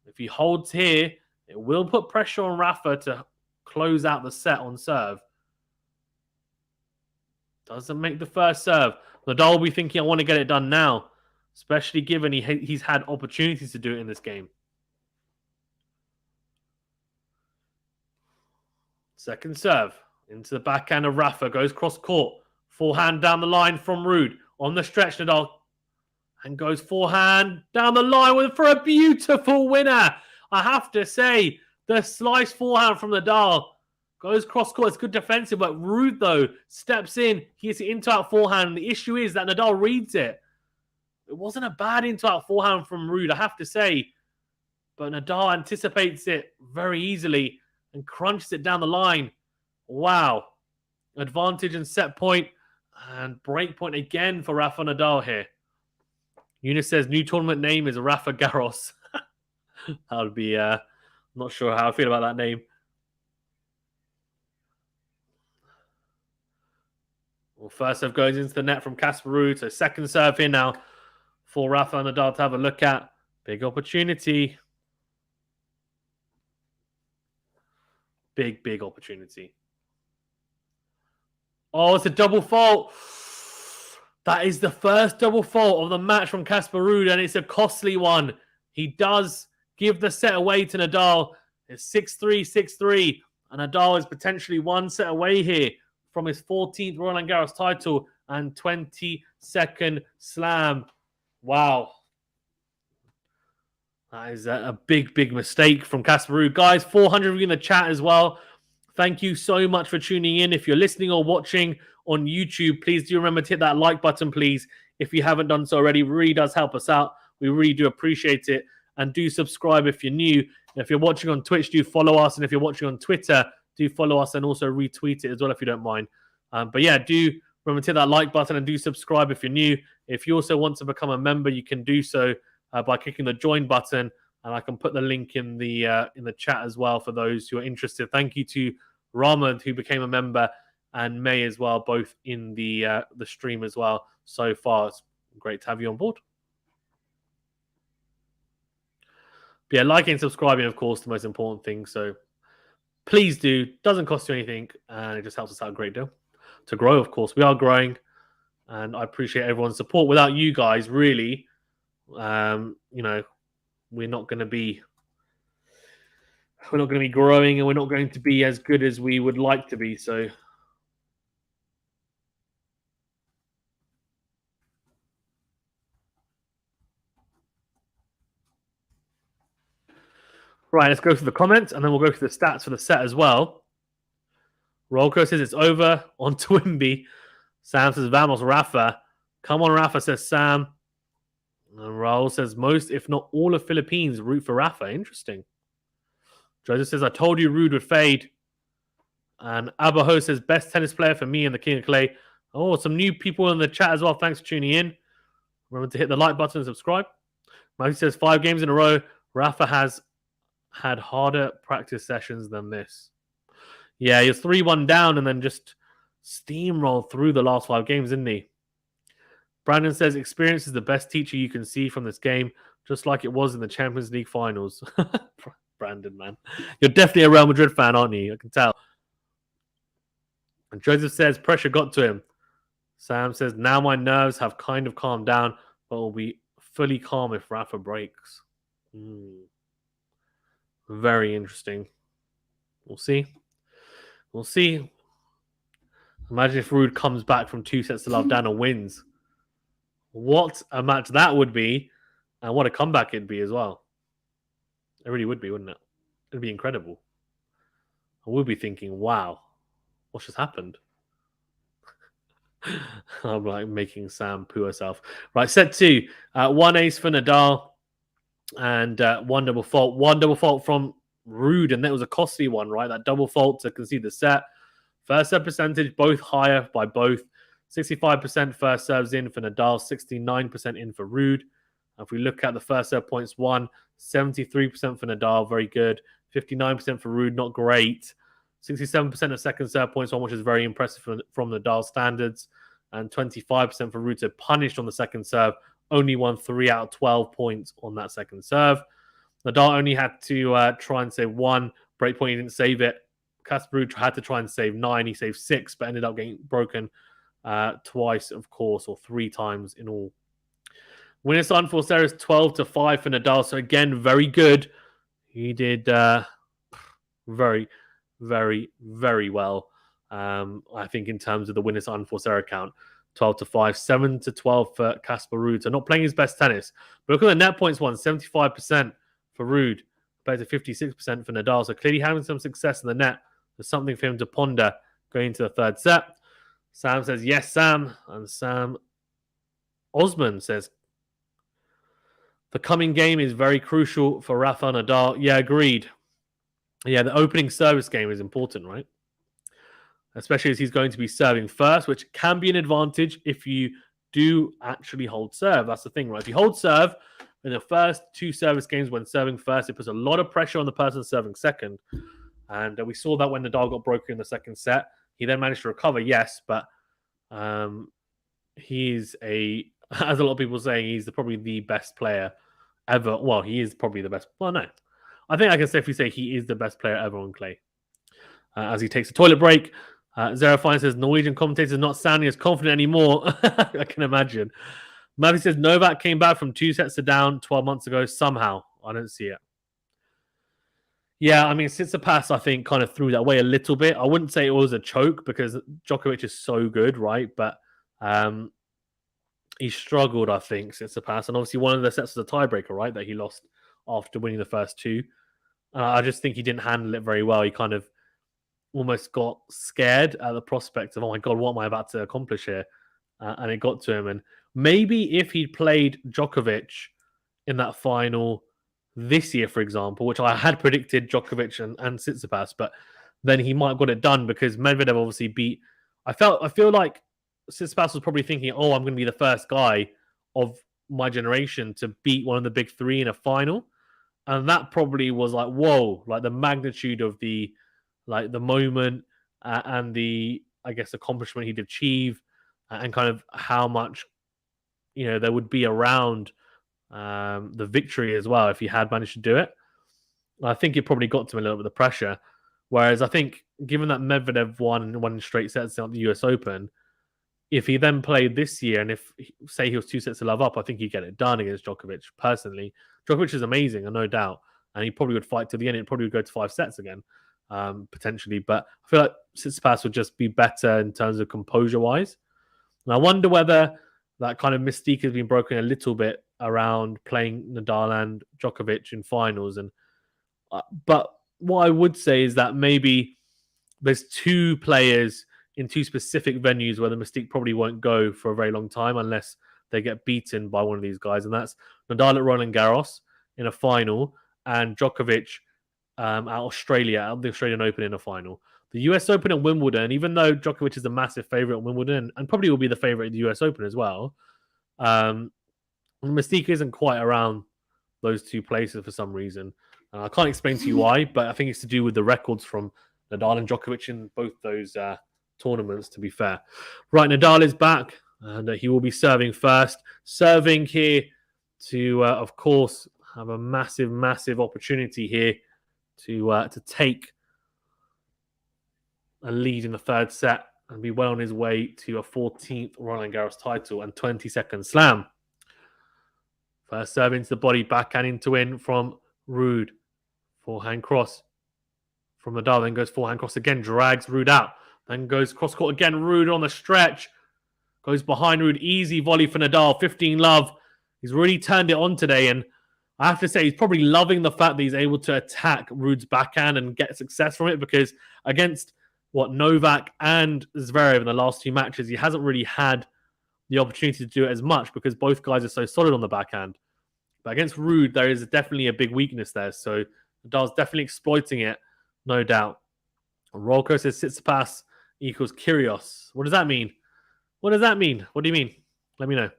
If he holds here, it will put pressure on Rafa to close out the set on serve. Doesn't make the first serve. Nadal will be thinking, I want to get it done now. Especially given he's had opportunities to do it in this game. Second serve. Into the backhand of Rafa. Goes cross court. Forehand down the line from Ruud. On the stretch, Nadal. And goes forehand down the line for a beautiful winner. I have to say, the slice forehand from Nadal goes cross court. It's good defensive, but Ruud, though, steps in. He hits it into-out forehand. The issue is that Nadal reads it. It wasn't a bad into-out forehand from Ruud, I have to say. But Nadal anticipates it very easily and crunches it down the line. Wow. Advantage and set point. And break point again for Rafa Nadal here. Eunice says new tournament name is Rafa Garros. That would be, not sure how I feel about that name. Well, first serve goes into the net from Casper Ruud. So second serve here now for Rafa Nadal to have a look at. Big opportunity. Big, big opportunity. Oh, it's a double fault. That is the first double fault of the match from Casper Ruud, and it's a costly one. He does give the set away to Nadal. It's 6-3, 6-3, and Nadal is potentially one set away here from his 14th Roland Garros title and 22nd slam. Wow. That is a big, big mistake from Casper Ruud. Guys, 400 of you in the chat as well. Thank you so much for tuning in. If you're listening or watching on YouTube, please do remember to hit that like button, please. If you haven't done so already, it really does help us out. We really do appreciate it. And do subscribe if you're new. And if you're watching on Twitch, do follow us. And if you're watching on Twitter, do follow us and also retweet it as well if you don't mind. But yeah, do remember to hit that like button and do subscribe if you're new. If you also want to become a member, you can do so by clicking the join button. And I can put the link in the chat as well for those who are interested. Thank you to Ramad, who became a member, and May as well, both in the stream as well so far. It's great to have you on board. But yeah, liking and subscribing, of course, the most important thing. So please do. Doesn't cost you anything, and it just helps us out a great deal to grow. Of course, we are growing, and I appreciate everyone's support. Without you guys, really, we're not going to be growing, and we're not going to be as good as we would like to be. So right, let's go through the comments, and then we'll go through the stats for the set as well. Rolko says it's over on Twimby. Sam says, Vamos, Rafa. Come on, Rafa, says Sam. And Raul says, most, if not all of Philippines root for Rafa. Interesting. Joseph says, I told you Ruud would fade. And Abaho says, best tennis player for me and the King of Clay. Oh, some new people in the chat as well. Thanks for tuning in. Remember to hit the like button and subscribe. Matthew says, 5 games in a row. Rafa has had harder practice sessions than this. Yeah, he was 3-1 down and then just steamrolled through the last 5 games, didn't he? Brandon says experience is the best teacher you can see from this game, just like it was in the Champions League finals. Brandon, man. You're definitely a Real Madrid fan, aren't you? I can tell. And Joseph says pressure got to him. Sam says, now my nerves have kind of calmed down, but will be fully calm if Rafa breaks. Very interesting. We'll see. We'll see. Imagine if Ruud comes back from 2 sets to love down and wins. What a match that would be, and what a comeback it'd be as well. It really would be, wouldn't it? It'd be incredible. I would be thinking, wow, what just happened? I'm like making Sam poo herself. Right, set 2. 1 ace for Nadal and 1 double fault. 1 double fault from Ruud, and that was a costly one, right? That double fault to concede the set. First serve percentage, both higher by both. 65% first serves in for Nadal, 69% in for Ruud. If we look at the first serve points won, 73% for Nadal, very good. 59% for Ruud, not great. 67% of second serve points won, which is very impressive from Nadal standards. And 25% for Ruud, so punished on the second serve. Only won 3 out of 12 points on that second serve. Nadal only had to try and save 1 break point. He didn't save it. Casper had to try and save 9. He saved 6, but ended up getting broken twice, of course, or 3 times in all. Winner's unforced error is 12-5 for Nadal. So again, very good. He did very, very, very well. I think in terms of the winner's unforced error count, 12-5, 7-12 for Casper Ruud. So not playing his best tennis. But look at the net points won, 75% for Ruud compared to 56% for Nadal. So clearly having some success in the net. There's something for him to ponder going into the third set. Sam says, yes, Sam. And Sam Osman says, the coming game is very crucial for Rafael Nadal. Yeah, agreed. Yeah, the opening service game is important, right? Especially as he's going to be serving first, which can be an advantage if you do actually hold serve. That's the thing, right? If you hold serve in the first 2 service games when serving first, it puts a lot of pressure on the person serving second. And we saw that when Nadal got broken in the second set. He then managed to recover, yes, but he's as a lot of people saying, he's probably the best player ever. Well, he is probably the best. Well, no. I think I can safely say he is the best player ever on clay. As he takes a toilet break, Zerafine says, Norwegian commentators not sounding as confident anymore. I can imagine. Murphy says, Novak came back from 2 sets to down 12 months ago somehow. I don't see it. Yeah, I mean, Tsitsipas, I think, kind of threw that away a little bit. I wouldn't say it was a choke because Djokovic is so good, right? But he struggled, I think, Tsitsipas. And obviously one of the sets was a tiebreaker, right, that he lost after winning the first 2. I just think he didn't handle it very well. He kind of almost got scared at the prospect of, oh my God, what am I about to accomplish here? And it got to him. And maybe if he'd played Djokovic in that final this year, for example, which I had predicted Djokovic and Tsitsipas, but then he might have got it done because Medvedev obviously beat. I feel like Tsitsipas was probably thinking, oh, I'm going to be the first guy of my generation to beat one of the big 3 in a final. And that probably was like, whoa, like the magnitude of the moment and the, I guess, accomplishment he'd achieve and kind of how much, there would be around the victory as well if he had managed to do it. I think it probably got to him a little bit of the pressure. Whereas I think, given that Medvedev won straight sets at the US Open, if he then played this year and if, say, he was 2 sets to love up, I think he'd get it done against Djokovic, personally. Djokovic is amazing, no doubt. And he probably would fight to the end. It probably would go to 5 sets again, potentially. But I feel like Tsitsipas would just be better in terms of composure-wise. And I wonder whether that kind of mystique has been broken a little bit around playing Nadal and Djokovic in finals. But what I would say is that maybe there's 2 players in 2 specific venues where the mystique probably won't go for a very long time unless they get beaten by one of these guys. And that's Nadal at Roland Garros in a final and Djokovic at Australia, at the Australian Open in a final. The US Open and Wimbledon, even though Djokovic is a massive favourite at Wimbledon and probably will be the favourite at the US Open as well, the mystique isn't quite around those 2 places for some reason. I can't explain to you why, but I think it's to do with the records from Nadal and Djokovic in both those tournaments, to be fair. Right, Nadal is back, and he will be serving first. Serving here to, of course, have a massive, massive opportunity here to take a lead in the third set and be well on his way to a 14th Roland Garros title and 22nd slam. First serve into the body, backhand into in from Ruud. Forehand cross from Nadal, then goes forehand cross again, drags Ruud out. Then goes cross court again, Ruud on the stretch. Goes behind Ruud, easy volley for Nadal, 15 love. He's really turned it on today, and I have to say he's probably loving the fact that he's able to attack Ruud's backhand and get success from it, because against Novak and Zverev in the last two matches, he hasn't really had the opportunity to do it as much because both guys are so solid on the backhand. But against Ruud, there is definitely a big weakness there. So Nadal's definitely exploiting it, no doubt. Rolko says Tsitsipas equals Kyrgios. What does that mean? What does that mean? What do you mean? Let me know.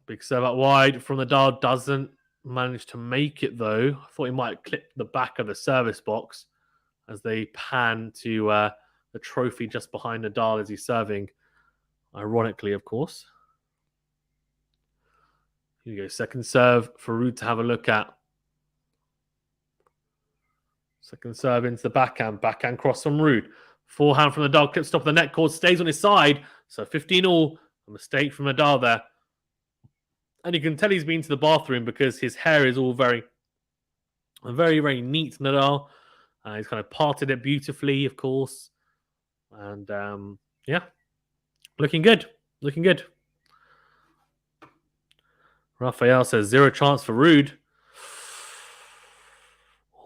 Big serve out wide from Nadal. Doesn't manage to make it, though. I thought he might clip the back of the service box as they pan to the trophy just behind Nadal as he's serving. Ironically, of course. Here you go. Second serve for Ruud to have a look at. Second serve into the backhand. Backhand cross from Ruud. Forehand from Nadal. Clips top of the net cord. Stays on his side. So 15 all. A mistake from Nadal there. And you can tell he's been to the bathroom because his hair is all very, very neat, Nadal. He's kind of parted it beautifully, of course. And yeah, looking good. Looking good. Rafael says 0 chance for Ruud.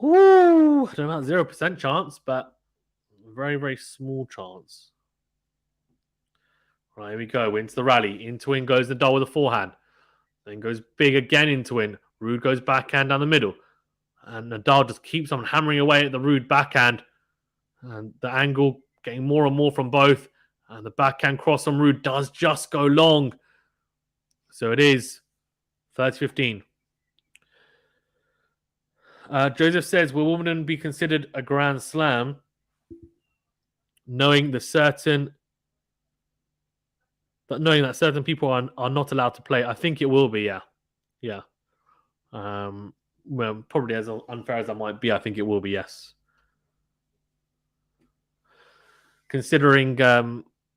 Ooh, I don't know about 0% chance, but very, very small chance. Right, here we go. Into the rally. Into in goes Nadal with a forehand. Then goes big again into in. Ruud goes backhand down the middle. And Nadal just keeps on hammering away at the Ruud backhand. And the angle getting more and more from both. And the backhand cross on Ruud does just go long. So it is 30-15. Joseph says, will Wimbledon be considered a Grand Slam knowing that certain people are not allowed to play? I think it will be, yeah. Yeah. Well, probably as unfair as that might be, I think it will be, yes. Considering,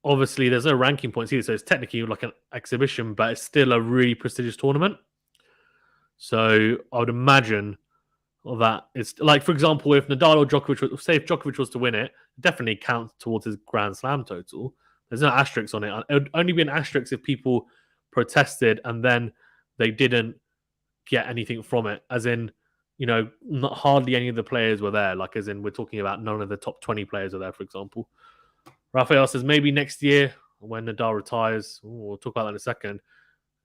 obviously, there's no ranking points either, so it's technically like an exhibition, but it's still a really prestigious tournament. So I would imagine that it's like, for example, if Nadal or Djokovic, say if Djokovic was to win it, it definitely counts towards his Grand Slam total. There's no asterisks on it. It would only be an asterisk if people protested and then they didn't get anything from it. As in, not hardly any of the players were there. Like, as in, we're talking about none of the top 20 players are there, for example. Rafael says maybe next year when Nadal retires. We'll talk about that in a second.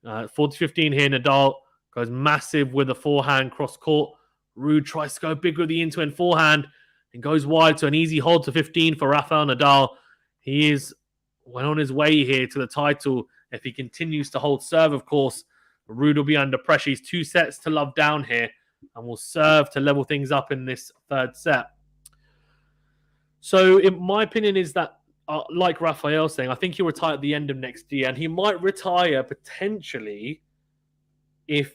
40-15 here. Nadal goes massive with a forehand cross court. Ruud tries to go big with the into-end forehand and goes wide. So an easy hold to 15 for Rafael Nadal. He is well on his way here to the title. If he continues to hold serve, of course, Ruud will be under pressure. He's 2 sets to love down here and will serve to level things up in this third set. So my opinion is that, like Rafael saying, I think he'll retire at the end of next year, and he might retire potentially if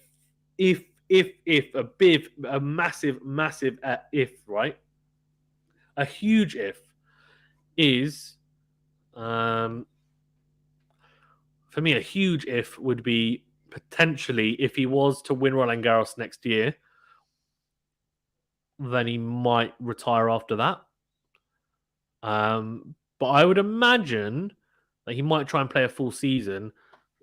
a massive if, right? A huge if is, for me, a huge if would be potentially if he was to win Roland Garros next year, then he might retire after that. But I would imagine that he might try and play a full season,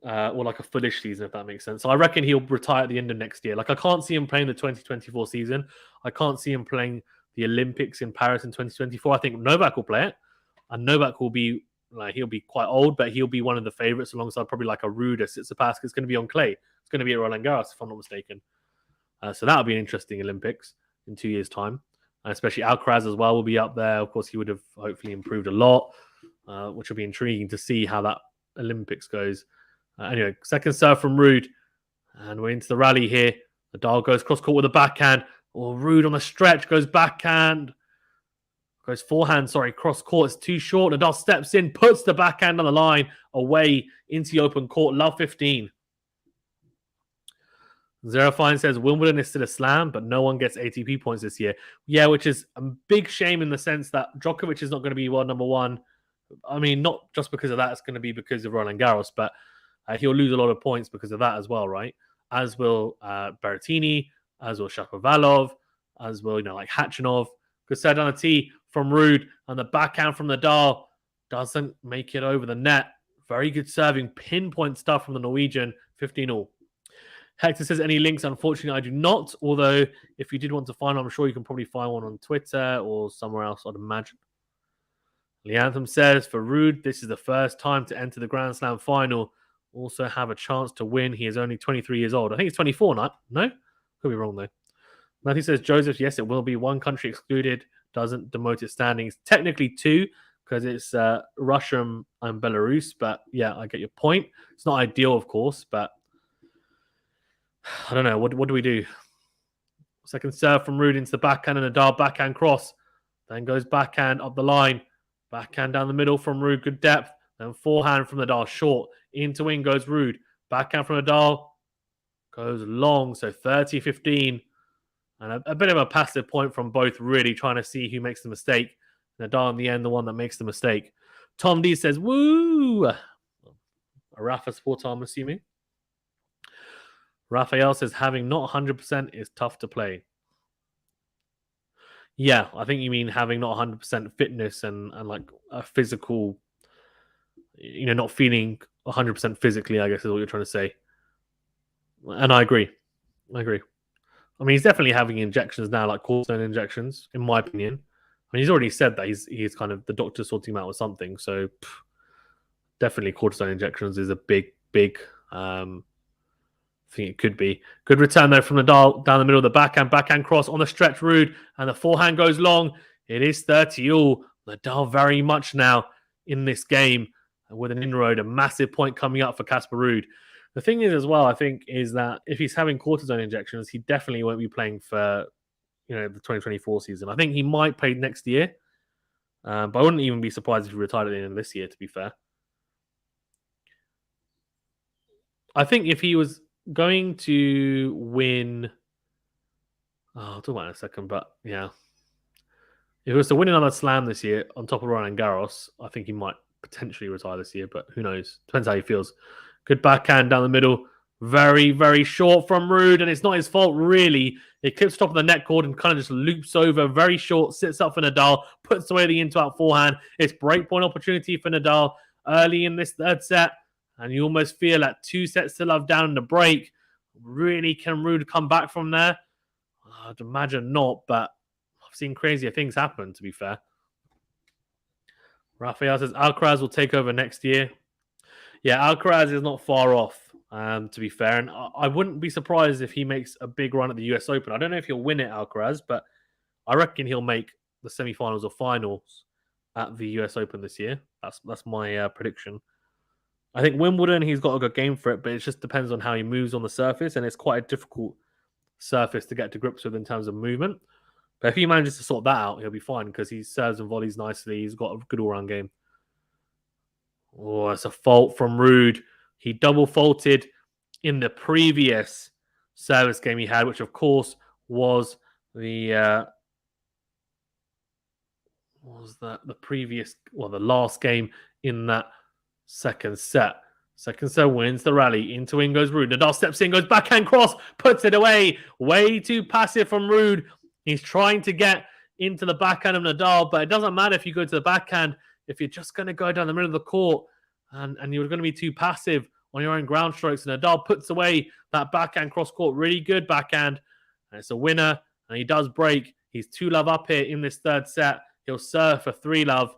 or like a fullish season, if that makes sense. So I reckon he'll retire at the end of next year. Like, I can't see him playing the 2024 season. I can't see him playing the Olympics in Paris in 2024. I think Novak will play it, and Novak will be he'll be quite old, but he'll be one of the favorites alongside probably like a Ruud or Tsitsipas. It's going to be on clay. It's going to be at Roland Garros, if I'm not mistaken. So that'll be an interesting Olympics in 2 years' time. And especially Alcaraz as well will be up there. Of course, he would have hopefully improved a lot, which will be intriguing to see how that Olympics goes. Anyway, second serve from Ruud. And we're into the rally here. Nadal goes cross-court with a backhand. Or Ruud on the stretch goes backhand. Goes forehand, cross-court. It's too short. Nadal steps in, puts the backhand on the line, away into the open court. Love 15. Zerafine says Wimbledon is still a slam, but no one gets ATP points this year. Yeah, which is a big shame in the sense that Djokovic is not going to be world number one. I mean, not just because of that, it's going to be because of Roland Garros, but he'll lose a lot of points because of that as well, right? As will Berrettini, as will Shapovalov, as will, like Khachanov. Good set on a tee from Ruud, and the backhand from Nadal doesn't make it over the net. Very good serving, pinpoint stuff from the Norwegian, 15-all. Hector says, any links? Unfortunately, I do not. Although, if you did want to find one, I'm sure you can probably find one on Twitter or somewhere else, I'd imagine. Leantham says, for Ruud, this is the first time to enter the Grand Slam final. Also have a chance to win. He is only 23 years old. I think he's 24 now. No? Could be wrong, though. Matthew says, Joseph, yes, it will be. One country excluded. Doesn't demote its standings. Technically two, because it's Russia and Belarus. But, yeah, I get your point. It's not ideal, of course, but I don't know. What do we do? Second serve from Ruud into the backhand and Nadal backhand cross. Then goes backhand up the line. Backhand down the middle from Ruud. Good depth. Then forehand from Nadal. Short. Into wing goes Ruud. Backhand from Nadal. Goes long. So 30-15. And a bit of a passive point from both, really trying to see who makes the mistake. Nadal in the end, the one that makes the mistake. Tom D says, woo! A Rafa supporter, I'm assuming. Rafael says, having not 100% is tough to play. Yeah, I think you mean having not 100% fitness and like a physical, not feeling 100% physically, I guess is what you're trying to say. And I agree. I mean, he's definitely having injections now, like cortisone injections, in my opinion. I mean, he's already said that he's kind of, the doctor sorting him out with something. So definitely cortisone injections is a big I think it could be. Good return though from Nadal down the middle of the backhand cross on the stretch, Ruud, and the forehand goes long. It is 30-all. Nadal very much now in this game with an inroad, a massive point coming up for Casper Ruud. The thing is as well, I think, is that if he's having cortisone injections, he definitely won't be playing for the 2024 season. I think he might play next year, but I wouldn't even be surprised if he retired at the end of this year, to be fair. I think if he was going to win, I'll talk about it in a second, but yeah. If he was to win another slam this year on top of Roland Garros, I think he might potentially retire this year, but who knows? Depends how he feels. Good backhand down the middle. Very, very short from Ruud, and it's not his fault, really. It clips top of the net cord and kind of just loops over. Very short, sits up for Nadal, puts away the into-out forehand. It's breakpoint opportunity for Nadal early in this third set, and you almost feel that 2 sets to love down in the break. Really, can Ruud come back from there? I'd imagine not, but I've seen crazier things happen, to be fair. Rafael says Alcaraz will take over next year. Yeah, Alcaraz is not far off, to be fair. And I wouldn't be surprised if he makes a big run at the US Open. I don't know if he'll win it, Alcaraz, but I reckon he'll make the semi-finals or finals at the US Open this year. That's my prediction. I think Wimbledon, he's got a good game for it, but it just depends on how he moves on the surface, and it's quite a difficult surface to get to grips with in terms of movement. But if he manages to sort that out, he'll be fine because he serves and volleys nicely. He's got a good all-round game. Oh, it's a fault from Ruud. He double faulted in the previous service game he had, which of course was the last game in that second set. Second set wins the rally. Into in goes Ruud. Nadal steps in, goes backhand cross, puts it away. Way too passive from Ruud. He's trying to get into the backhand of Nadal, but it doesn't matter if you go to the backhand. If you're just going to go down the middle of the court and you're going to be too passive on your own ground strokes, and Nadal puts away that backhand cross court. Really good backhand. And it's a winner, and he does break. He's 2-love up here in this third set. He'll serve for 3-love.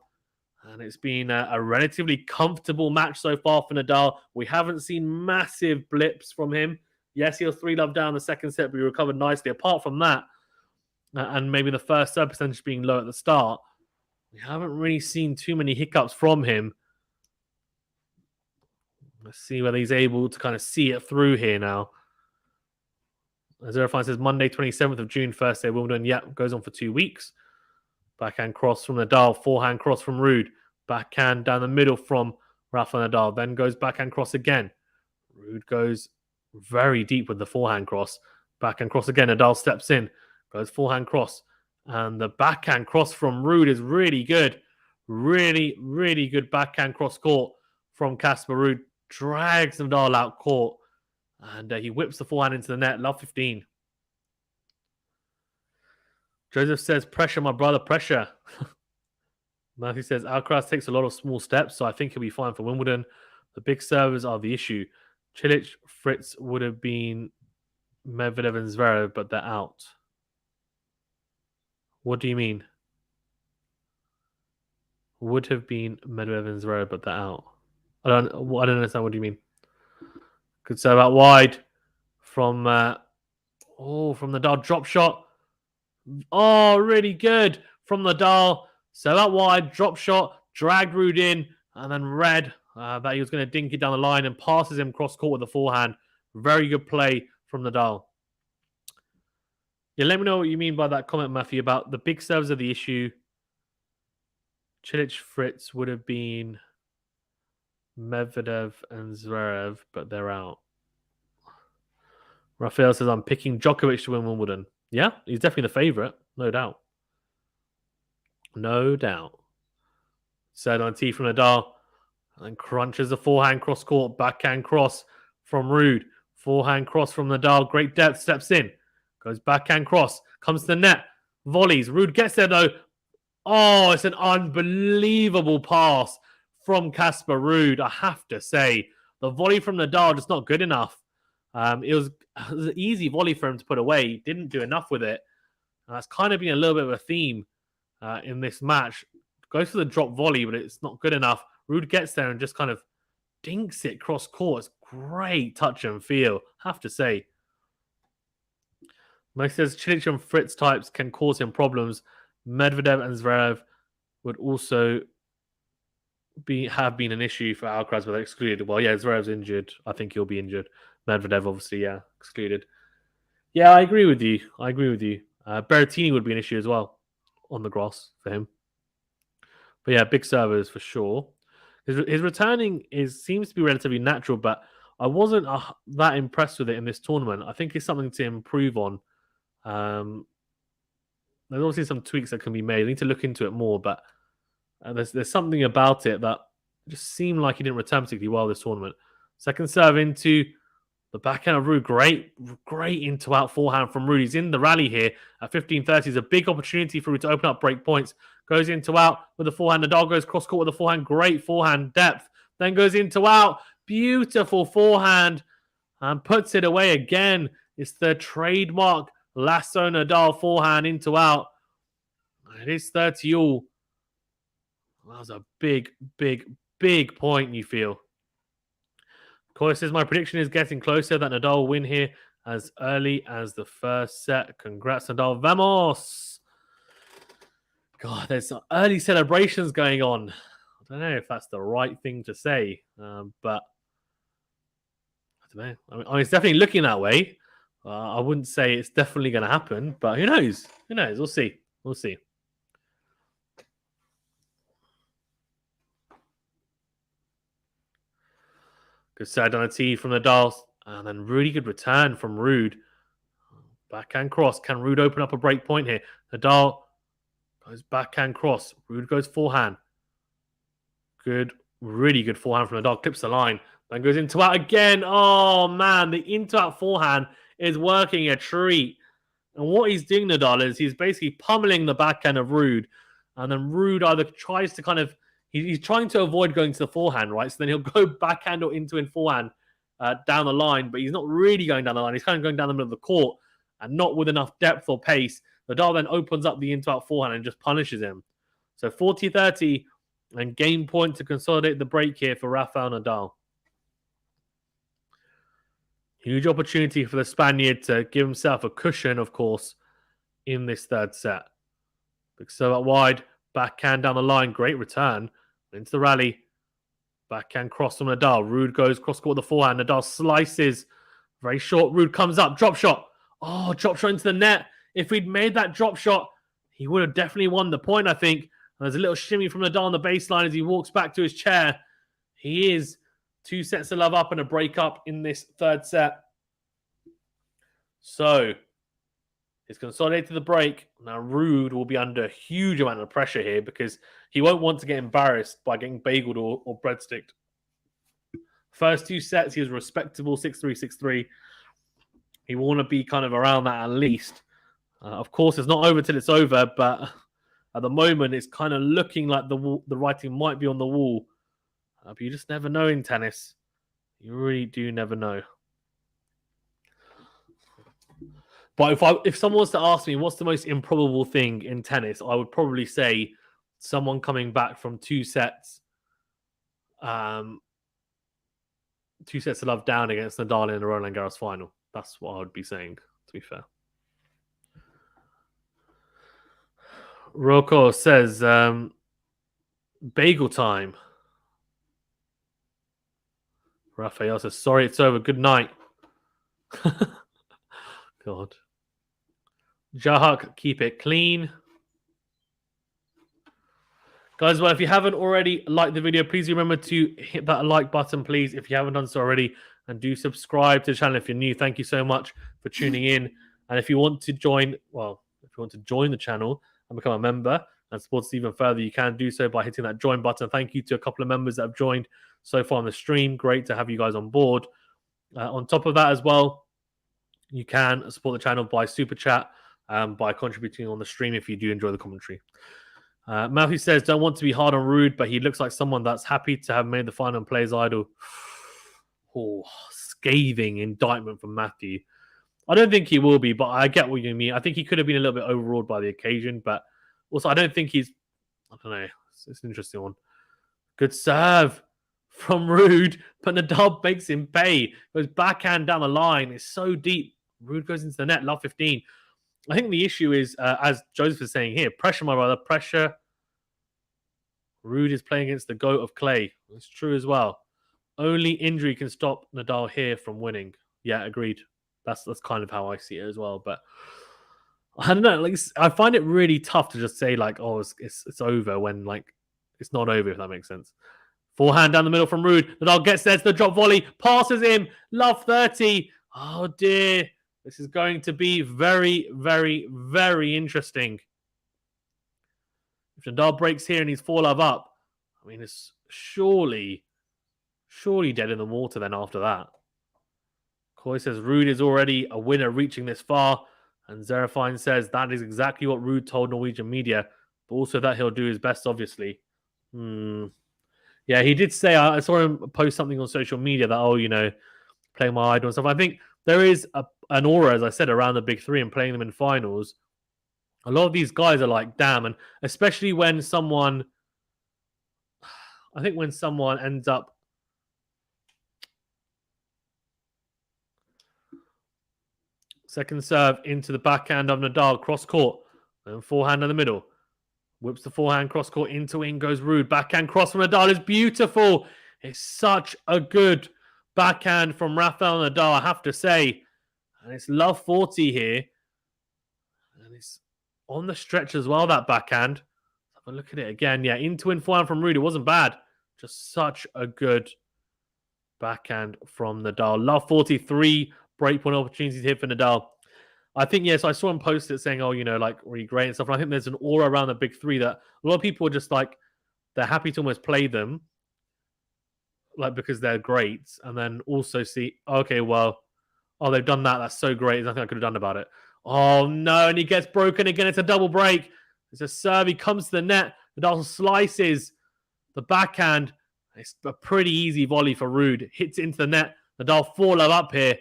And it's been a relatively comfortable match so far for Nadal. We haven't seen massive blips from him. Yes, he was 3-love down the second set, but he recovered nicely. Apart from that, and maybe the first serve percentage being low at the start, we haven't really seen too many hiccups from him. Let's see whether he's able to kind of see it through here now. Zerafine says Monday, 27th of June, first day Wimbledon. Yep, goes on for 2 weeks. Backhand cross from Nadal, forehand cross from Ruud. Backhand down the middle from Rafael Nadal. Then goes backhand cross again. Ruud goes very deep with the forehand cross. Backhand cross again. Nadal steps in. Goes forehand cross. And the backhand cross from Ruud is really good. Really, really good backhand cross court from Casper. Ruud drags Nadal out court. And he whips the forehand into the net. Love 15. Joseph says, pressure, my brother, pressure. Matthew says, Alcaraz takes a lot of small steps, so I think he'll be fine for Wimbledon. The big servers are the issue. Cilic, Fritz would have been Medvedev and Zverev, but they're out. What do you mean? Would have been Medvedev and Zverev, but they're out. I don't understand. What do you mean? Good serve out wide from Nadal. Drop shot. Oh, really good from Nadal. So out wide, drop shot, dragged Ruud in, and then read that he was going to dink it down the line and passes him cross court with the forehand. Very good play from Nadal. Yeah, let me know what you mean by that comment, Matthew, about the big serves are the issue. Cilic, Fritz would have been Medvedev and Zverev, but they're out. Rafael says, I'm picking Djokovic to win Wimbledon. Yeah, he's definitely the favourite, no doubt. No doubt. Set on tee from Nadal. And crunches the forehand cross court. Backhand cross from Ruud. Forehand cross from Nadal. Great depth. Steps in. Goes backhand cross. Comes to the net. Volleys. Ruud gets there though. Oh, it's an unbelievable pass from Casper Ruud. I have to say. The volley from Nadal just not good enough. It was an easy volley for him to put away. He didn't do enough with it. That's kind of been a little bit of a theme in this match. Goes for the drop volley, but it's not good enough. Ruud gets there and just kind of dinks it cross court. It's great touch and feel, have to say. Mike says Cilic and Fritz types can cause him problems. Medvedev and Zverev would also have been an issue for Alcaraz, but they're excluded. Well, yeah, Zverev's injured. I think he'll be injured. Medvedev, obviously, yeah, excluded. Yeah, I agree with you. Berrettini would be an issue as well on the grass for him. But yeah, big servers for sure. His returning seems to be relatively natural, but I wasn't that impressed with it in this tournament. I think it's something to improve on. There's obviously some tweaks that can be made. I need to look into it more, but there's something about it that just seemed like he didn't return particularly well this tournament. Second serve into the backhand of Ruud. Great into out forehand from Ruud. He's in the rally here at 15:30. It's a big opportunity for Ruud to open up break points. Goes into out with the forehand. Nadal goes cross court with the forehand. Great forehand depth. Then goes into out. Beautiful forehand. And puts it away again. It's the trademark lasso Nadal forehand into out. It is 30 all. That was a big, big, big point, you feel. Corey says, my prediction is getting closer that Nadal will win here as early as the first set. Congrats, Nadal. Vamos! God, there's some early celebrations going on. I don't know if that's the right thing to say, but I don't know. I mean, it's definitely looking that way. I wouldn't say it's definitely going to happen, but who knows? Who knows? We'll see. We'll see. Good side on a tee from Nadal, and then really good return from Ruud. Backhand cross. Can Ruud open up a break point here? Nadal goes backhand cross. Ruud goes forehand. Good, really good forehand from Nadal. Clips the line. Then goes into out again. Oh, man. The into out forehand is working a treat. And what he's doing, Nadal, is he's basically pummeling the backhand of Ruud. And then Ruud either tries to kind of... He's trying to avoid going to the forehand, right? So then he'll go backhand or into in forehand down the line. But he's not really going down the line. He's kind of going down the middle of the court and not with enough depth or pace. Nadal then opens up the into-out forehand and just punishes him. So 40-30 and game point to consolidate the break here for Rafael Nadal. Huge opportunity for the Spaniard to give himself a cushion, of course, in this third set. Big serve out wide. Backhand down the line. Great return. Into the rally. Backhand cross from Nadal. Ruud goes cross court with the forehand. Nadal slices. Very short. Ruud comes up. Drop shot. Oh, drop shot into the net. If we'd made that drop shot, he would have definitely won the point, I think. And there's a little shimmy from Nadal on the baseline as he walks back to his chair. He is 2 sets to love up and a break up in this third set. So, it's consolidated the break. Now, Ruud will be under a huge amount of pressure here because he won't want to get embarrassed by getting bageled or breadsticked. First 2 sets, he was respectable 6-3, 6-3. He will want to be kind of around that at least. Of course, it's not over till it's over, but at the moment, it's kind of looking like the writing might be on the wall. But you just never know in tennis. You really do never know. But if someone was to ask me what's the most improbable thing in tennis, I would probably say someone coming back from 2 sets. 2 sets to love down against Nadal in the Roland Garros final. That's what I would be saying, to be fair. Rocco says, bagel time. Rafael says, sorry, it's over. Good night. God. Jahak, keep it clean. Guys, well, if you haven't already liked the video, please remember to hit that like button, please, if you haven't done so already. And do subscribe to the channel if you're new. Thank you so much for tuning in. And if you want to join, the channel and become a member and support us even further, you can do so by hitting that join button. Thank you to a couple of members that have joined so far on the stream. Great to have you guys on board. On top of that as well, you can support the channel by super chat, by contributing on the stream if you do enjoy the commentary. Matthew says, don't want to be hard on Ruud, but he looks like someone that's happy to have made the final and plays idol. Oh, scathing indictment from Matthew. I don't think he will be, but I get what you mean. I think he could have been a little bit overawed by the occasion, but also I don't think he's... I don't know. It's an interesting one. Good serve from Ruud, but Nadal makes him pay. Goes backhand down the line. It's so deep. Ruud goes into the net. Love 15. I think the issue is, as Joseph is saying here, pressure, my brother, pressure. Ruud is playing against the GOAT of clay. It's true as well. Only injury can stop Nadal here from winning. Yeah, agreed. That's kind of how I see it as well. But I don't know. Like, I find it really tough to just say like, oh, it's over when like it's not over, if that makes sense. Forehand down the middle from Ruud. Nadal gets there to the drop volley, passes him. Love 30. Oh dear. This is going to be very, very, very interesting. If Nadal breaks here and he's 4-love up, I mean, it's surely dead in the water then after that. Coy says Ruud is already a winner reaching this far. And Zerafine says that is exactly what Ruud told Norwegian media, but also that he'll do his best, obviously. Yeah, he did say, I saw him post something on social media that, oh, you know, playing my idol and stuff. I think there is an aura, as I said, around the big three and playing them in finals. A lot of these guys are like, damn, and especially when someone, I think when someone ends up second serve into the backhand of Nadal, cross court, and forehand in the middle. Whips the forehand cross court into in goes Ruud. Backhand cross from Nadal is beautiful. It's such a good backhand from Rafael Nadal, I have to say. And it's love 40 here. And it's on the stretch as well, that backhand. Have a look at it again. Yeah, into in forehand from Ruud. It wasn't bad. Just such a good backhand from Nadal. Love 43 breakpoint opportunities here for Nadal. I think, yes, I saw him post it saying, oh, you know, like, really great and stuff. And I think there's an aura around the big three that a lot of people are just like, they're happy to almost play them, like, because they're great. And then also see, okay, well, oh, they've done that. That's so great. There's nothing I could have done about it. Oh, no. And he gets broken again. It's a double break. It's a serve. He comes to the net. Nadal slices the backhand. It's a pretty easy volley for Ruud. Hits into the net. Nadal 4-love up here.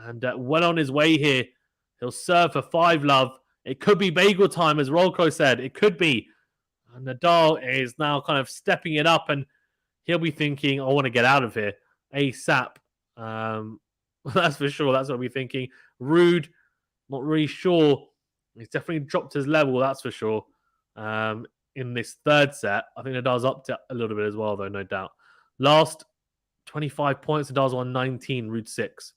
And well on his way here. He'll serve for 5-love. It could be bagel time, as Rolko said. It could be. And Nadal is now kind of stepping it up, and he'll be thinking, I want to get out of here ASAP. That's for sure. That's what we're thinking. Ruud, not really sure. He's definitely dropped his level, that's for sure. In this third set, I think Nadal's up to a little bit as well, though, no doubt. Last 25 points, Nadal's on 19, Ruud 6.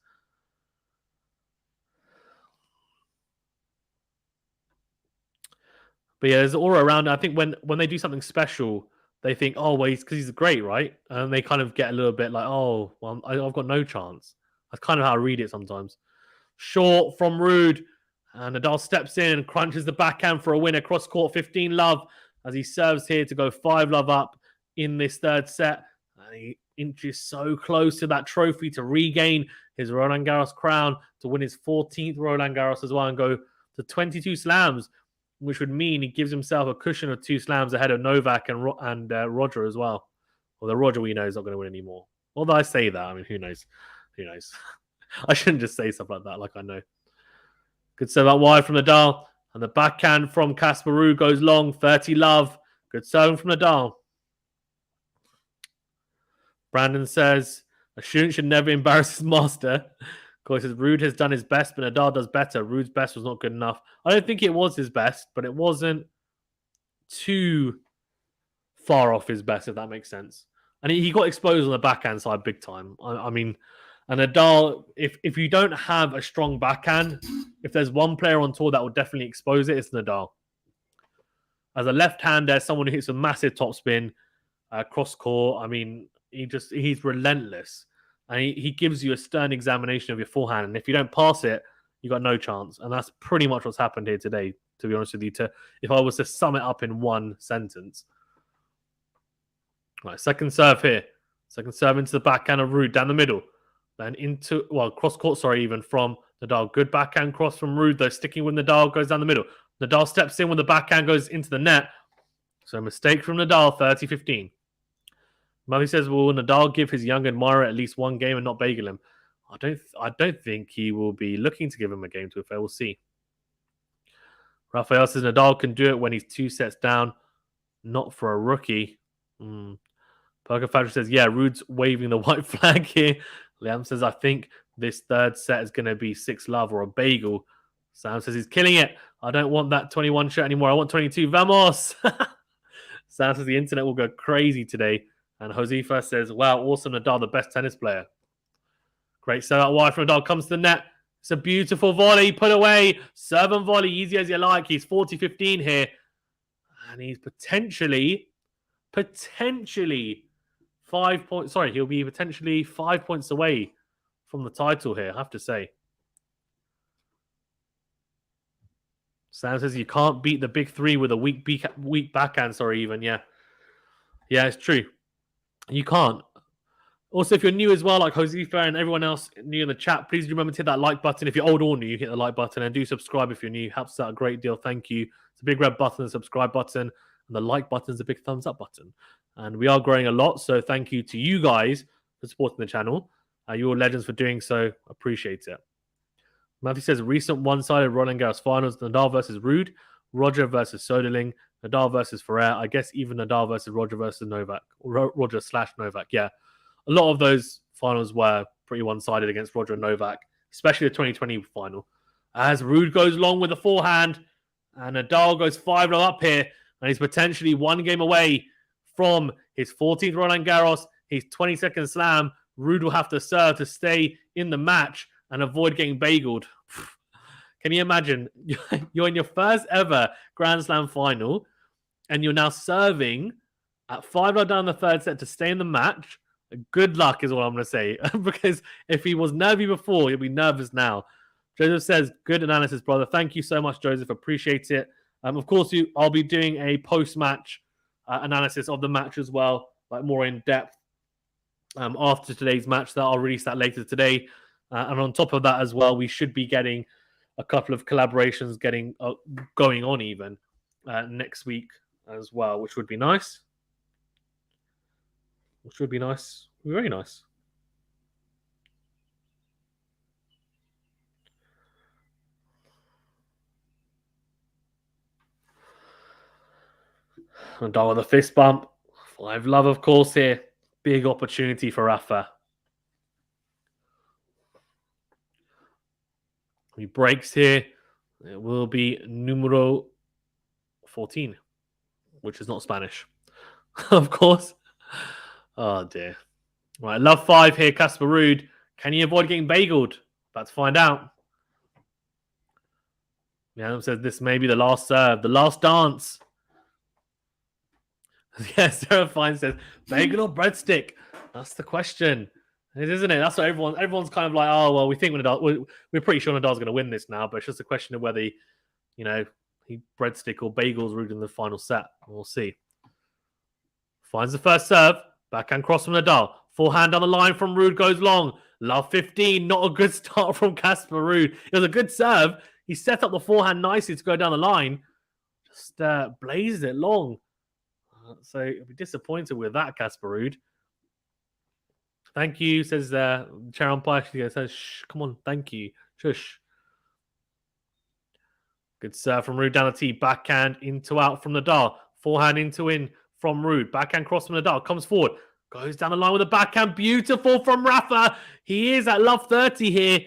But yeah, there's aura around it. I think when they do something special, they think, oh, well, because he's great, right? And they kind of get a little bit like, oh, well, I've got no chance. That's kind of how I read it sometimes. Short from Ruud. And Nadal steps in and crunches the backhand for a win across court 15 love as he serves here to go 5 love up in this third set. And he inches so close to that trophy to regain his Roland Garros crown, to win his 14th Roland Garros as well and go to 22 slams, which would mean he gives himself a cushion of 2 slams ahead of Novak and Roger as well. Well, the Roger we know is not going to win anymore. Although I say that, I mean, who knows? Who knows? I shouldn't just say stuff like that, like I know. Good serve out wide from Nadal. And the backhand from Casper Ruud goes long. 30 love. Good serving from Nadal. Brandon says, a student should never embarrass his master. He says, Ruud has done his best, but Nadal does better. Ruud's best was not good enough. I don't think it was his best, but it wasn't too far off his best, if that makes sense. And he got exposed on the backhand side big time. I mean, and Nadal, if you don't have a strong backhand, if there's one player on tour that will definitely expose it, it's Nadal. As a left-hander, someone who hits a massive topspin cross court, I mean, he's relentless. And he gives you a stern examination of your forehand. And if you don't pass it, you got no chance. And that's pretty much what's happened here today, to be honest with you. If I was to sum it up in one sentence. All right, second serve here. Second serve into the backhand of Ruud down the middle. Then into, cross court, even from Nadal. Good backhand cross from Ruud, though. Sticking with Nadal, goes down the middle. Nadal steps in when the backhand goes into the net. So mistake from Nadal, 30-15. Matthew says, will Nadal give his young admirer at least one game and not bagel him? I don't think he will be looking to give him a game, to be fair. We'll see. Rafael says Nadal can do it when he's 2 sets down, not for a rookie. Parker Factory says, yeah, Ruud's waving the white flag here. Liam says, I think this third set is going to be 6 love or a bagel. Sam says he's killing it. I don't want that 21 shirt anymore. I want 22. Vamos! Sam says the internet will go crazy today. And Josefa says, wow, awesome, Nadal, the best tennis player. Great serve out wide from Nadal, comes to the net. It's a beautiful volley, put away. Serve and volley, easy as you like. He's 40-15 here. And he's potentially 5 points. Sorry, he'll be potentially 5 points away from the title here, I have to say. Sam says you can't beat the big 3 with a weak backhand, Yeah, it's true. You can't. Also, if you're new as well, like Josefa and everyone else new in the chat, please remember to hit that like button. If you're old or new, hit the like button and do subscribe if you're new. Helps out a great deal. Thank you. It's a big red button, the subscribe button, and the like button is a big thumbs up button. And we are growing a lot, so thank you to you guys for supporting the channel. You're legends for doing so. Appreciate it. Matthew says, recent one-sided Roland Garros finals, Nadal versus Ruud, Roger versus Soderling, Nadal versus Ferrer. I guess even Nadal versus Roger versus Novak. Roger/Novak, yeah. A lot of those finals were pretty one-sided against Roger and Novak, especially the 2020 final. As Ruud goes long with the forehand, and Nadal goes 5-0 up here, and he's potentially 1 game away from his 14th Roland Garros, his 22nd slam. Ruud will have to serve to stay in the match and avoid getting bageled. Can you imagine? You're in your first ever Grand Slam final, and you're now serving at 5-0 down the third set to stay in the match. Good luck is what I'm going to say. Because if he was nervy before, he'll be nervous now. Joseph says, good analysis, brother. Thank you so much, Joseph. Appreciate it. Of course, I'll be doing a post-match analysis of the match as well, like more in depth after today's match. That I'll release that later today. And on top of that as well, we should be getting a couple of collaborations going on even next week as well, which would be nice. Very nice. Nadal with a fist bump. 5 love, of course, here. Big opportunity for Rafa. He breaks here. It will be numero 14, which is not Spanish, of course. Oh, dear. Right, love 5 here, Casper Ruud. Can he avoid getting bageled? About to find out. Adam says this may be the last serve, the last dance. Yes, Sarah Fine says, bagel or breadstick? That's the question. Isn't it? That's what everyone's kind of like, oh, well, we think we're pretty sure Nadal's going to win this now, but it's just a question of whether, he breadstick or bagels Ruud in the final set. We'll see. Finds the first serve. Backhand cross from Nadal. Forehand on the line from Ruud goes long. Love 15. Not a good start from Casper Ruud. It was a good serve. He set up the forehand nicely to go down the line. Just blazed it long. So I'll be disappointed with that, Casper Ruud. Thank you, says chair umpire. She says, shh, come on, thank you. Shush. Good serve from Ruud down the tee. Backhand into out from Nadal. Forehand into in from Ruud. Backhand cross from Nadal. Comes forward. Goes down the line with a backhand. Beautiful from Rafa. He is at love 30 here.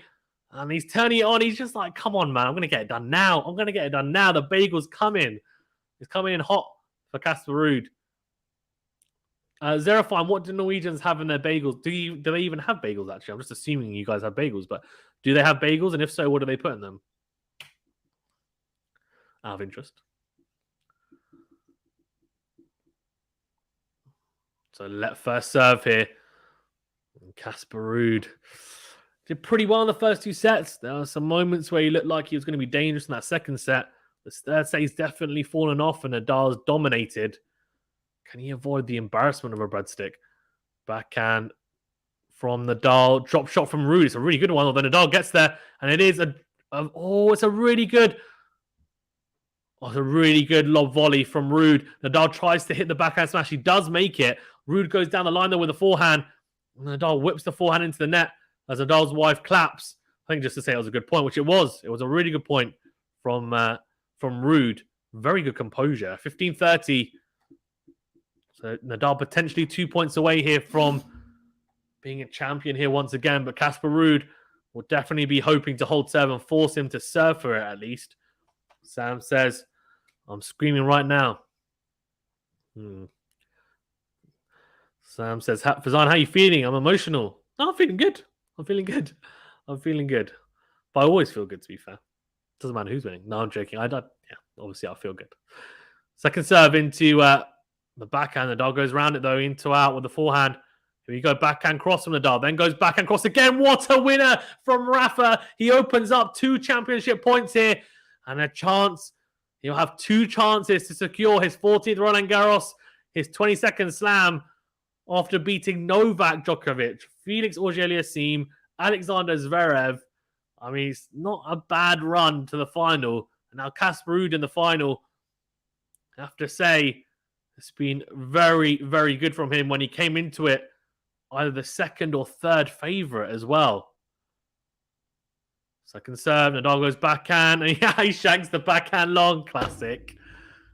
And he's turning it on. He's just like, come on, man. I'm going to get it done now. I'm going to get it done now. The bagel's coming. It's coming in hot for Casper Ruud. Zerafine, what do Norwegians have in their bagels? Do they even have bagels, actually? I'm just assuming you guys have bagels, but do they have bagels? And if so, what do they put in them? Out of interest. So first serve here. Casper Ruud did pretty well in the first two sets. There were some moments where he looked like he was going to be dangerous in that second set. The third set, he's definitely fallen off and Nadal's dominated. Can he avoid the embarrassment of a breadstick? Backhand from Nadal. Drop shot from Ruud. It's a really good one. Although Nadal gets there. And it is it's a really good lob volley from Ruud. Nadal tries to hit the backhand smash. He does make it. Ruud goes down the line though with a forehand. Nadal whips the forehand into the net as Nadal's wife claps. I think just to say it was a good point, which it was. It was a really good point from Ruud. Very good composure. 15-30. So Nadal potentially 2 points away here from being a champion here once again. But Casper Ruud will definitely be hoping to hold serve and force him to serve for it at least. Sam says, I'm screaming right now. Sam says, Fazan, how are you feeling? I'm emotional. No, I'm feeling good. I'm feeling good. But I always feel good, to be fair. Doesn't matter who's winning. No, I'm joking. Obviously I feel good. Second serve into the backhand. Nadal goes around it, though, into out with the forehand. Here we go, backhand cross from Nadal. Then goes backhand cross again. What a winner from Rafa. He opens up 2 championship points here. And a chance. He'll have 2 chances to secure his 14th Roland Garros, his 22nd slam, after beating Novak Djokovic, Felix Auger-Aliassime, Alexander Zverev. I mean, it's not a bad run to the final. And now Casper Ruud in the final. I have to say, it's been very, very good from him when he came into it, either the second or third favourite as well. Second serve, Nadal goes backhand, and he shanks the backhand long. Classic.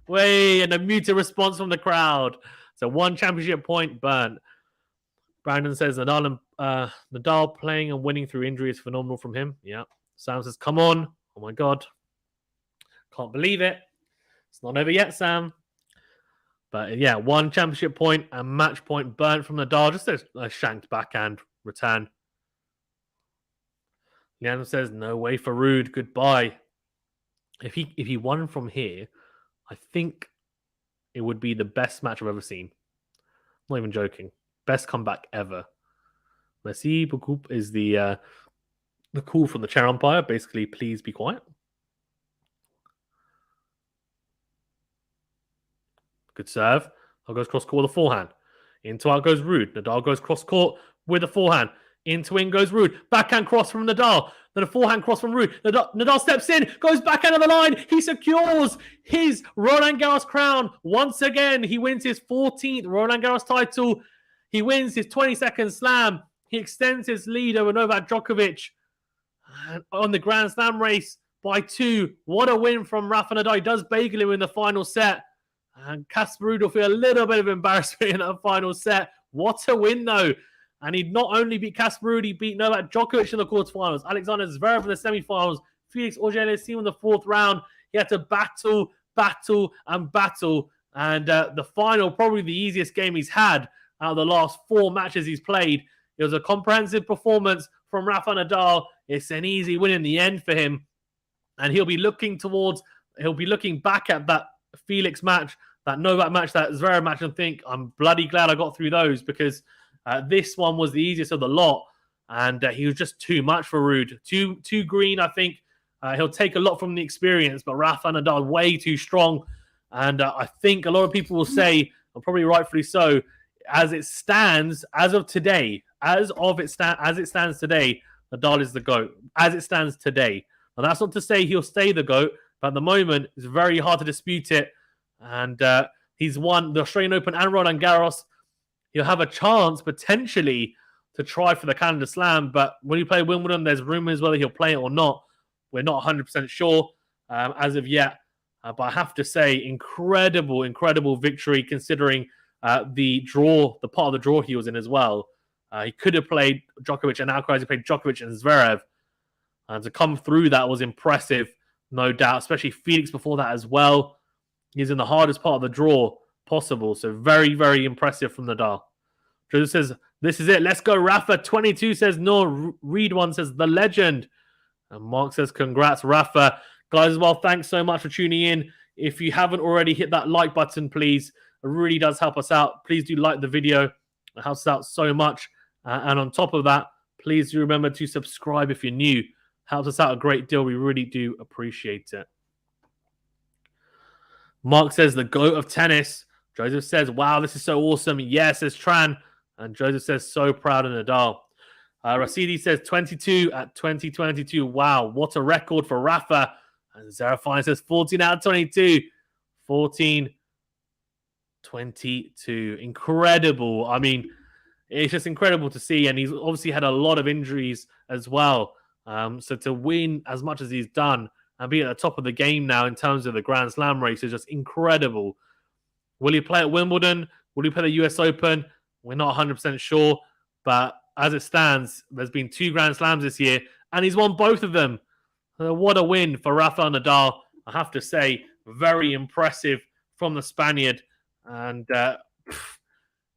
And a muted response from the crowd. So 1 championship point burnt. Brandon says Nadal playing and winning through injury is phenomenal from him. Yeah. Sam says, come on. Oh my God. Can't believe it. It's not over yet, Sam. But yeah, 1 championship point and match point burnt from Nadal. Just a shanked backhand return. Leanne says, no way for Ruud. Goodbye. If he won from here, I think it would be the best match I've ever seen. I'm not even joking. Best comeback ever. Merci beaucoup is the call from the chair umpire. Basically, please be quiet. Good serve. Nadal goes cross court with a forehand. Into out goes Ruud. Nadal goes cross court with a forehand. Into in goes Ruud. Backhand cross from Nadal. Then a forehand cross from Ruud. Nadal steps in. Goes backhand of the line. He secures his Roland Garros crown. Once again, he wins his 14th Roland Garros title. He wins his 22nd slam. He extends his lead over Novak Djokovic on the Grand Slam race by 2. What a win from Rafa Nadal. He does bagel him in the final set. And Casper Ruud will feel a little bit of embarrassment in that final set. What a win, though. And he not only beat Casper Ruud, he beat Novak Djokovic in the quarterfinals, Alexander Zverev in the semifinals, Felix Auger-Aliassime in the 4th round. He had to battle. And the final, probably the easiest game he's had out of the last 4 matches he's played. It was a comprehensive performance from Rafa Nadal. It's an easy win in the end for him. and he'll be looking back at that Felix match, that Novak match, that Zverev match, and think, I'm bloody glad I got through those, because this one was the easiest of the lot, and he was just too much for Ruud. Too green, I think. He'll take a lot from the experience, but Rafa Nadal way too strong, and I think a lot of people will say, and probably rightfully so, as it stands, as it stands today, Nadal is the GOAT. As it stands today. And that's not to say he'll stay the GOAT, but at the moment, it's very hard to dispute it. And he's won the Australian Open and Roland Garros. He'll have a chance, potentially, to try for the Canada Slam. But when you play Wimbledon, there's rumours whether he'll play it or not. We're not 100% sure as of yet. But I have to say, incredible victory, considering the part of the draw he was in as well. He could have played Djokovic and Alcaraz. He played Djokovic and Zverev. And to come through that was impressive, no doubt, especially Felix before that as well. He's in the hardest part of the draw possible. So very impressive from Nadal. Joseph says, this is it. Let's go, Rafa. 22 says, no. Reed one says, the legend. And Mark says, congrats, Rafa. Guys, as well, thanks so much for tuning in. If you haven't already, hit that like button, please. It really does help us out. Please do like the video. It helps us out so much. And on top of that, please do remember to subscribe if you're new. Helps us out a great deal. We really do appreciate it. Mark says, the GOAT of tennis. Joseph says, wow, this is so awesome. Yes, says Tran. And Joseph says, so proud of Nadal. Rasidi says, 22 at 2022. Wow, what a record for Rafa. And Zarafine says, 14 out of 22. 14, 22. Incredible. I mean, it's just incredible to see. And he's obviously had a lot of injuries as well. So to win as much as he's done and be at the top of the game now in terms of the Grand Slam race is just incredible. Will he play at Wimbledon? Will he play the US Open? We're not 100% sure. But as it stands, there's been 2 Grand Slams this year, and he's won both of them. What a win for Rafael Nadal. I have to say, very impressive from the Spaniard. And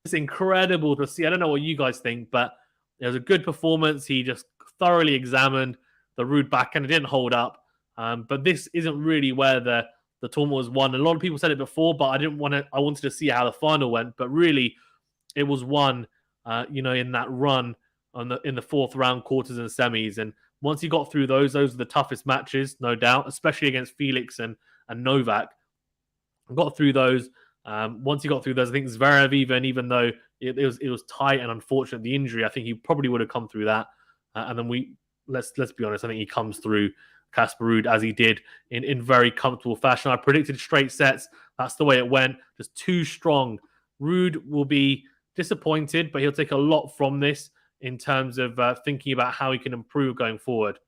it's incredible to see. I don't know what you guys think, but it was a good performance. He just thoroughly examined the Ruud backhand. It didn't hold up. But this isn't really where the tournament was won. A lot of people said it before, but I wanted to see how the final went. But really, it was won, in that run in the 4th round, quarters and semis. And once he got through those are the toughest matches, no doubt, especially against Felix and Novak. Got through those. Once he got through those, I think Zverev, even though it was tight and unfortunate, the injury, I think he probably would have come through that. And then let's be honest, I think he comes through Casper Ruud as he did in very comfortable fashion. I predicted straight sets. That's the way it went. Just too strong. Ruud will be disappointed, but he'll take a lot from this in terms of thinking about how he can improve going forward.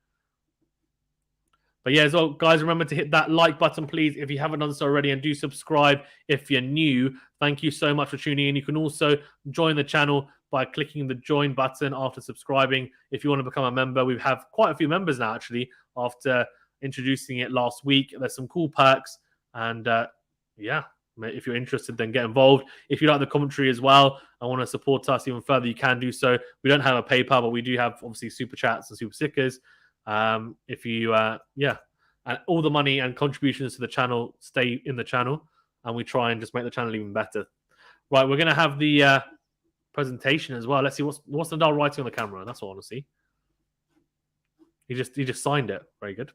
But yeah, as well, guys, remember to hit that like button, please, if you haven't done so already, and do subscribe if you're new. Thank you so much for tuning in. You can also join the channel by clicking the join button after subscribing. If you want to become a member, we have quite a few members now, actually, after introducing it last week. There's some cool perks, and yeah, if you're interested, then get involved. If you like the commentary as well and want to support us even further, you can do so. We don't have a PayPal, but we do have, obviously, super chats and super stickers. If you and all the money and contributions to the channel stay in the channel, and we try and just make the channel even better. Right, we're gonna have the presentation as well. Let's see what's Nadal writing on the camera. That's what I want to see. He just signed it. Very good.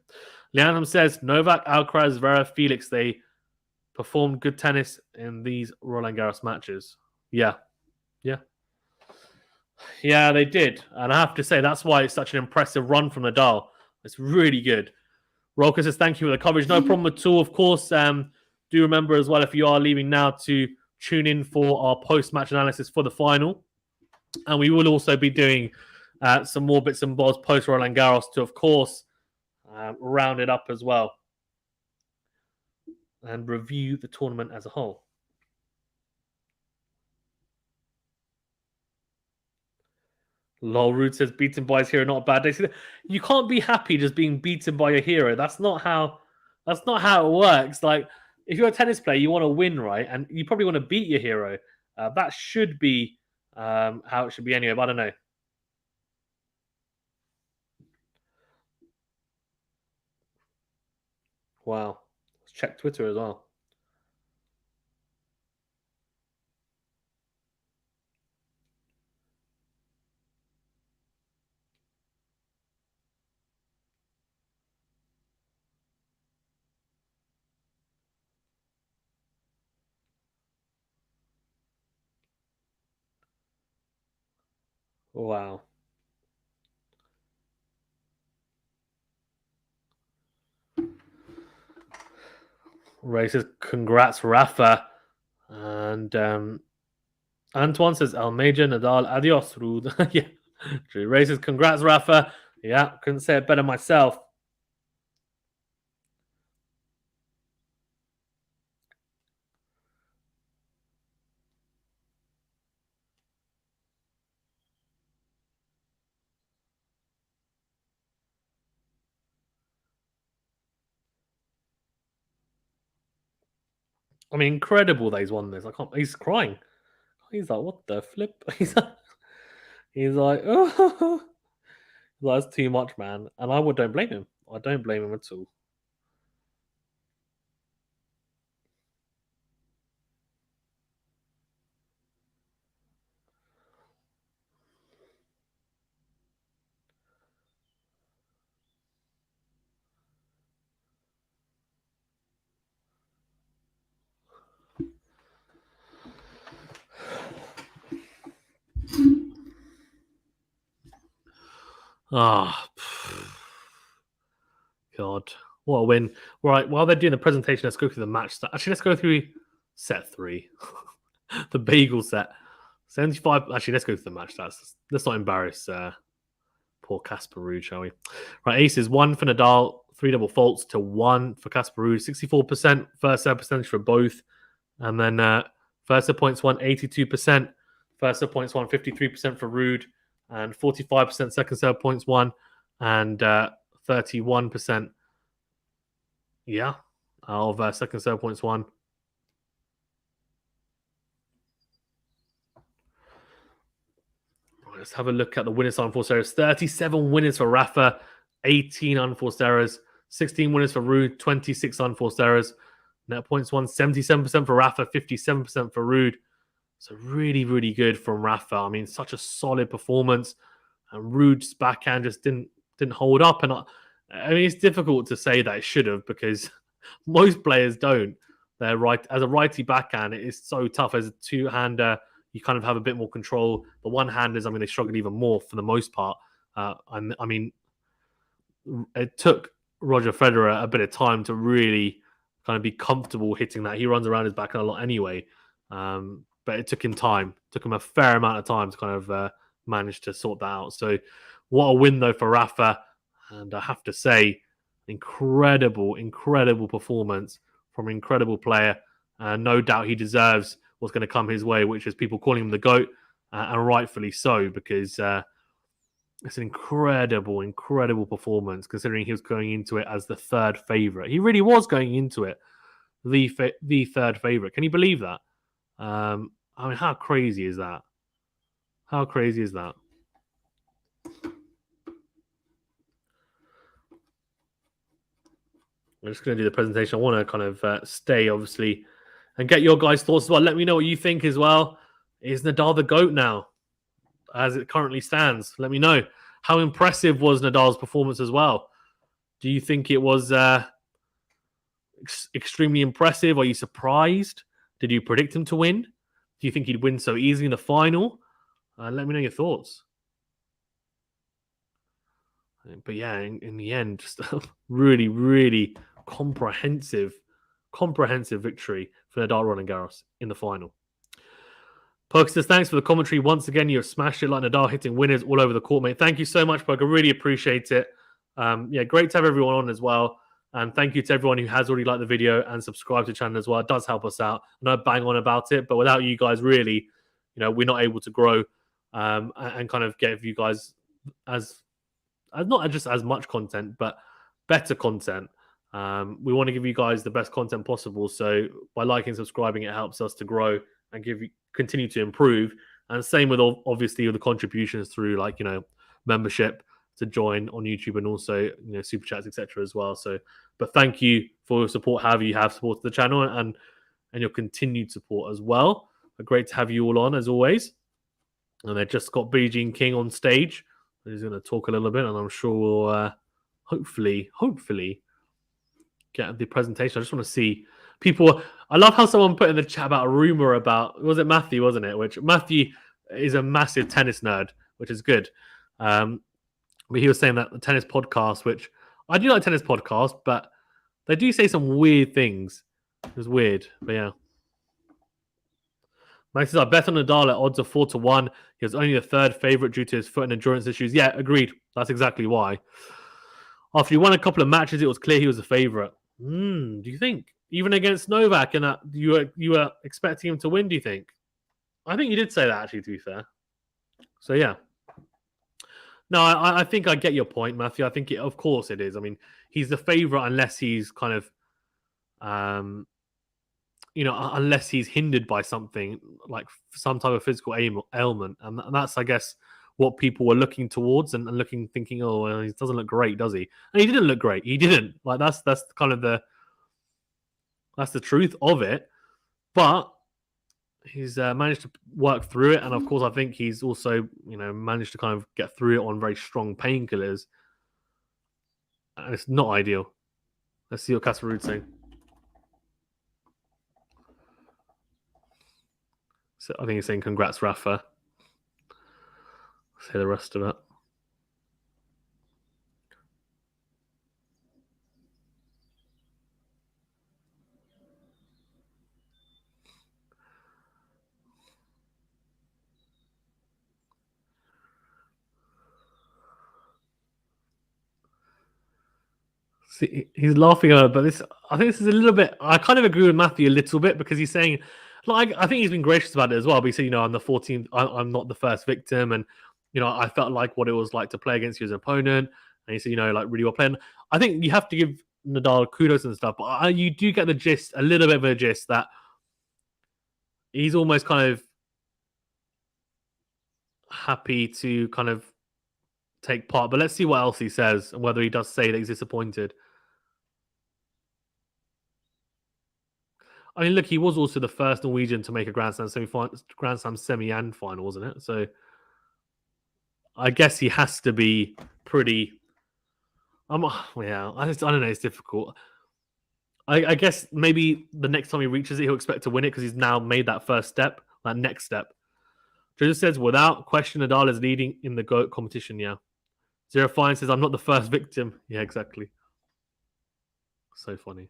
Leanum says, Novak, Alcaraz, Zverev, Felix, they performed good tennis in these Roland Garros matches. Yeah, they did. And I have to say, that's why it's such an impressive run from Nadal. It's really good. Rolka says, thank you for the coverage. No problem at all. Of course, do remember as well, if you are leaving now, to tune in for our post-match analysis for the final. And we will also be doing some more bits and bobs post-Roland Garros to, of course, round it up as well and review the tournament as a whole. Lol, Ruud says, beaten by his hero, not a bad day. You can't be happy just being beaten by your hero. That's not how it works. Like, if you're a tennis player, you want to win, right? And you probably want to beat your hero. That should be how it should be anyway, but I don't know. Wow. Let's check Twitter as well. Wow. Ray says, congrats, Rafa. And Antoine says, El Major, Nadal, adios, Ruud. Yeah, true. Ray says, congrats, Rafa. Yeah, couldn't say it better myself. I mean, incredible that he's won this. I can't. He's crying. He's like, what the flip? He's like, oh, that's too much, man. And I don't blame him. I don't blame him at all. Ah, God, what a win! Right, while they're doing the presentation, let's go through the match. Actually, let's go through set 3, the bagel set. 75. Actually, let's go through the match. Let's not embarrass poor Casper Ruud, shall we? Right, aces 1 for Nadal, 3 double faults to 1 for Casper Ruud, 64% first serve percentage for both, and then first serve points won 82%, first serve points won 53% for Ruud, and 45% second serve points won, and 31%. Yeah, of second serve points won. Let's have a look at the winners on unforced errors. 37 winners for Rafa, 18 unforced errors, 16 winners for Ruud, 26 unforced errors. Net points won 77% for Rafa, 57% for Ruud. So really, really good from Rafa. I mean, such a solid performance. And Ruud's backhand just didn't hold up. And I mean, it's difficult to say that it should have because most players don't. They're right as a righty backhand. It is so tough as a two-hander. You kind of have a bit more control. The one-handers, I mean, they struggle even more for the most part. And I mean, it took Roger Federer a bit of time to really kind of be comfortable hitting that. He runs around his backhand a lot anyway, but it took him time. It took him a fair amount of time to kind of manage to sort that out. So, what a win though for Rafa, and I have to say, incredible performance from an incredible player. No doubt he deserves what's going to come his way, which is people calling him the GOAT, and rightfully so, because it's an incredible performance considering he was going into it as the third favourite. He really was going into it the third favourite. Can you believe that? I mean, how crazy is that? How crazy is that? I'm just going to do the presentation. I want to kind of stay, obviously, and get your guys' thoughts as well. Let me know what you think as well. Is Nadal the GOAT now, as it currently stands? Let me know. How impressive was Nadal's performance as well? Do you think it was extremely impressive? Are you surprised? Did you predict him to win? Do you think he'd win so easily in the final? Let me know your thoughts. But yeah, in the end, just a really comprehensive victory for Nadal Roland Garros in the final. Pug says, thanks for the commentary. Once again, you have smashed it like Nadal, hitting winners all over the court, mate. Thank you so much, Pug. I really appreciate it. Yeah, great to have everyone on as well. And thank you to everyone who has already liked the video and subscribed to the channel as well. It does help us out. I know I bang on about it, but without you guys, really, we're not able to grow and kind of give you guys as not just as much content, but better content. We want to give you guys the best content possible. So by liking, subscribing, it helps us to grow and continue to improve. And same with obviously with the contributions through membership to join on YouTube and also super chats etc. as well. So, but thank you for your support. However, you have supported the channel and your continued support as well. Great to have you all on as always. And they just got BG King on stage. He's going to talk a little bit, and I'm sure we'll hopefully get the presentation. I just want to see people. I love how someone put in the chat about a rumor about, was it Matthew, wasn't it? Which Matthew is a massive tennis nerd, which is good. But he was saying that the tennis podcast, which I do like tennis podcasts, but they do say some weird things. It was weird, but yeah. Max says, I bet on Nadal at odds of 4-1. He was only the third favourite due to his foot and endurance issues. Yeah, agreed. That's exactly why. After he won a couple of matches, it was clear he was a favourite. Do you think? Even against Novak, and you were expecting him to win, do you think? I think you did say that, actually, to be fair. So, yeah. No, I think I get your point, Matthew. I think, of course it is. I mean, he's the favourite unless he's kind of, unless he's hindered by something, like some type of physical ailment. And that's, I guess, what people were looking towards and thinking, oh, well, he doesn't look great, does he? And he didn't look great. He didn't. Like, that's kind of that's the truth of it. But he's managed to work through it. And of course, I think he's also, managed to kind of get through it on very strong painkillers. And it's not ideal. Let's see what Casper Ruud's saying. So I think he's saying congrats, Rafa. Say the rest of it. See, he's laughing at it, but I think this is a little bit. I kind of agree with Matthew a little bit because he's saying, like, I think he's been gracious about it as well. But he said, I'm the 14th. I'm not the first victim, and I felt like what it was like to play against his opponent. And he said, like really well playing. I think you have to give Nadal kudos and stuff, but you do get the gist, a little bit of a gist that he's almost kind of happy to kind of take part. But let's see what else he says and whether he does say that he's disappointed. I mean, look, he was also the first Norwegian to make a Grand Slam semi and final, wasn't it? So I guess he has to be pretty. Yeah, I don't know. It's difficult. I guess maybe the next time he reaches it, he'll expect to win it because he's now made that first step, that next step. Joseph says, without question, Nadal is leading in the GOAT competition. Yeah. Zero Fine says, I'm not the first victim. Yeah, exactly. So funny.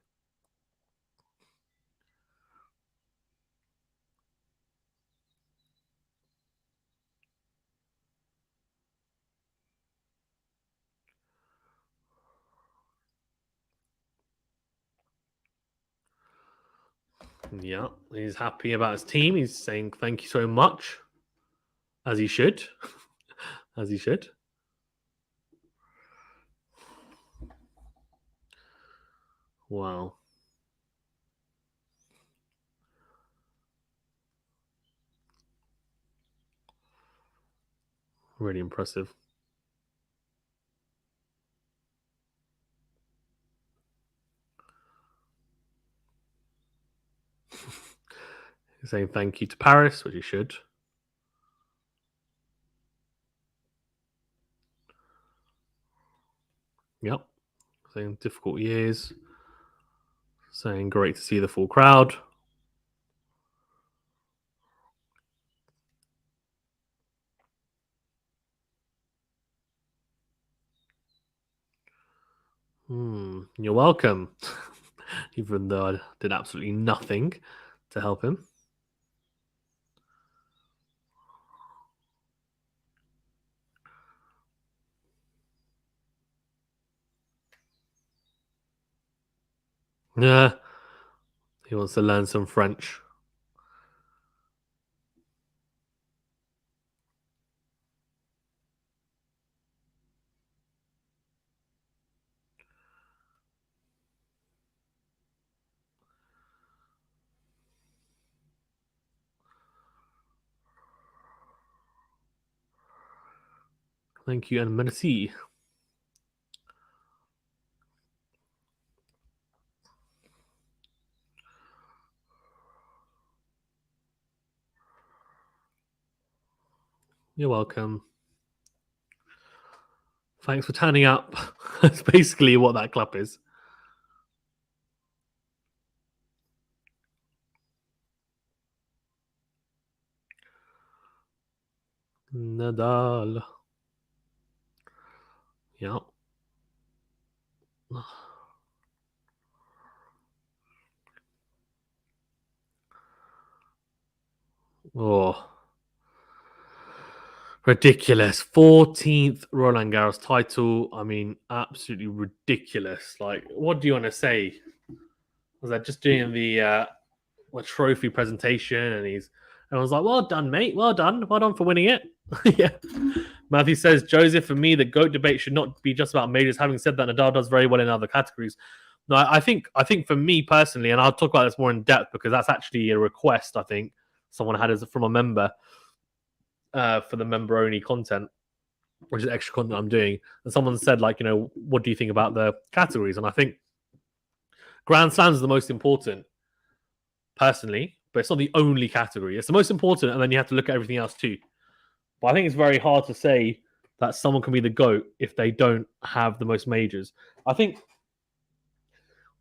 Yeah, he's happy about his team. He's saying thank you so much, as he should. As he should. Wow. Really impressive. He's saying thank you to Paris, which he should. Yep. Saying difficult years. Saying great to see the full crowd. You're welcome. Even though I did absolutely nothing to help him. Yeah. He wants to learn some French. Thank you and merci. You're welcome. Thanks for turning up. That's basically what that club is. Nadal. Yeah. Oh. Ridiculous. 14th Roland Garros title. I mean, absolutely ridiculous. Like, what do you want to say? Was that just doing the trophy presentation and everyone's like, well done, mate. Well done for winning it. Yeah. Matthew says, Joseph, for me, the GOAT debate should not be just about majors. Having said that, Nadal does very well in other categories. No, I think for me personally, and I'll talk about this more in depth because that's actually a request I think someone had from a member for the member only content, which is extra content I'm doing. And someone said, like, what do you think about the categories? And I think Grand Slams is the most important, personally, but it's not the only category. It's the most important, and then you have to look at everything else too. But I think it's very hard to say that someone can be the GOAT if they don't have the most majors. I think,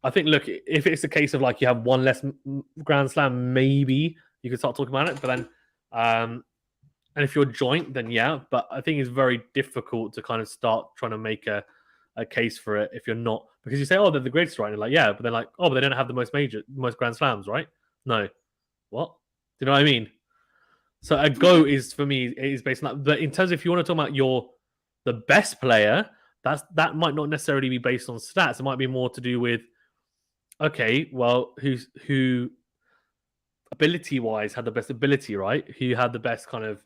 look, if it's a case of like you have one less Grand Slam, maybe you could start talking about it. But then, and if you're joint, then yeah. But I think it's very difficult to kind of start trying to make a case for it if you're not, because you say, oh, they're the greatest, right? And like, yeah, but they're like, oh, but they don't have the most Grand Slams, right? No. What? Do you know what I mean? So a GOAT is, for me, is based on that. But in terms of if you want to talk about the best player, that might not necessarily be based on stats. It might be more to do with, okay, well, who ability wise had the best ability, right? Who had the best kind of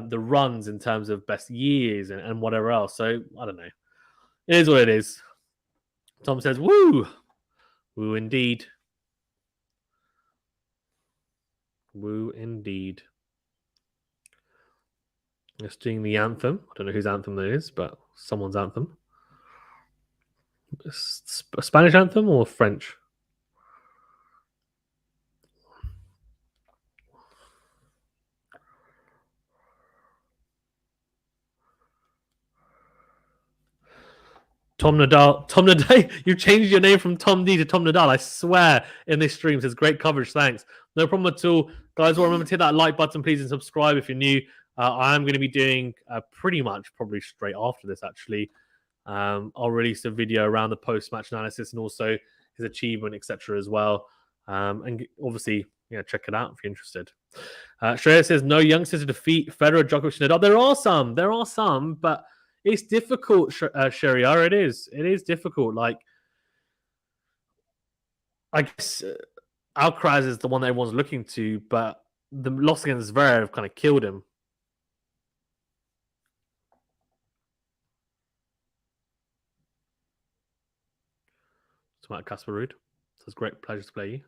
the runs in terms of best years and whatever else. So I don't know. It is what it is. Tom says, "Woo, woo indeed, woo indeed." Just doing the anthem. I don't know whose anthem that is, but someone's anthem. A Spanish anthem or French? Tom Nadal, you changed your name from Tom D to Tom Nadal. I swear in this stream says great coverage. Thanks. No problem at all. Guys, remember to hit that like button, please, and subscribe if you're new. I am going to be doing pretty much probably straight after this, actually. I'll release a video around the post-match analysis and also his achievement, etc. as well. And obviously, check it out if you're interested. Shreya says, no youngsters to defeat Federer, Djokovic, Nadal. There are some, but it's difficult, Shreya. It is difficult. Like, I guess Alcaraz is the one that everyone's looking to, but the loss against Zverev kind of killed him. It's about Casper Ruud. It's a great pleasure to play you.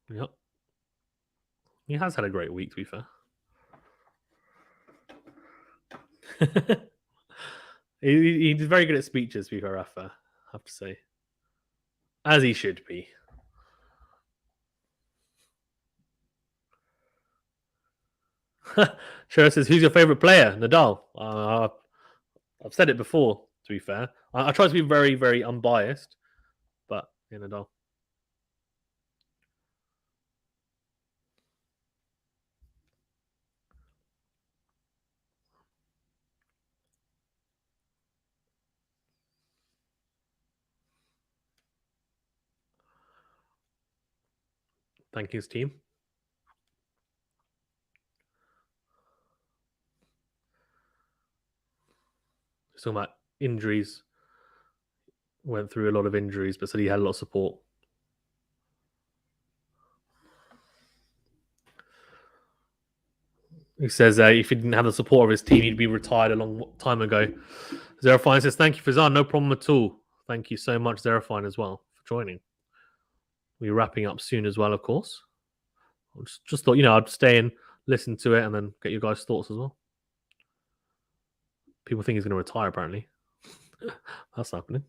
Yep. He has had a great week, to be fair. He's very good at speeches, to be fair, Rafa, I have to say. As he should be. Shara says, who's your favorite player? Nadal. I've said it before, to be fair. I try to be very, very unbiased, but Nadal. Thank you, team. He's talking about injuries. Went through a lot of injuries, but said he had a lot of support. He says if he didn't have the support of his team, he'd be retired a long time ago. Zerafine says, thank you, Fazan. No problem at all. Thank you so much, Zerafine, as well, for joining. We're wrapping up soon as well, of course. Just thought, I'd stay and listen to it and then get your guys' thoughts as well. People think he's going to retire, apparently. That's happening.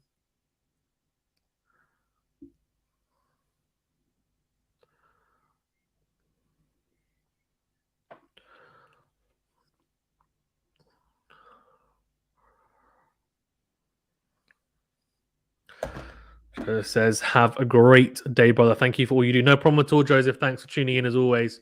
Joseph says, have a great day, brother. Thank you for all you do. No problem at all, Joseph. Thanks for tuning in as always.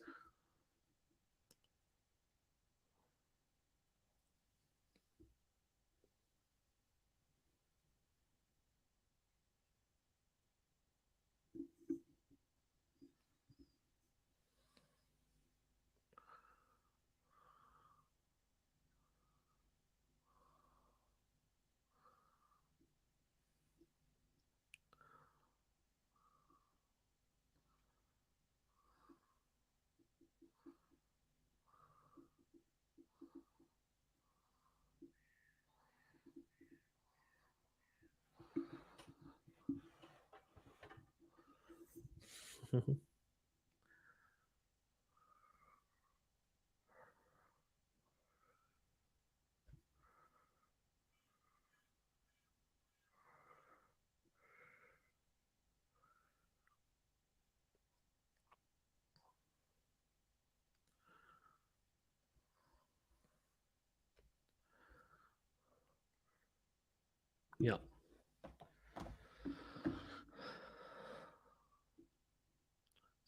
Yeah.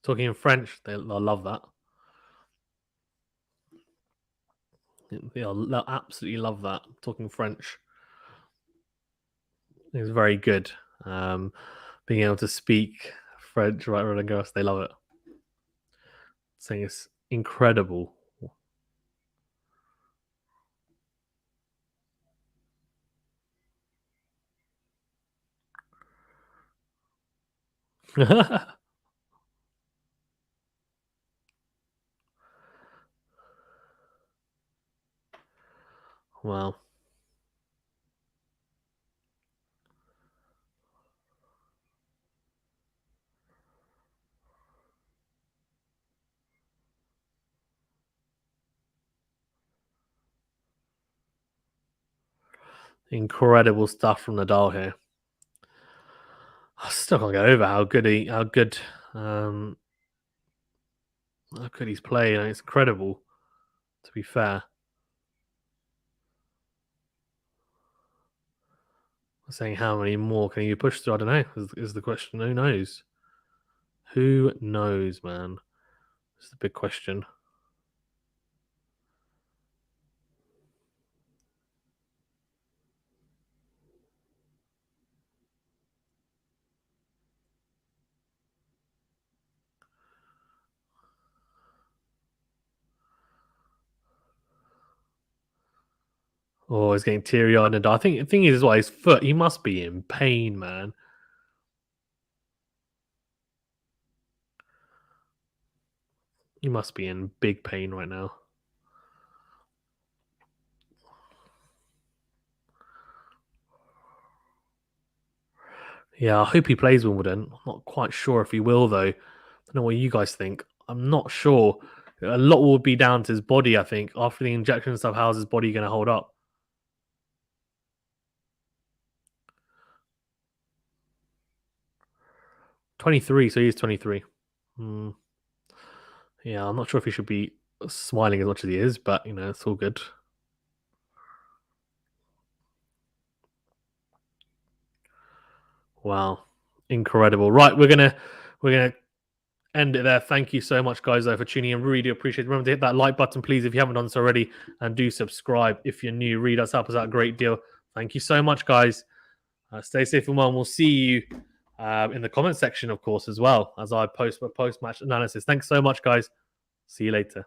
Talking in French, they'll love that. They'll absolutely love that. Talking French is very good. Being able to speak French, right, Roland Garros, they love it. Saying it's incredible. Wow. Incredible stuff from Nadal here. I still can't get over how good he's played. It's incredible, to be fair. Saying how many more can you push through? I don't know, is the question. Who knows? Who knows, man? It's the big question. Oh, he's getting teary-eyed. And I think the thing is, why his foot, he must be in pain, man. He must be in big pain right now. Yeah, I hope he plays Wimbledon. I'm not quite sure if he will, though. I don't know what you guys think. I'm not sure. A lot will be down to his body, I think. After the injection and stuff, how's his body going to hold up? 23, so he's 23. Yeah, I'm not sure if he should be smiling as much as he is, but, it's all good. Wow. Incredible. Right, we're gonna end it there. Thank you so much, guys, though, for tuning in. Really do appreciate it. Remember to hit that like button, please, if you haven't done so already, and do subscribe if you're new. Read us, help us out a great deal. Thank you so much, guys. Stay safe and well, and we'll see you in the comment section, of course, as well, as I post my post-match analysis. Thanks so much, guys. See you later.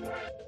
Right.